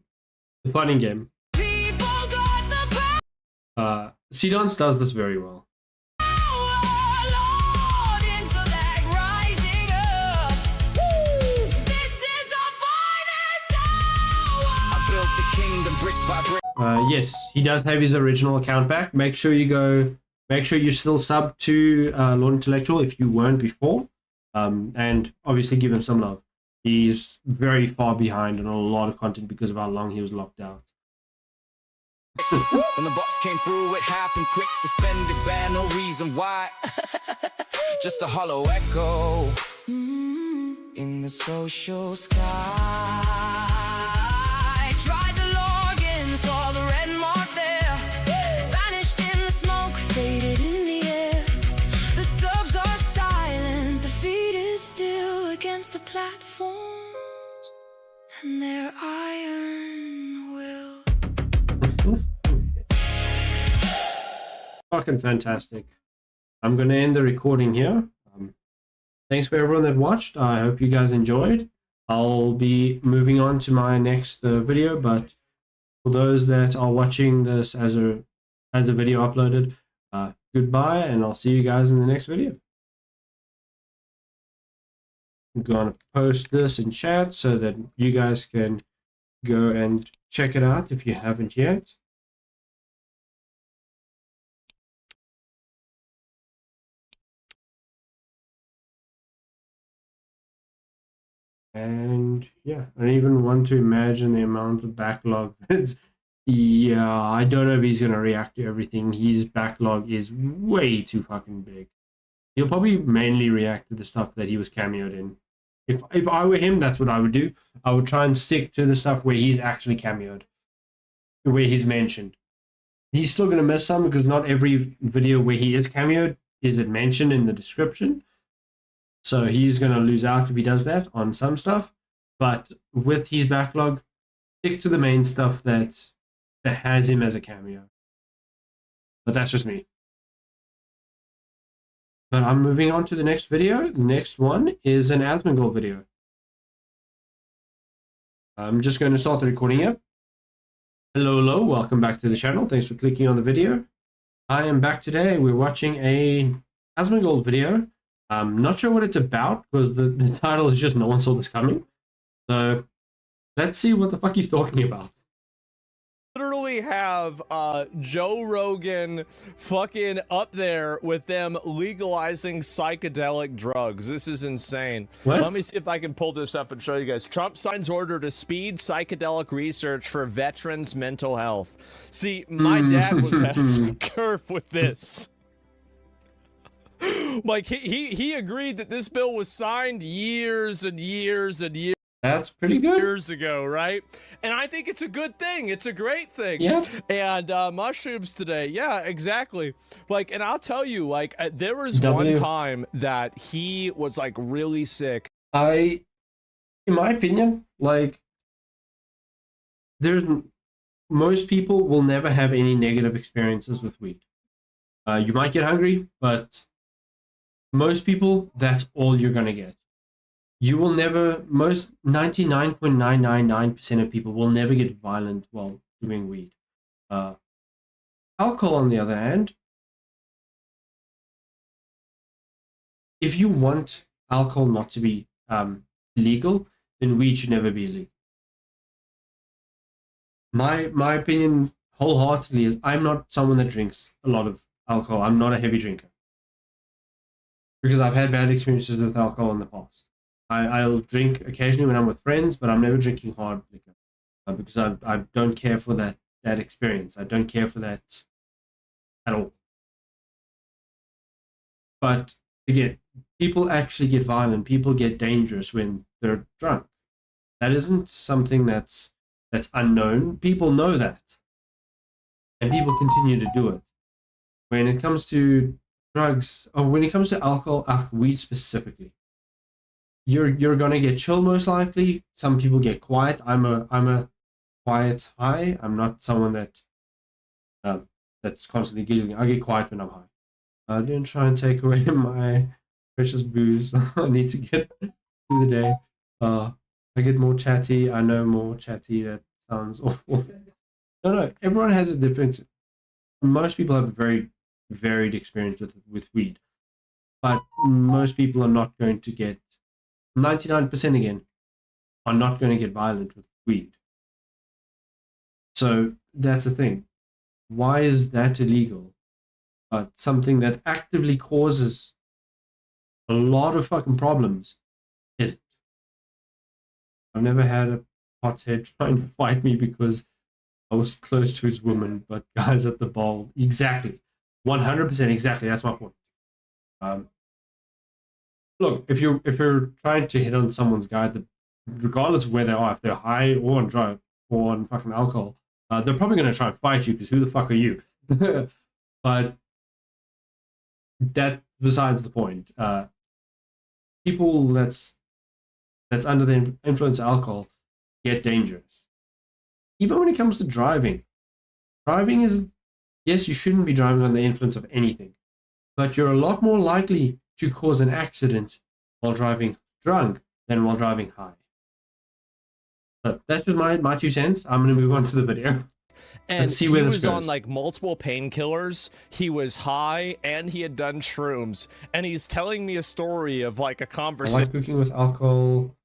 game. people got the power. Cdons does this very well. Lord intellect rising up. Woo! This is our finest hour. I built the kingdom brick by brick. Yes, he does have his original account back. Make sure you still sub to Lord Intellectual if you weren't before. And obviously give him some love. He's very far behind on a lot of content because of how long he was locked out. When the box came through, it happened quick. Suspended ban, no reason why. Just a hollow echo in the social sky. Tried to log in, saw the red mark there. Vanished in the smoke, faded in the air. The subs are silent, the feed is still against the platforms, and their iron will. fucking fantastic. I'm going to end the recording here. Thanks for everyone that watched. I hope you guys enjoyed. I'll be moving on to my next video, but for those that are watching this as a video uploaded, goodbye, and I'll see you guys in the next video. I'm going to post this in chat so that you guys can go and check it out if you haven't yet. And yeah, I don't even want to imagine the amount of backlog. Yeah, I don't know if he's going to react to everything. His backlog is way too fucking big. He'll probably mainly react to the stuff that he was cameoed in. If I were him, that's what I would do. I would try and stick to the stuff where he's actually cameoed, where he's mentioned. He's still going to miss some because not every video where he is cameoed is it mentioned in the description. So he's going to lose out if he does that on some stuff. But with his backlog, stick to the main stuff that has him as a cameo. But that's just me. But I'm moving on to the next video. The next one is an Asmongold video. I'm just going to start the recording up. Hello, welcome back to the channel. Thanks for clicking on the video. I am back today. We're watching a Asmongold video. I'm not sure what it's about because the title is just no one saw this coming. So let's see what the fuck he's talking about. Literally have Joe Rogan fucking up there with them legalizing psychedelic drugs. This is insane. What? Let me see if I can pull this up and show you guys. Trump signs order to speed psychedelic research for veterans' mental health. See, my dad was ahead of the curve with this. Like he agreed that this bill was signed years and years and years. That's pretty good. Years ago, right? And I think it's a good thing. It's a great thing. Yeah. And mushrooms today. Yeah, exactly. Like, and I'll tell you, like, there was one time that he was like really sick. In my opinion, like, most people will never have any negative experiences with weed. You might get hungry, but most people, that's all you're gonna get. You will never, 99.999% of people will never get violent while doing weed. Alcohol, on the other hand, if you want alcohol not to be legal, then weed should never be illegal. My opinion, wholeheartedly, is I'm not someone that drinks a lot of alcohol. I'm not a heavy drinker. Because I've had bad experiences with alcohol in the past. I'll drink occasionally when I'm with friends, but I'm never drinking hard liquor because I don't care for that experience. I don't care for that at all. But again, people actually get violent. People get dangerous when they're drunk. That isn't something that's unknown. People know that, and people continue to do it. When it comes to drugs, or when it comes to alcohol, weed specifically, you're gonna get chill most likely. Some people get quiet. I'm a quiet high. I'm not someone that's constantly giggling. I get quiet when I'm high. I didn't try and take away my precious booze. I need to get through the day. I get more chatty. I know more chatty. That sounds awful. No. Everyone has a different. Most people have a very varied experience with weed, but most people are not going to get. 99% again are not going to get violent with weed. So that's the thing. Why is that illegal? But something that actively causes a lot of fucking problems isn't. I've never had a pothead trying to fight me because I was close to his woman, but guys at the bar, exactly. 100% exactly, that's my point. Look, if you're trying to hit on someone's guy, regardless of where they are, if they're high or on drugs or on fucking alcohol, they're probably going to try and fight you because who the fuck are you? But that besides the point. People that's under the influence of alcohol get dangerous. Even when it comes to driving is Yes, you shouldn't be driving under the influence of anything, but you're a lot more likely to cause an accident while driving drunk than while driving high. So that's just my 2 cents. I'm going to move on to the video. And Let's see he where this was on goes. like multiple painkillers. He was high and he had done shrooms. And he's telling me a story of like a I conversation. like cooking with alcohol,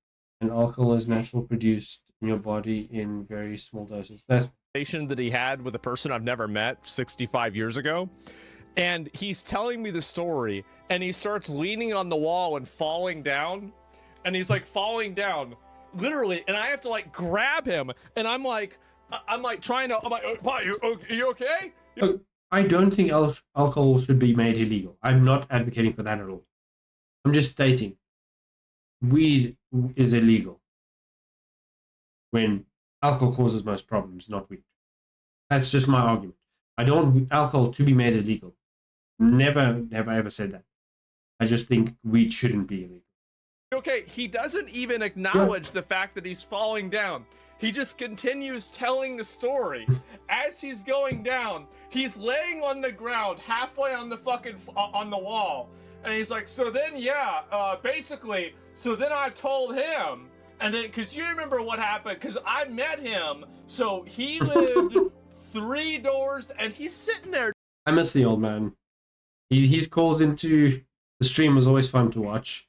and alcohol is naturally produced in your body in very small doses. That That he had with a person I've never met 65 years ago. And he's telling me the story, and he starts leaning on the wall and falling down. And he's like falling down, literally. And I have to like grab him. And I'm like trying to, I'm like, "Pa, you okay? I don't think alcohol should be made illegal. I'm not advocating for that at all. I'm just stating weed is illegal when alcohol causes most problems, not weed. That's just my argument. I don't want alcohol to be made illegal. Never have I ever said that. I just think weed shouldn't be illegal. Okay, he doesn't even acknowledge the fact that he's falling down. He just continues telling the story. As he's going down, he's laying on the ground, halfway on the fucking on the wall, and he's like, "So then, basically, so then I told him, and then, cause you remember what happened, cause I met him, so he lived 3 doors, and he's sitting there." I miss the old man. He calls into the stream was always fun to watch.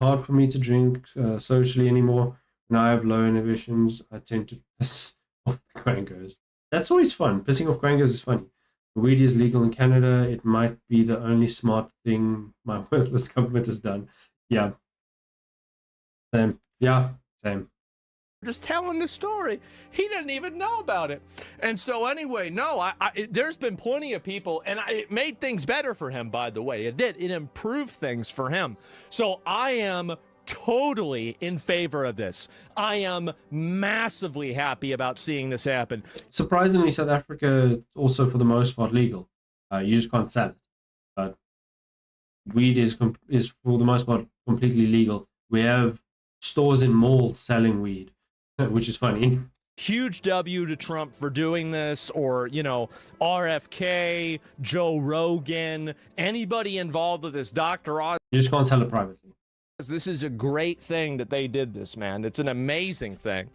Hard for me to drink socially anymore. When I have low inhibitions, I tend to piss off quangos. That's always fun. Pissing off quangos is funny. Weed is legal in Canada. It might be the only smart thing my worthless government has done. Yeah. Same. Yeah, same. Just telling the story. He didn't even know about it. And so anyway, no, there's been plenty of people, and it made things better for him, by the way. It did. It improved things for him. So I am totally in favor of this. I am massively happy about seeing this happen. Surprisingly, South Africa also for the most part legal. You just can't sell it. But weed is for the most part completely legal. We have stores in malls selling weed, which is funny. Huge W to Trump for doing this, or, you know, RFK, Joe Rogan, anybody involved with this, Dr. Oz. You just can't sell it privately. This is a great thing that they did this, man. It's an amazing thing.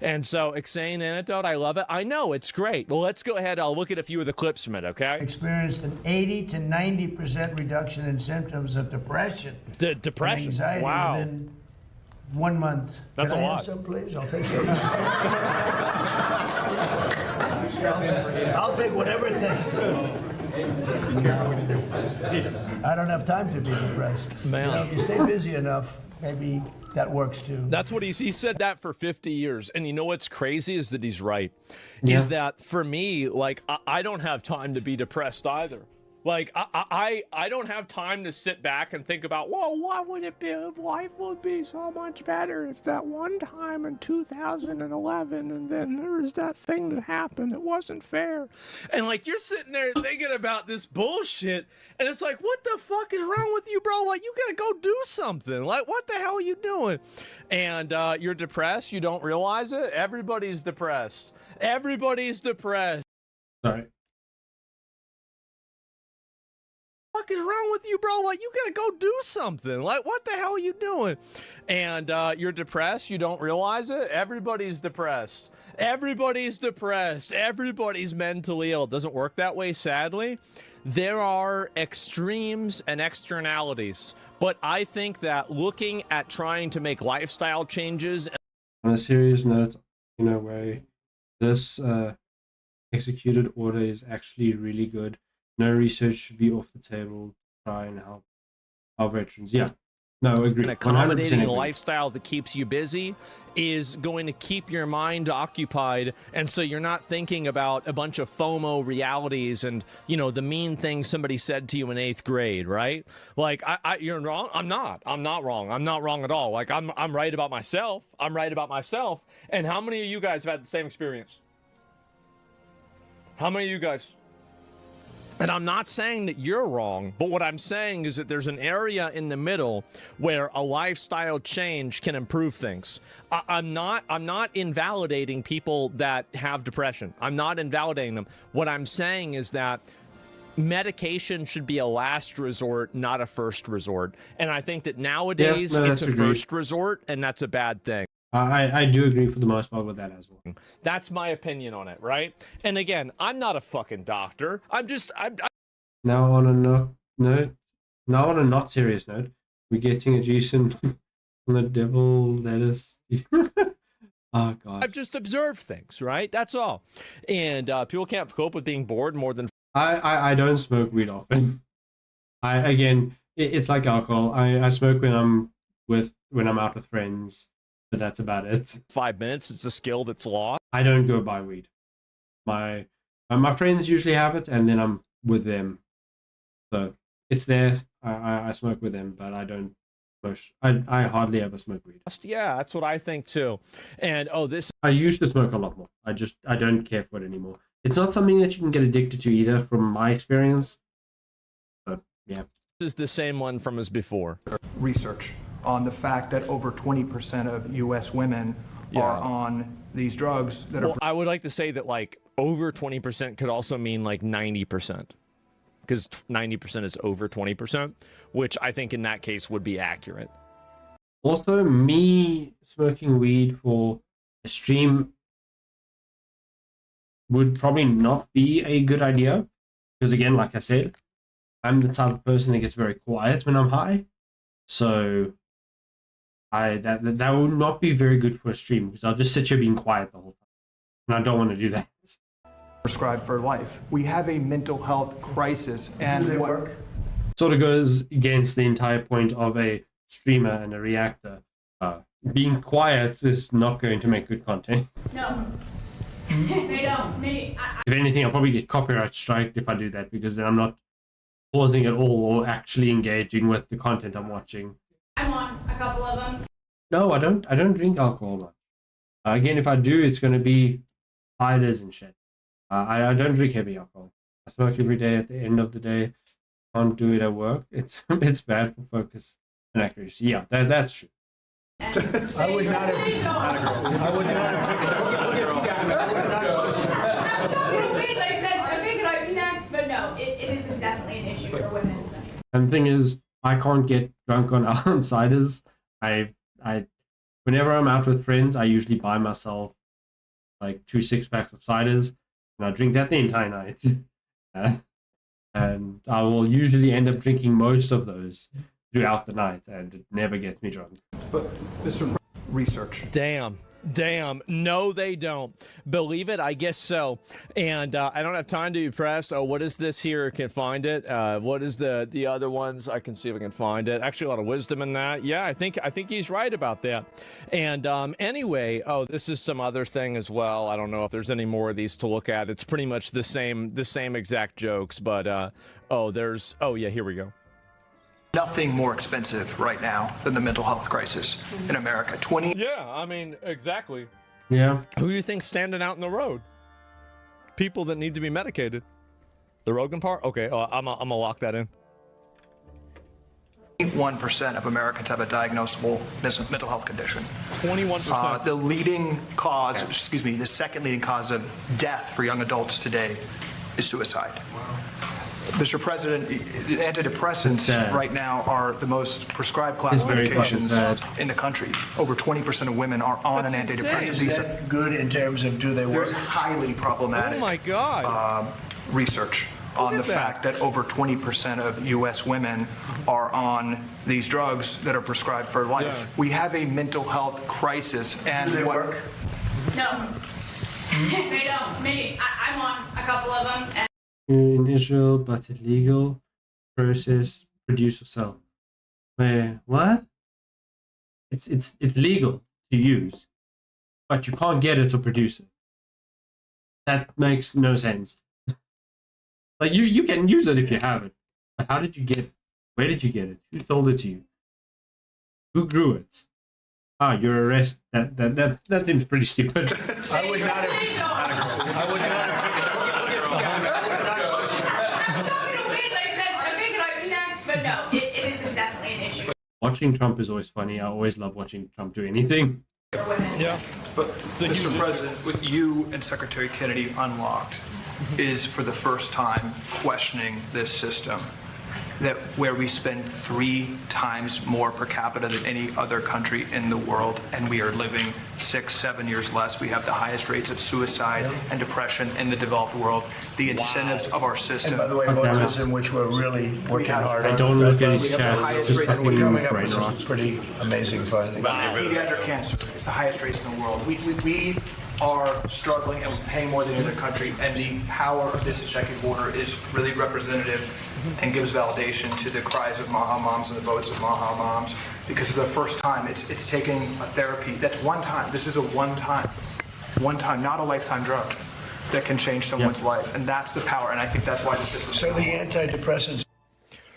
And so, Exane Antidote, I love it. I know, it's great. Well, let's go ahead. I'll look at a few of the clips from it, okay? Experienced an 80 to 90% reduction in symptoms of depression. Depression? And anxiety within 1 month. That's Can a I lot. Have some, please? I'll take some. I'll take whatever it takes. I don't have time to be depressed. Man. You know, if you stay busy enough, maybe that works too. That's what he said that for 50 years. And you know what's crazy is that he's right. Yeah. Is that for me, like, I don't have time to be depressed either. Like, I don't have time to sit back and think about, well, what would it be? Life would be so much better if that one time in 2011, and then there was that thing that happened. It wasn't fair. And, like, you're sitting there thinking about this bullshit, and it's like, what the fuck is wrong with you, bro? Like, you gotta go do something. Like, what the hell are you doing? And you're depressed. You don't realize it. Everybody's depressed. Everybody's depressed. Sorry. What the fuck is wrong with you, bro? Like, you gotta go do something. Like, what the hell are you doing? And you're depressed. You don't realize it. Everybody's depressed. Everybody's depressed. Everybody's mentally ill. It doesn't work that way, sadly. There are extremes and externalities, but I think that looking at trying to make lifestyle changes. On a serious note, in a way, this executed order is actually really good. No research should be off the table to try and help our veterans. Yeah, no, agree. An 100% accommodating agree. lifestyle that keeps you busy is going to keep your mind occupied, and so you're not thinking about a bunch of FOMO realities and, you know, the mean things somebody said to you in 8th grade, right? Like, you're wrong. I'm not wrong. I'm not wrong at all. Like, I'm right about myself. I'm right about myself. And how many of you guys have had the same experience? How many of you guys? And I'm not saying that you're wrong, but what I'm saying is that there's an area in the middle where a lifestyle change can improve things. I'm not invalidating people that have depression. I'm not invalidating them. What I'm saying is that medication should be a last resort, not a first resort. And I think that nowadays it's a first resort, and that's a bad thing. I do agree for the most part with that as well. That's my opinion on it, right? And again, I'm not a fucking doctor. I'm Now on a not serious note, we're getting a Jason from the devil lettuce. Oh god. I've just observed things, right? That's all. And people can't cope with being bored more than I don't smoke weed often. It's like alcohol. I smoke when I'm out with friends, but that's about it. 5 minutes. It's a skill that's lost. I don't go buy weed. My friends usually have it, and then I'm with them. So it's there. I smoke with them, but I don't. I hardly ever smoke weed. Yeah, that's what I think too. And I used to smoke a lot more. I don't care for it anymore. It's not something that you can get addicted to either, from my experience. But yeah, this is the same one from as before. Research on the fact that over 20% of U.S. women are on these drugs that I would like to say that like over 20% could also mean like 90%, because 90% is over 20%, which I think in that case would be accurate. Also, me smoking weed for a stream would probably not be a good idea, because again, like I said, I'm the type of person that gets very quiet when I'm high, so that would not be very good for a stream, because I'll just sit here being quiet the whole time, and I don't want to do that. prescribed for life. We have a mental health crisis, and they work? Sort of goes against the entire point of a streamer and a reactor. Being quiet is not going to make good content. No. They don't. If anything, I'll probably get copyright striked if I do that, because then I'm not pausing at all or actually engaging with the content I'm watching. I'm on a couple of them. No, I don't drink alcohol much. Again, if I do, it's going to be ciders and shit. I don't drink heavy alcohol. I smoke every day. At the end of the day, can't do it at work. It's bad for focus and accuracy. Yeah, that's true. I would not have. I would not I said, I figured I'd be next, but no, it is definitely an issue for women. And the thing is, I can't get drunk on ciders. Whenever I'm out with friends, I usually buy myself like 2 6-packs of ciders, and I drink that the entire night. And I will usually end up drinking most of those throughout the night, and it never gets me drunk. But Mr. Research. Damn. No, they don't. Believe it? I guess so. And I don't have time to be pressed. Oh, what is this here? Can find it. What is the other ones? I can see if I can find it. Actually, a lot of wisdom in that. Yeah, I think he's right about that. And anyway, this is some other thing as well. I don't know if there's any more of these to look at. It's pretty much the same exact jokes. But yeah, here we go. Nothing more expensive right now than the mental health crisis in America. Yeah, I mean, exactly. Yeah. Who do you think's standing out in the road? People that need to be medicated. The Rogan part? Okay, I'm gonna lock that in. 21% of Americans have a diagnosable mental health condition. 21%. The second leading cause of death for young adults today is suicide. Wow. Mr. President, antidepressants right now are the most prescribed class of medications in the country. Over 20% of women are on an antidepressant. Is that good in terms of do they work? There's highly problematic. Oh my God. Research on the fact that over 20% of U.S. women are on these drugs that are prescribed for life. Yeah. We have a mental health crisis, and do they work? No. They don't. I'm on a couple of them. In Israel, but illegal, process, produce or sell. Wait, what? It's legal to use, but you can't get it or produce it. That makes no sense. Like you can use it if you have it, but how did you get it? Where did you get it? Who sold it to you? Who grew it? You're arrested. That seems pretty stupid. I would not have. watching Trump is always funny. I always love watching Trump do anything. Yeah. But, Mr. President, what you and Secretary Kennedy unlocked is for the first time questioning this system, that where we spend 3 times more per capita than any other country in the world, and we are living 6-7 years less. We have the highest rates of suicide and depression in the developed world. The incentives of our system. And by the way, autism, which we're really working hard on. I don't look at his We have the chat. highest It's just rates, and we're fucking coming up brain with some rot. pretty amazing findings. Pediatric cancer is the highest rates in the world. We are struggling and paying more than any other country, and the power of this executive order is really representative and gives validation to the cries of Maha moms and the votes of Maha moms, because for the first time it's taking a therapy that's one time. This is a one time, not a lifetime drug that can change someone's life, and that's the power. And I think that's why the system. So the antidepressants.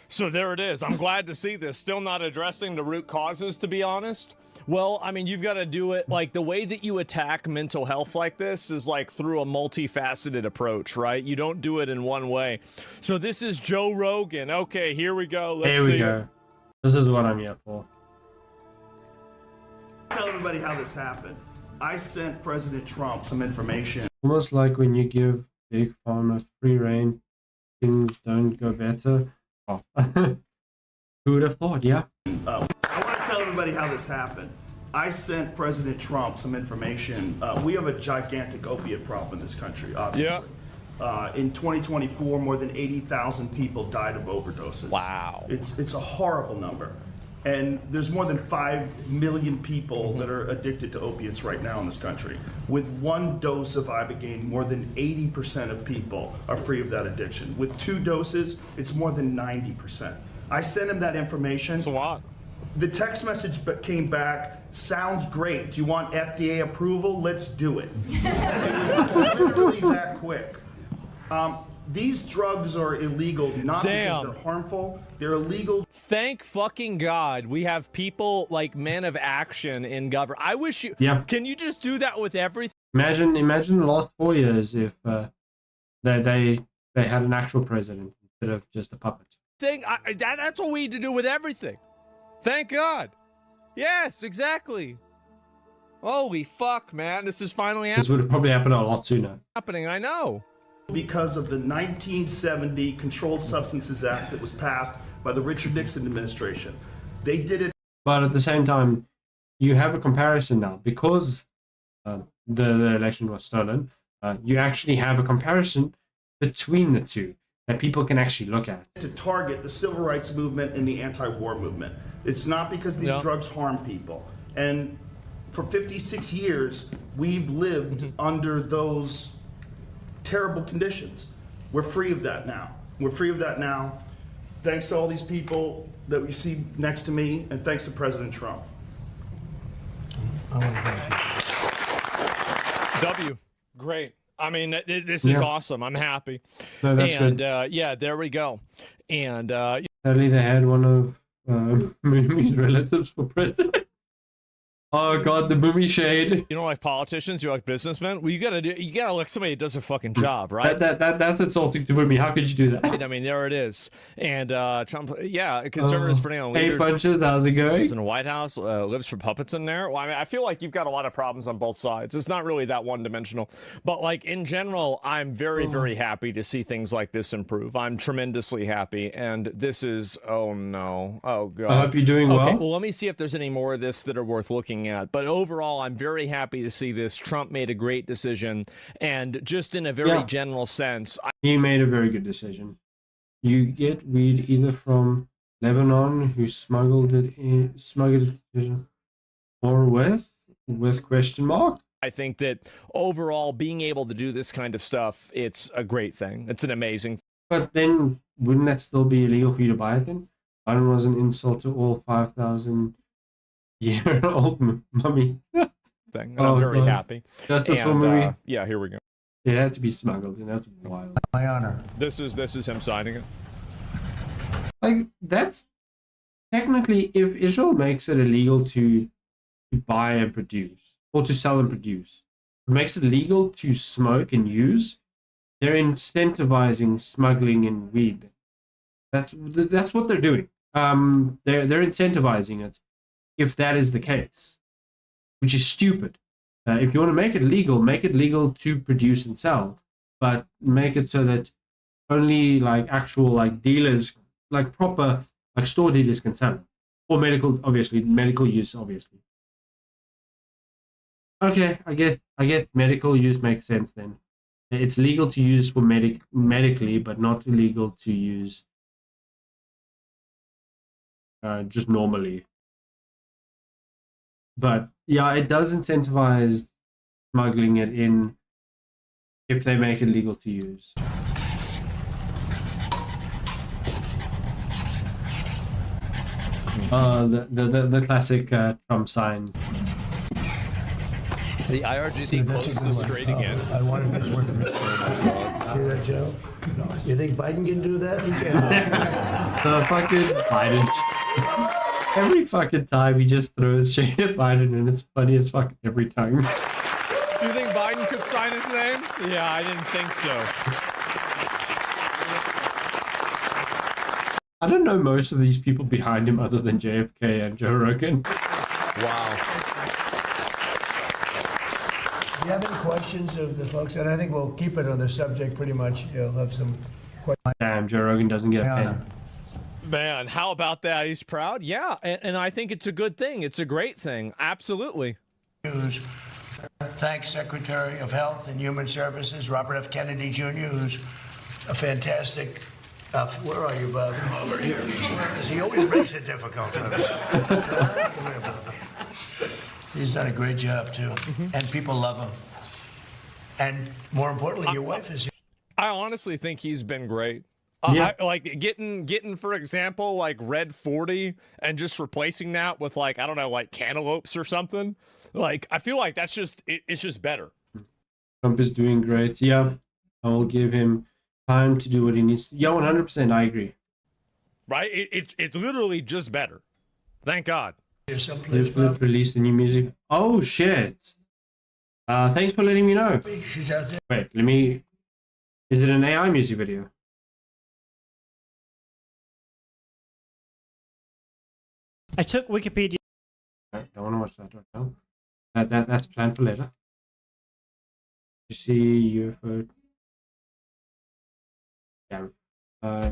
So there it is. I'm glad to see this. Still not addressing the root causes, to be honest. Well, I mean, you've got to do it like the way that you attack mental health like this is like through a multifaceted approach, right? You don't do it in one way. So this is Joe Rogan. Okay, here we go. Let's see. Here we go. This is what I'm here for. Tell everybody how this happened. I sent President Trump some information. Almost like when you give Big Pharma free reign, things don't go better. Oh. Who would have thought, yeah? I want to tell everybody how this happened. I sent President Trump some information. We have a gigantic opiate problem in this country, obviously. In 2024, more than 80,000 people died of overdoses. Wow. It's a horrible number. And there's more than 5 million people that are addicted to opiates right now in this country. With 1 dose of Ibogaine, more than 80% of people are free of that addiction. With 2 doses, it's more than 90%. I sent him that information. That's a lot. The text message came back, sounds great. Do you want FDA approval? Let's do it. It was literally that quick. These drugs are illegal not because they're harmful. They're illegal. Thank fucking God we have people like men of action in government. I wish you. Yeah. Can you just do that with everything? Imagine the last 4 years if they had an actual president instead of just a puppet. That's what we need to do with everything. Thank God. Yes, exactly. Holy fuck, man. This is finally This would have probably happened a lot sooner. happening. I know. Because of the 1970 Controlled Substances Act that was passed by the Richard Nixon administration. They did it. But at the same time, you have a comparison now. Because the election was stolen, you actually have a comparison between the two that people can actually look at. To target the civil rights movement and the anti-war movement. It's not because these drugs harm people. And for 56 years, we've lived under those terrible conditions. We're free of that now. We're free of that now. Thanks to all these people that we see next to me, and thanks to President Trump. W. Great. I mean, this is awesome. I'm happy. No, that's and good. Yeah, there we go. And Sadly, they had one of Mumi's relatives for president. Oh God, the Mumi shade. you don't like politicians, you like businessmen. Well, you gotta like somebody that does a fucking job, right? That's insulting to Mumi. How could you do that? I mean, there it is. And Trump, yeah, conservatives putting on Hey leaders. punches, how's it going? In the White House, lives for puppets in there. Well, I mean, I feel like you've got a lot of problems on both sides. It's not really that one-dimensional, but like in general, I'm very, very happy to see things like this improve. I'm tremendously happy, and this is oh no, oh God. I hope you're doing well. Well, let me see if there's any more of this that are worth looking at. But overall, I'm very happy to see this. Trump made a great decision, and just in a very general sense, He made a very good decision. You get weed either from Lebanon, who smuggled it in, or with question mark. I think that overall, being able to do this kind of stuff, it's a great thing. It's an amazing But then, wouldn't that still be illegal for you to buy it then? One was an insult to all 5,000-year-old mummy. thing. And I'm very happy. Justice for Mummy. Yeah, here we go. It had to be smuggled, and that's wild. My honor. This is him signing it. Like, that's technically, if Israel makes it illegal to buy and produce, or to sell and produce, it makes it legal to smoke and use, they're incentivizing smuggling and weed. That's what they're doing. they're incentivizing it if that is the case, which is stupid. If you want to make it legal to produce and sell, but make it so that only like actual like dealers, like proper like store dealers can sell it, or medical, obviously medical use, obviously. Okay, I guess medical use makes sense then. It's legal to use for medically, but not illegal to use just normally. But yeah, it does incentivize smuggling it in if they make it legal to use. The classic Trump sign. The IRGC closed the strait again. I wanted to work. See that, Joe? You think Biden can do that? He can. The fucking Biden. Every fucking time he just throws shit at Biden, and it's funny as fuck every time. Do you think Biden could sign his name? Yeah, I didn't think so. I don't know most of these people behind him other than JFK and Joe Rogan. Wow. Do you have any questions of the folks? And I think we'll keep it on the subject pretty much. You'll have some questions. Damn, Joe Rogan doesn't get a pen. Man, how about that? He's proud? Yeah, and I think it's a good thing. It's a great thing. Absolutely. Thanks, Secretary of Health and Human Services, Robert F. Kennedy Jr., who's a fantastic... where are you, Bob? Over here. He always makes it difficult. Come here, Bobby. He's done a great job, too. And people love him. And more importantly, your wife is here. I honestly think he's been great. Yeah. Like getting, for example, like Red 40 and just replacing that with like, I don't know, like cantaloupes or something. Like, I feel like that's just, it's just better. Trump is doing great. Yeah, I will give him time to do what he needs to. Yeah, 100%, I agree. Right? It's literally just better. Thank God. Someplace, Bob. Release the new music. Oh, shit. Thanks for letting me know. She's out there. Wait, let me... Is it an AI music video? I took Wikipedia. I don't want to watch that right now. That's planned for later. You see UFO... Yeah.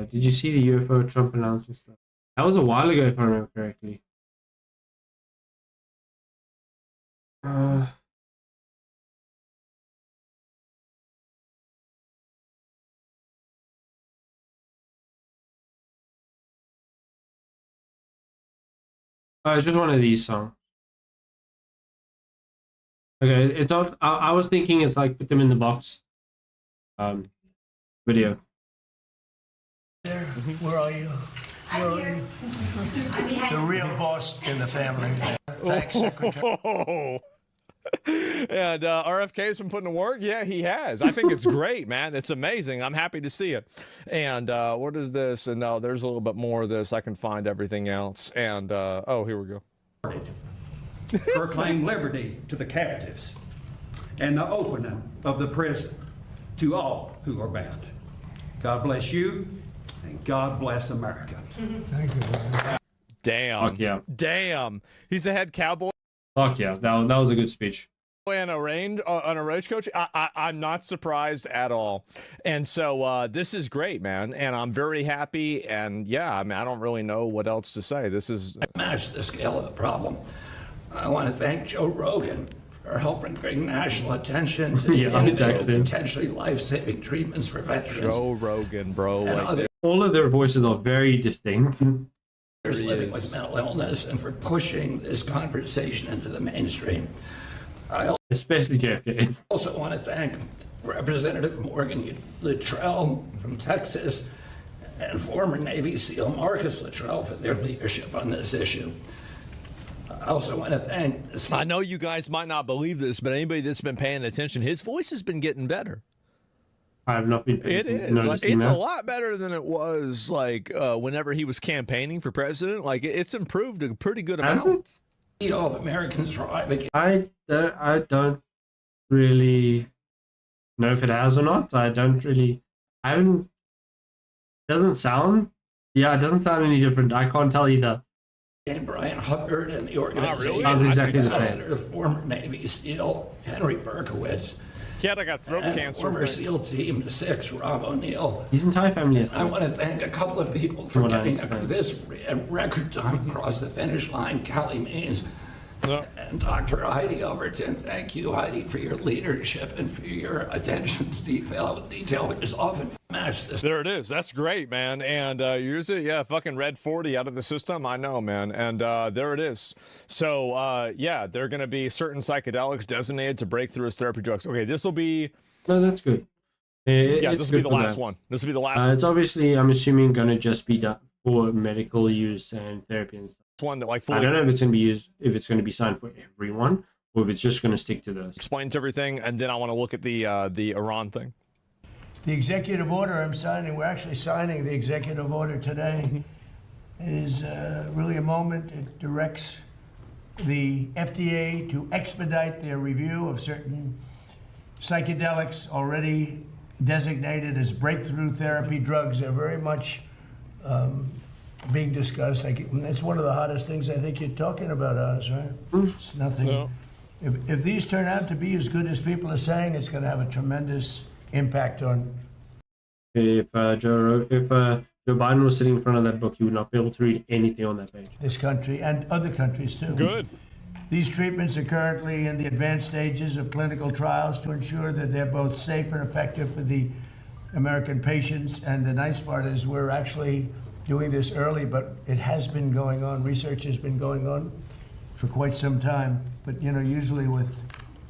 Did you see the UFO Trump announcement stuff? That was a while ago, if I remember correctly. It's just one of these songs. Okay, it's not. I was thinking it's like put them in the box. Video. There. Where are you? Where are you? The real boss in the family. Thanks, Secretary. And RFK's been putting to work. Yeah, he has. I think it's great, man. It's amazing. I'm happy to see it. And what is this? And there's a little bit more of this. I can find everything else. And oh, here we go. Proclaim liberty to the captives and the opening of the prison to all who are bound. God bless you, and God bless America. Thank you. Damn. Fuck yeah. Damn. He's a head cowboy. Fuck yeah. That was a good speech. And a range coach. I'm not surprised at all. And so this is great, man. And I'm very happy. And yeah, I mean, I don't really know what else to say. This is... Match the scale of the problem. I want to thank Joe Rogan for helping bring national attention to the potentially life-saving treatments for veterans. Joe Rogan, bro. Like, all of their voices are very distinct. Living with mental illness, and for pushing this conversation into the mainstream. Especially JFK. I also want to thank Representative Morgan Luttrell from Texas and former Navy SEAL Marcus Luttrell for their leadership on this issue. I also want to thank... I know you guys might not believe this, but anybody that's been paying attention, his voice has been getting better. I have not been. It is. It's a lot better than it was like whenever he was campaigning for president. Like it's improved a pretty good amount. Has it? Of Americans thrive again. I don't really know if it has or not. I don't really. I haven't. Doesn't sound Yeah, it doesn't sound any different. I can't tell either. And Brian Hubbard and the organization. Sounds exactly the same. Senator, former Navy SEAL Henry Berkowitz. He had like a throat and cancer former thing. SEAL Team 6, Rob O'Neill. His entire family is. I want to thank a couple of people for getting this record time across the finish line. Callie Means and Dr. Heidi Overton. Thank you, Heidi, for your leadership and for your attention to detail, which is often matched this. There it is. That's great, man. And use it. Yeah, fucking red 40 out of the system. I know, man. And there it is. So, yeah, there are going to be certain psychedelics designated to breakthrough as therapy drugs. Okay, this will be... No, that's good. Yeah, this will be the last one. This will be the last one. It's obviously, I'm assuming, going to just be done for medical use and therapy and stuff. One that, like, I don't know if it's going to be used, if it's going to be signed for everyone, or if it's just going to stick to those. Explains everything, and then I want to look at the Iran thing. The executive order I'm signing, we're actually signing the executive order today, is really a moment. It directs the FDA to expedite their review of certain psychedelics already designated as breakthrough therapy drugs. They're very much being discussed. It's one of the hottest things I think you're talking about, Oz, right? It's nothing. No. If these turn out to be as good as people are saying, it's going to have a tremendous impact on. If Joe Biden was sitting in front of that book, he would not be able to read anything on that page. This country and other countries too. Good. These treatments are currently in the advanced stages of clinical trials to ensure that they're both safe and effective for the American patients. And the nice part is we're actually doing this early, but it has been going on. Research has been going on for quite some time. But you know, usually with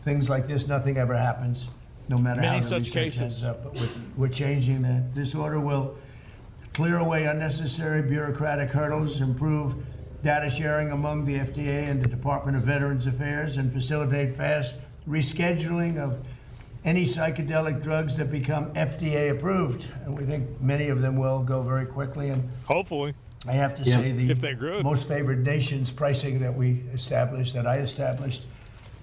things like this, nothing ever happens, no matter Many how the such research cases. ends up. But we're changing that. This order will clear away unnecessary bureaucratic hurdles, improve data sharing among the FDA and the Department of Veterans Affairs, and facilitate fast rescheduling of any psychedelic drugs that become FDA approved. And we think many of them will go very quickly. And hopefully, I have to say if they're the good. most favored nations pricing that we established, that I established,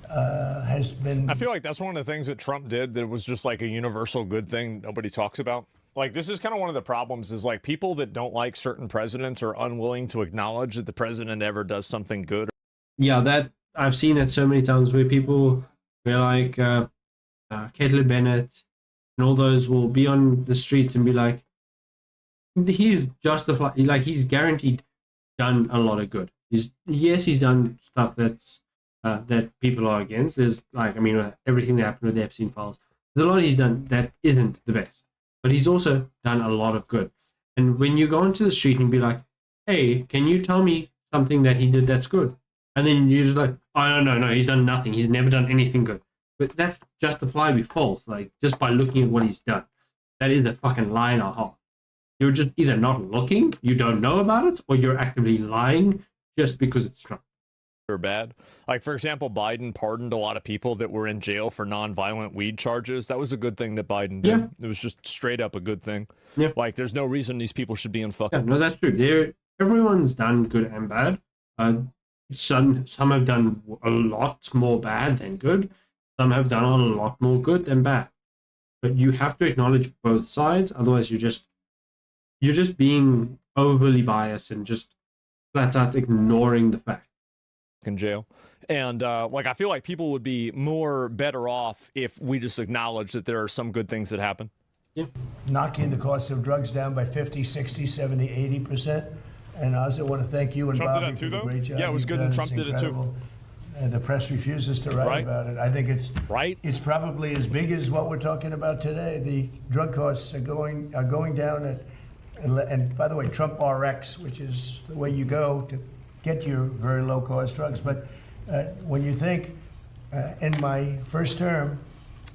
has been. I feel like that's one of the things that Trump did that was just like a universal good thing nobody talks about. Like, this is kind of one of the problems is like people that don't like certain presidents are unwilling to acknowledge that the president ever does something good. Yeah, that I've seen that so many times where people, where like Caitlin Bennett and all those will be on the streets and be like, he's justified, like he's guaranteed done a lot of good. He's done stuff that's that people are against. There's like, I mean, with everything that happened with the Epstein files, there's a lot he's done that isn't the best, but he's also done a lot of good. And when you go into the street and be like, hey, can you tell me something that he did that's good? And then you're just like, oh, no, he's done nothing. He's never done anything good. But that's justifiably false. Like, just by looking at what he's done. That is a fucking lie and a half. You're just either not looking, you don't know about it, or you're actively lying just because it's Trump. Or bad. Like, for example, Biden pardoned a lot of people that were in jail for non-violent weed charges. That was a good thing that Biden did. Yeah. It was just straight up a good thing. Yeah. Like, there's no reason these people should be in fucking... Yeah, no, that's true. Everyone's done good and bad. Some have done a lot more bad than good. Some have done a lot more good than bad. But you have to acknowledge both sides. Otherwise, you're just being overly biased and just flat out ignoring the fact. In jail. And like, I feel like people would be better off if we just acknowledge that there are some good things that happen. Yeah. Knocking the cost of drugs down by 50, 60, 70, 80%. And I also want to thank you and Trump did Bobby that too, for the though? great job. Yeah, it was you've good, done. and Trump It's did it too. incredible. And the press refuses to write about it. I think it's It's probably as big as what we're talking about today. The drug costs are going down and by the way, Trump RX, which is the way you go to get your very low cost drugs. But when you think in my first term,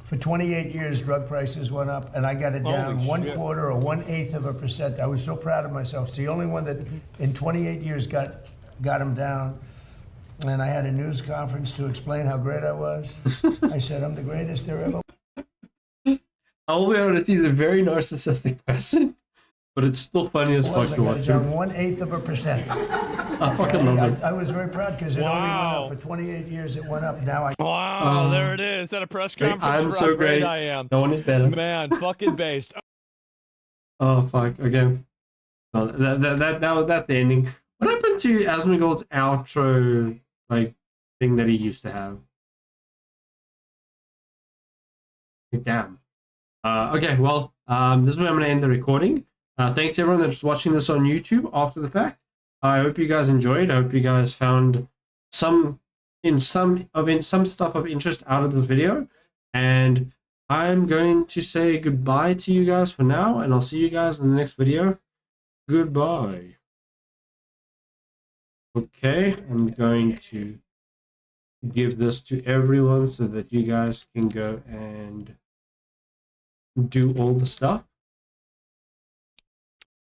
for 28 years, drug prices went up, and I got it down Holy 1/4 shit. or 1/8%. I was so proud of myself. It's the only one that in 28 years got them down. And I had a news conference to explain how great I was. I said, I'm the greatest there ever. I'll be honest, he's a very narcissistic person, but it's still funny as fuck to watch down him. 1/8%. I fucking love it. I was very proud because it only went up for 28 years. It went up. Now I. Wow, there it is at a press conference. I'm for so how great great. I am. No one is better. Man, fucking based. Oh, fuck. Okay. Well, that's the ending. What happened to Asmongold's outro like thing that he used to have? Damn. Okay, well, this is where I'm going to end the recording. Thanks everyone that's watching this on YouTube after the fact. I hope you guys enjoyed. I hope you guys found some stuff of interest out of this video. And I'm going to say goodbye to you guys for now, and I'll see you guys in the next video. Goodbye. Okay, I'm going to give this to everyone so that you guys can go and do all the stuff.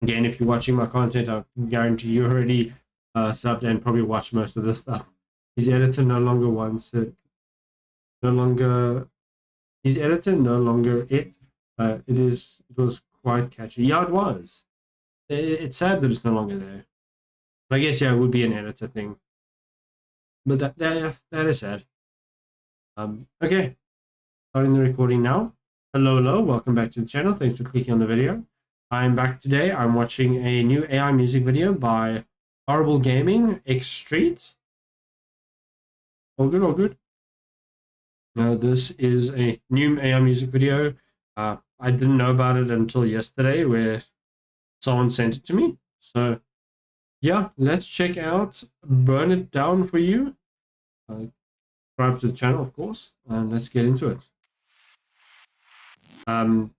Again, if you're watching my content, I guarantee you already subbed and probably watched most of this stuff. His editor no longer wants it. His editor no longer it. It was quite catchy. Yeah, it was. It's sad that it's no longer there. But I guess, yeah, it would be an editor thing. But that is sad. Okay. Starting the recording now. Hello, welcome back to the channel. Thanks for clicking on the video. I'm back today. I'm watching a new AI music video by Horrible Gaming, X Street. All good. Now, this is a new AI music video. I didn't know about it until yesterday where someone sent it to me. So, yeah, let's check out Burn It Down for You. Subscribe to the channel, of course, and let's get into it.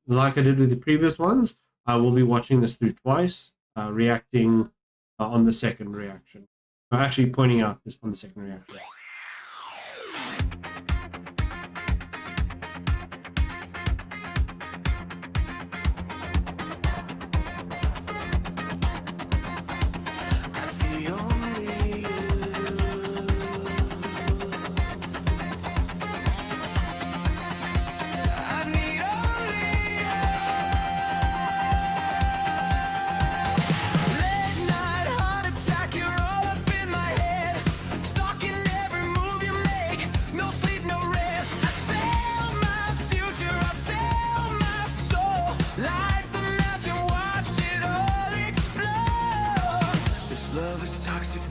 Like I did with the previous ones, I will be watching this through twice, reacting on the second reaction. Actually pointing out this on the second reaction.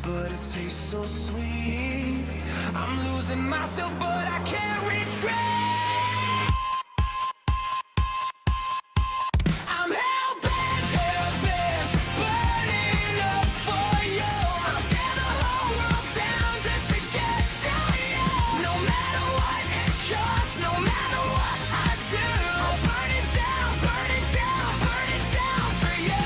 But it tastes so sweet. I'm losing myself, but I can't retreat. I'm hell-bent, burning up for you. I'll tear the whole world down just to get to you. No matter what it costs, no matter what I do, I'll burn it down, burn it down, burn it down for you.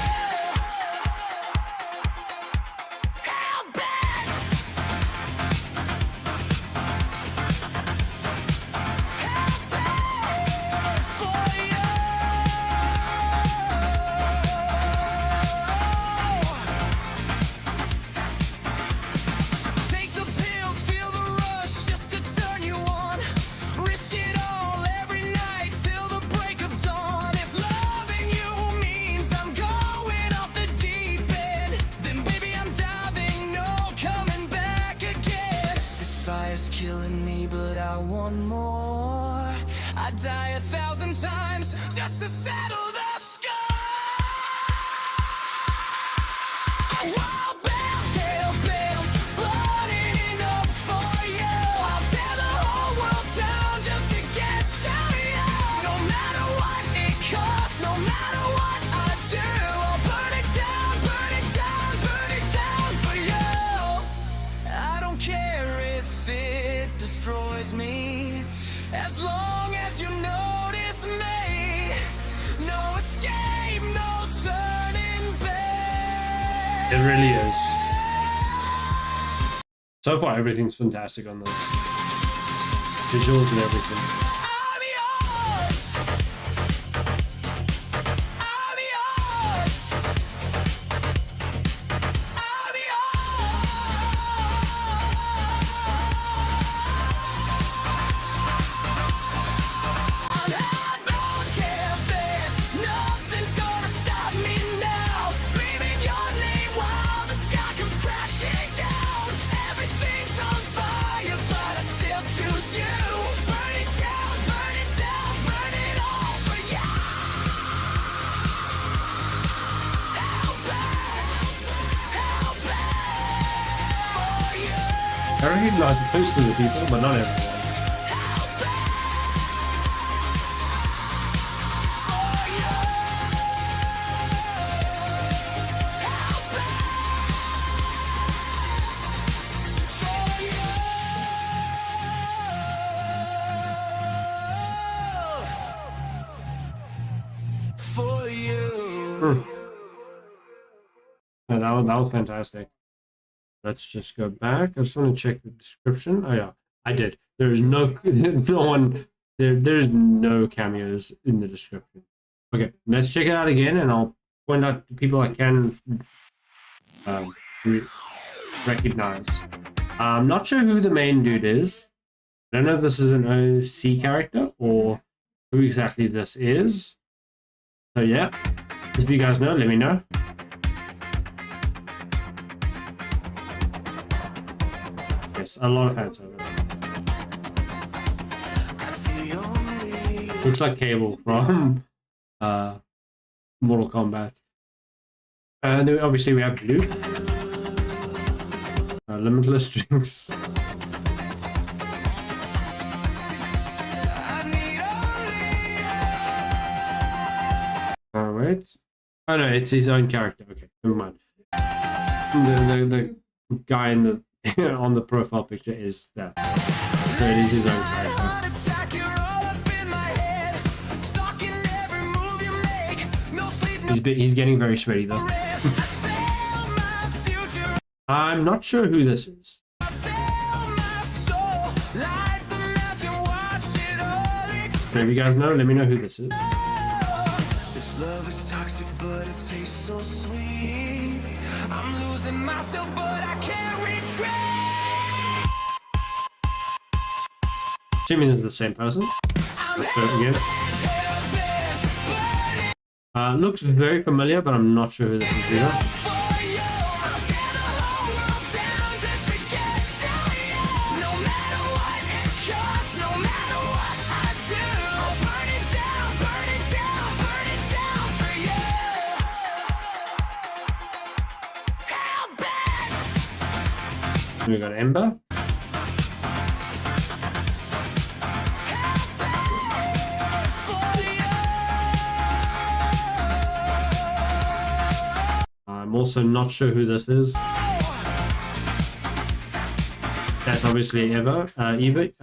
Killing me, but I want more. I'd die 1,000 times just to settle the score. Wall-bound, tail-bound, burning up for you. I'll tear the whole world down just to get to you. No matter what it costs, no matter what I do, I'll burn it down, burn it down, burn it down for you. I don't care if it destroys me, as long as you notice me. No escape, no turning back. It really is. So far, everything's fantastic on those visuals and everything. Everything's on fire, but I still choose you. Burn it down. I recognize most of the people, but not everyone. For you. Yeah, that was fantastic. Let's just go back. I just want to check the description. Oh yeah, I did. There's no there's no cameos in the description. Okay, let's check it out again, and I'll point out the people I can recognize. I'm not sure who the main dude is. I don't know if this is an OC character or who exactly this is. So yeah, if you guys know, let me know. Yes, a lot of fans over there. Looks like Cable from Mortal Kombat. And then obviously we have Blue. Limitless Drinks. Wait. Oh no, it's his own character. Okay, never mind. The guy in the on the profile picture is that. So it is his own character. He's getting very sweaty though. I'm not sure who this is. So if you guys know, let me know who this is. This love is toxic, but it tastes so sweet. I'm losing myself, but I can't retreat. Assuming this is the same person. Let's do it again. Looks very familiar, but I'm not sure who this is either. We got Ember. I'm also not sure who this is. That's obviously Eva or Evie.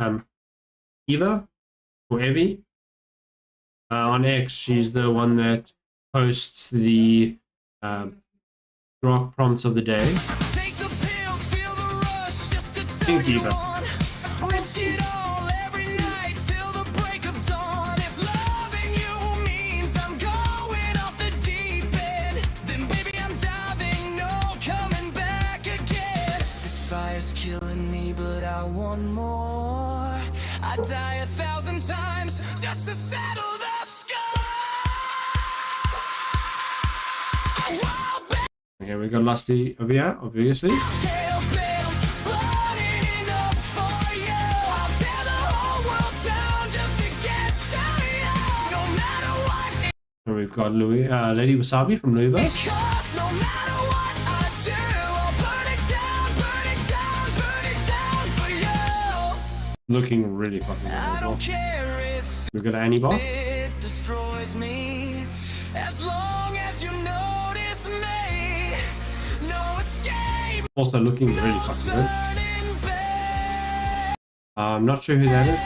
On X, she's the one that posts the rock prompts of the day. I think it's Eva. Killing me, but I want more. I die 1,000 times just to settle the score. Okay, we got Lusty Ovia, obviously. And we've got Lady Wasabi from Louisville. Looking really fucking good. We've got Annie Boss. It destroys me as long as you notice me. No escape. Also looking really fucking good. I'm not sure who that is.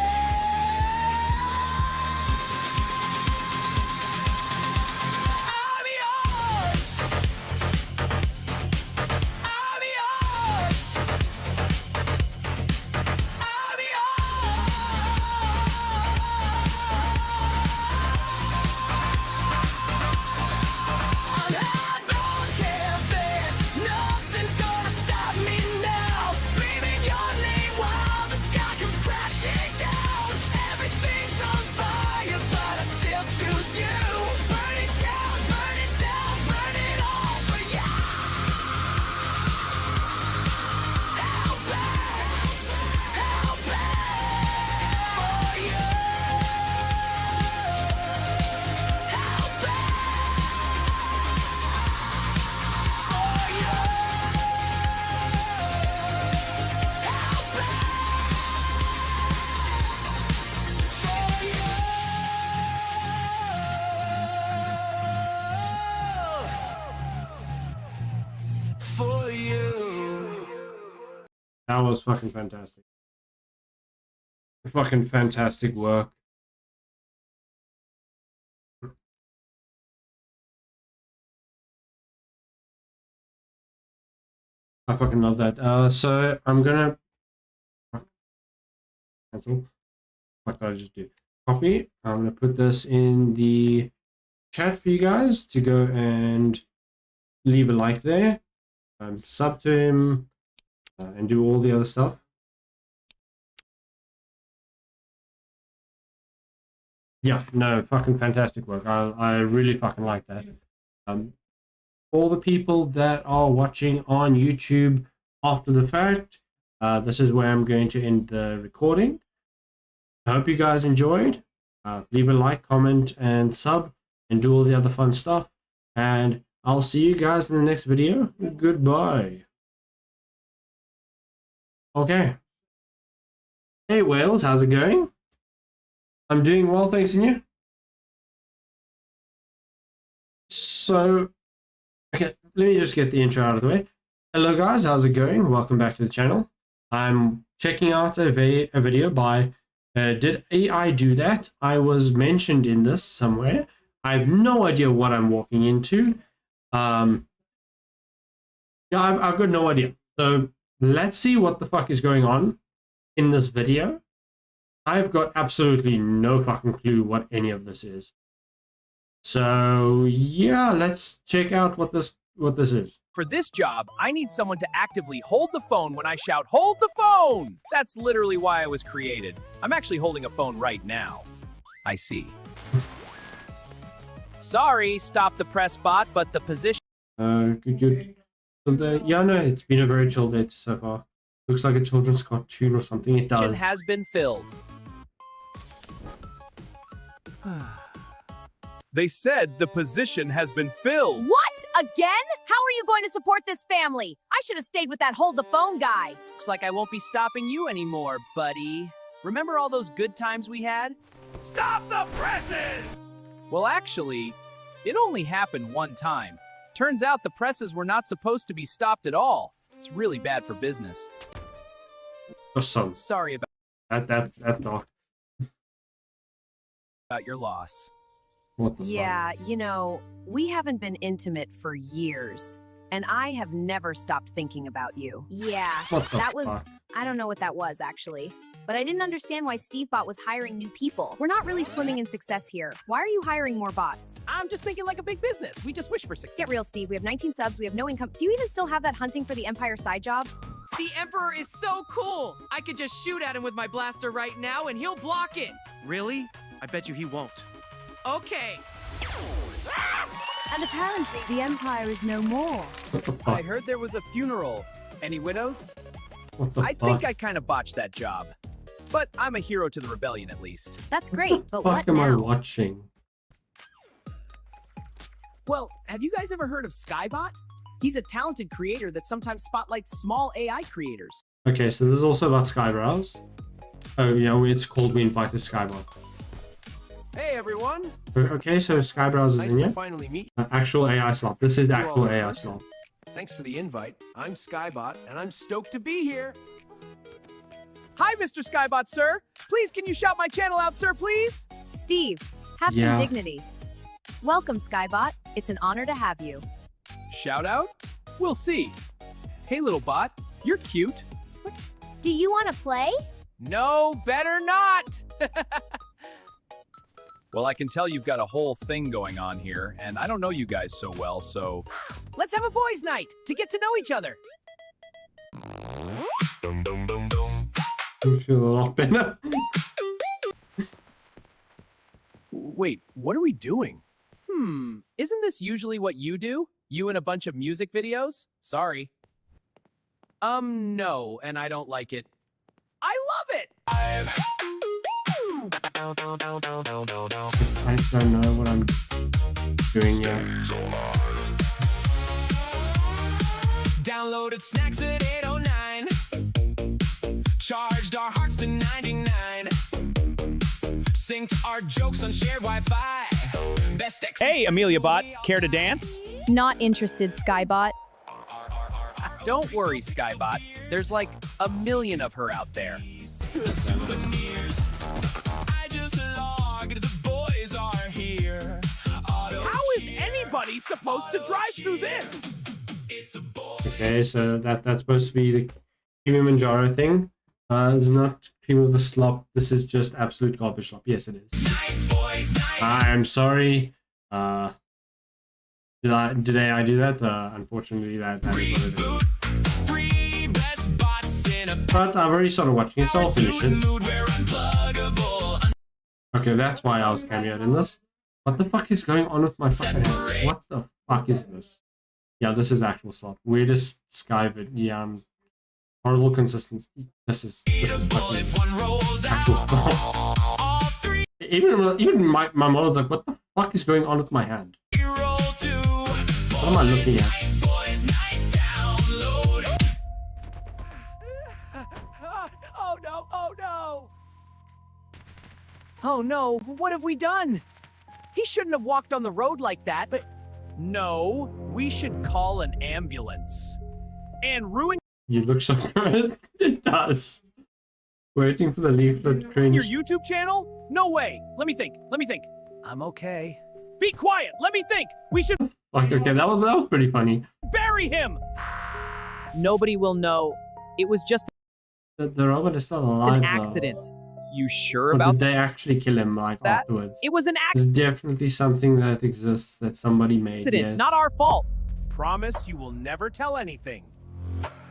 Nothing's gonna stop me now. Screaming your name while the sky comes crashing down. for you. That was fucking fantastic. Fucking fantastic work. I fucking love that. So I'm gonna cancel. What did I just do? Copy. I'm gonna put this in the chat for you guys to go and leave a like there. Sub to him and do all the other stuff. Yeah, no, fucking fantastic work. I really fucking like that. All the people that are watching on YouTube after the fact, this is where I'm going to end the recording. I hope you guys enjoyed. Leave a like, comment, and sub, and do all the other fun stuff. And I'll see you guys in the next video. Goodbye. Okay. Hey, Wales, how's it going? I'm doing well, thanks, and you? So, okay, let me just get the intro out of the way. Hello, guys, how's it going? Welcome back to the channel. I'm checking out a video by Did AI Do That? I was mentioned in this somewhere. I have no idea what I'm walking into. Yeah, I've got no idea. So let's see what the fuck is going on in this video. I've got absolutely no fucking clue what any of this is. So yeah, let's check out what this is. For this job, I need someone to actively hold the phone when I shout, "Hold the phone!" That's literally why I was created. I'm actually holding a phone right now. I see. Sorry, stop the press bot, but the position... Good. So yeah, no, it's been a very chill day so far. Looks like a children's cartoon or something. It does. has been filled. They said the position has been filled. What? Again? How are you going to support this family? I should have stayed with that hold the phone guy. Looks like I won't be stopping you anymore, buddy. Remember all those good times we had? Stop the presses! Well, actually, it only happened one time. Turns out the presses were not supposed to be stopped at all. It's really bad for business. Sorry about that's not your loss. What the Yeah, you know, we haven't been intimate for years, and I have never stopped thinking about you. Yeah, What the that was... fuck? I don't know what that was, actually. But I didn't understand why SteveBot was hiring new people. We're not really swimming in success here. Why are you hiring more bots? I'm just thinking like a big business. We just wish for success. Get real, Steve. We have 19 subs. We have no income. Do you even still have that hunting for the Empire side job? The Emperor is so cool! I could just shoot at him with my blaster right now and he'll block it! Really? I bet you he won't. Okay. And apparently the Empire is no more. I heard there was a funeral. Any widows? What the I fuck? think I kind of botched that job. But I'm a hero to the rebellion at least. That's great, but What what am I now? watching? Well, have you guys ever heard of Skybot? He's a talented creator that sometimes spotlights small AI creators. Okay, so this is also about Skybrows. Oh yeah, it's called We Invited Skybot. Hey everyone! Okay, so Skybrows is Nice in to here. finally meet Actual AI slot. This is the you all actual in AI person. slot. Thanks for the invite. I'm Skybot, and I'm stoked to be here. Hi, Mr. Skybot, sir. Please, can you shout my channel out, sir, please? Steve, have Yeah. some dignity. Welcome, Skybot. It's an honor to have you. Shout out? We'll see. Hey, little bot. You're cute. Do you want to play? No, better not! Well, I can tell you've got a whole thing going on here, and I don't know you guys so well, so... Let's have a boys' night to get to know each other. I feel a lot better. Wait, what are we doing? Isn't this usually what you do? You and a bunch of music videos? Sorry. No, and I don't like it. I love it! I don't know what I'm doing yet. Downloaded snacks at 809. Charged our hearts to 99. Synced our jokes on shared Wi-Fi. Best Hey, Amelia Bot, care to dance? Not interested, Skybot. Don't worry, Skybot. There's like a million of her out there. The souvenirs. I just logged, the boys are here. How is anybody supposed to drive through this? Okay, so that's supposed to be the Kilimanjaro thing. It's not cream of the slop. This is just absolute garbage slop. Yes, it is. I'm sorry. Did I do that? Unfortunately, that is what it is. But I've already started watching it, so I'll finish it. Okay, that's why I was cameoed in this. What the fuck is going on with my fucking head? What the fuck is this? Yeah, this is actual slop. Weirdest Skyvid. Yeah, horrible consistency. This is fucking actual slop. Even my model's like, what the fuck is going on with my hand? What am I looking at? Oh no, oh no! Oh no, what have we done? He shouldn't have walked on the road like that, but... No, we should call an ambulance. And ruin You look surprised? It does. Waiting for the leaflet cringe. your YouTube channel? No way. Let me think. I'm okay. Be quiet. Let me think. We should Like, okay, that was pretty funny. bury him. Nobody will know. It was just The robot is still alive, an accident. You sure Or about did they actually kill him, like, that? afterwards? It was an It's definitely something that exists that somebody made, accident, yes. not our fault. Promise you will never tell anything.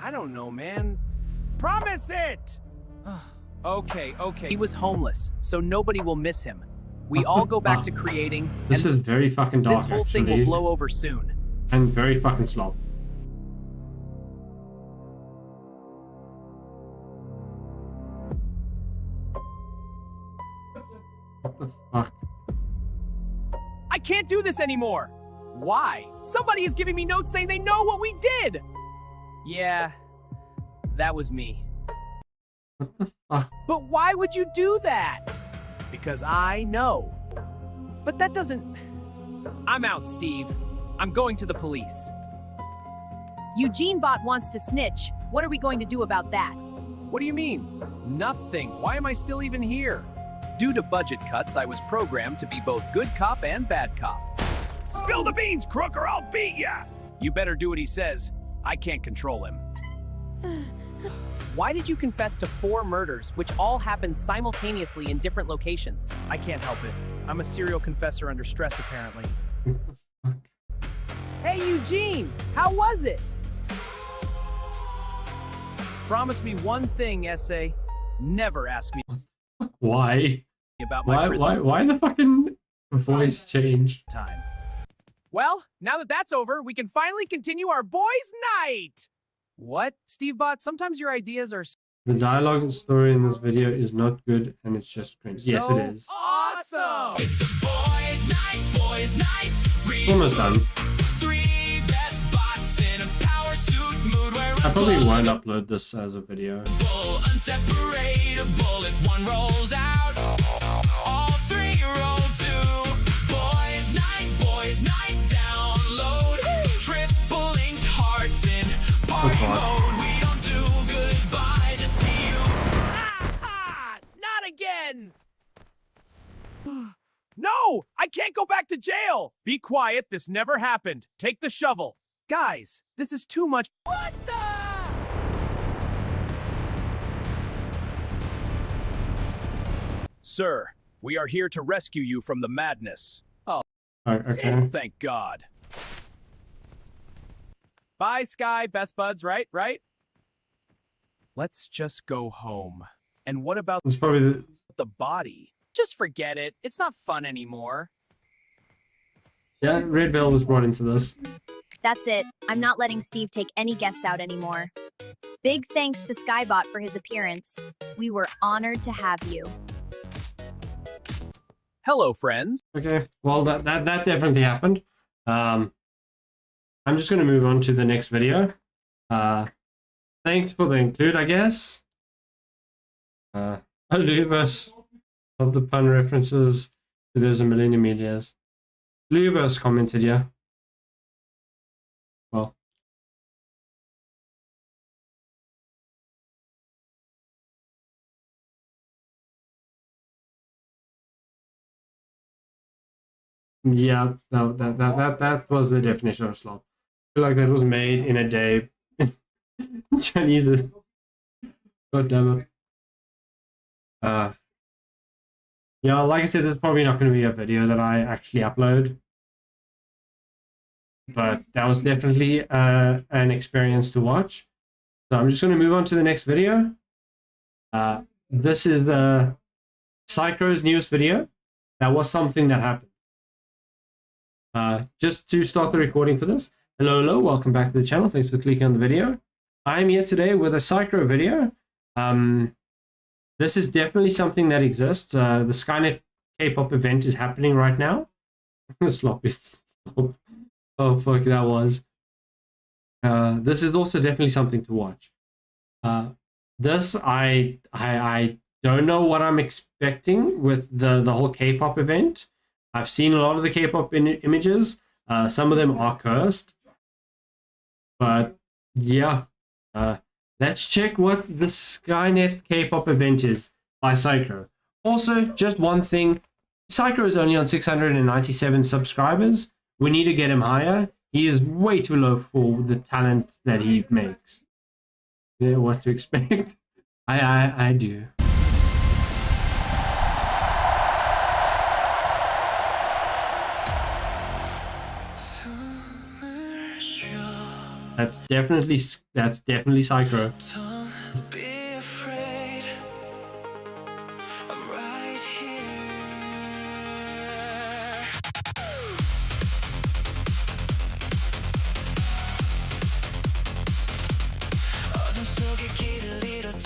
I don't know, man. Promise it. Okay. He was homeless, so nobody will miss him. We all go back to creating. This is very fucking dark, This whole thing will actually. blow over soon. And very fucking slow. What the fuck? I can't do this anymore. Why? Somebody is giving me notes saying they know what we did. Yeah, that was me. What the fuck? But why would you do that? Because I know. But that doesn't... I'm out, Steve. I'm going to the police. EugeneBot wants to snitch. What are we going to do about that? What do you mean? Nothing. Why am I still even here? Due to budget cuts, I was programmed to be both good cop and bad cop. Spill the beans, crook, or I'll beat ya! You better do what he says. I can't control him. Why did you confess to 4 murders, which all happened simultaneously in different locations? I can't help it. I'm a serial confessor under stress, apparently. Hey, Eugene! How was it? Promise me one thing, Essay. Never ask me Why? about my prison Why the fucking voice change? time. Well, now that that's over, we can finally continue our boys' night! What? SteveBot, sometimes your ideas are The dialogue and story in this video is not good and it's just cringe. Yes, it is. Awesome! It's a boys' night. Almost done. 3 best bots in a power suit mood where I probably won't upload this as a video. unseparatable if one rolls out. All 3 roll too. Boys' night, download. Triple linked hearts in party mode. We don't do goodbye, just see you. Not again! No! I can't go back to jail! Be quiet, this never happened. Take the shovel. Guys, this is too much. What the? Sir, we are here to rescue you from the madness. Oh, Okay. thank God. Bye, Sky. Best buds, right? Let's just go home. And what about It's probably the body? Just forget it. It's not fun anymore. Yeah, Red Bell was brought into this. That's it. I'm not letting Steve take any guests out anymore. Big thanks to Skybot for his appearance. We were honored to have you. Hello, friends. Okay, well that definitely happened. I'm just gonna move on to the next video. Thanks for the include, I guess. Lubus of the pun references to There's a Millennium Medias. Lubus commented, yeah. Well, Yeah, no, that was the definition of slop. I feel like that was made in a day. Chinese. God damn it. Yeah, like I said, this is probably not going to be a video that I actually upload. But that was definitely an experience to watch. So I'm just going to move on to the next video. This is Psychro's newest video. That was something that happened. Just to start the recording for this. Hello, welcome back to the channel. Thanks for clicking on the video. I'm here today with a Psychro video. This is definitely something that exists. The Skynet K-pop event is happening right now. Sloppy. Oh, fuck, that was. This is also definitely something to watch. This, I don't know what I'm expecting with the whole K-pop event. I've seen a lot of the K-pop images. Some of them are cursed. But, yeah. Let's check what the Skynet K-pop event is by Psychro. Also, just one thing. Psychro is only on 697 subscribers. We need to get him higher. He is way too low for the talent that he makes. Yeah, what to expect? I do. That's definitely Psychro.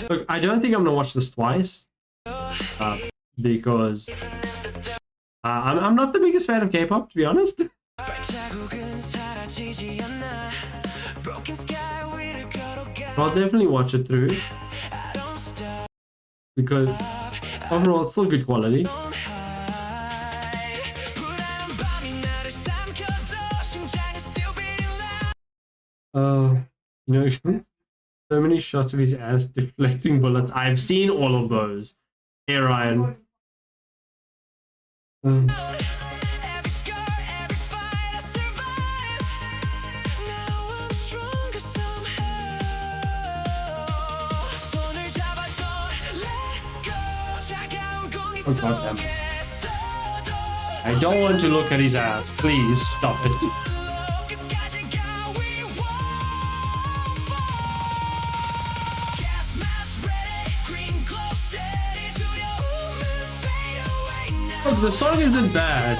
Look, I don't think I'm gonna watch this twice because I'm not the biggest fan of K-pop, to be honest. I'll definitely watch it through because overall it's still good quality. You know, so many shots of his ass deflecting bullets. I've seen all of those. Hey, Ryan. Oh, God damn it. I don't want to look at his ass. Please stop it. Look, the song isn't bad.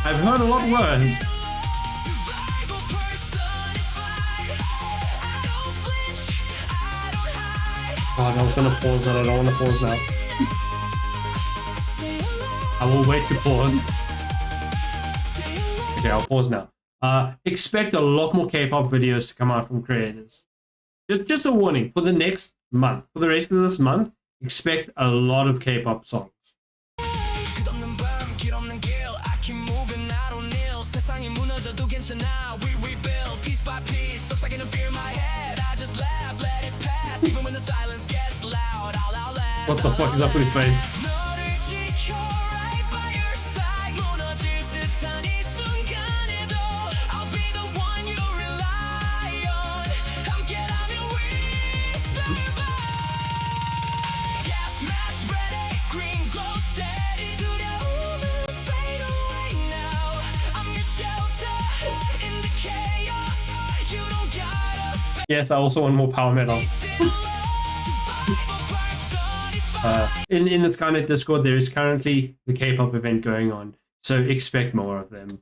I've heard a lot worse. God, I was gonna pause that. I don't want to pause now. I will wait to pause. Okay, I'll pause now. Expect a lot more K-pop videos to come out from creators. Just a warning for the next month. For the rest of this month, expect a lot of K-pop songs. What the fuck is up with his face? Yes, I also want more power metal. In this kind of Discord, there is currently the K-pop event going on, so expect more of them.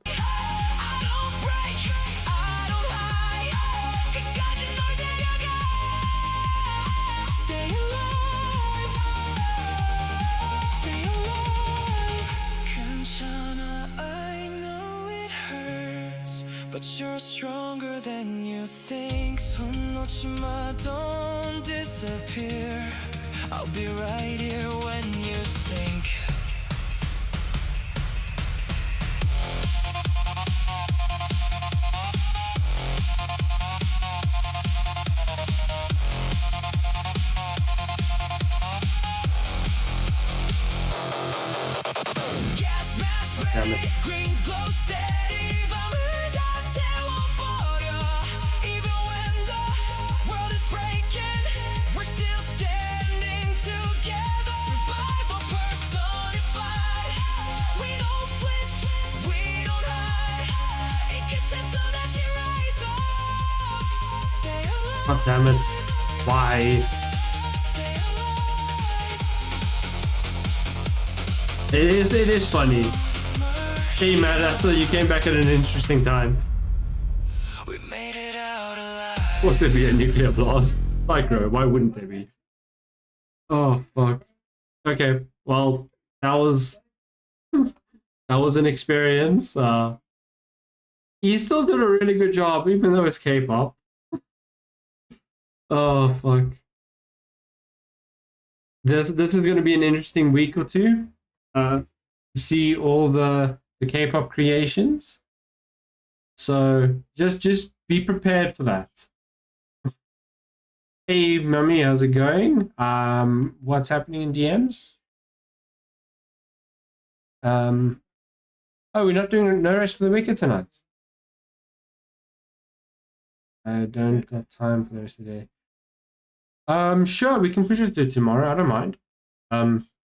But you're stronger than you think, so don't disappear. I'll be right here when you sink. God damn it. Why? It is funny. Hey man, I thought you came back at an interesting time. Was there be a nuclear blast? Psycho, why wouldn't there be? Oh fuck. Okay, well, that was an experience. He still did a really good job, even though it's K-pop. Oh fuck. This is gonna be an interesting week or two. See all the K-pop creations. So just be prepared for that. Hey mummy, how's it going? What's happening in DMs? Oh, we're not doing no rest for the wicked tonight. I don't got time for the rest of the day. Sure, we can push it to tomorrow. I don't mind.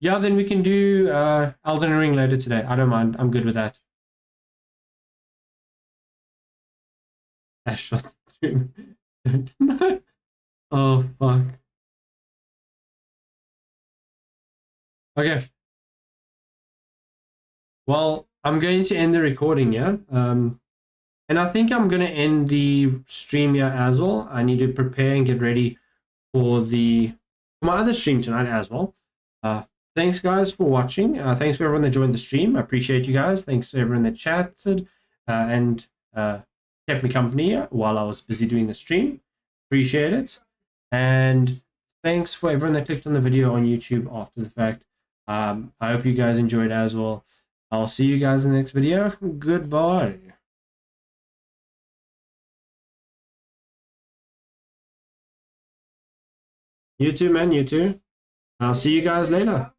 Yeah, then we can do Elden Ring later today. I don't mind. I'm good with that. I shot the stream. No. Oh fuck. Okay. Well, I'm going to end the recording, yeah? And I think I'm going to end the stream here as well. I need to prepare and get ready for my other stream tonight as well. Thanks, guys, for watching. Thanks for everyone that joined the stream. I appreciate you guys. Thanks to everyone that chatted and kept me company while I was busy doing the stream. Appreciate it. And thanks for everyone that clicked on the video on YouTube after the fact. I hope you guys enjoyed as well. I'll see you guys in the next video. Goodbye. You too, man. You too. I'll see you guys later.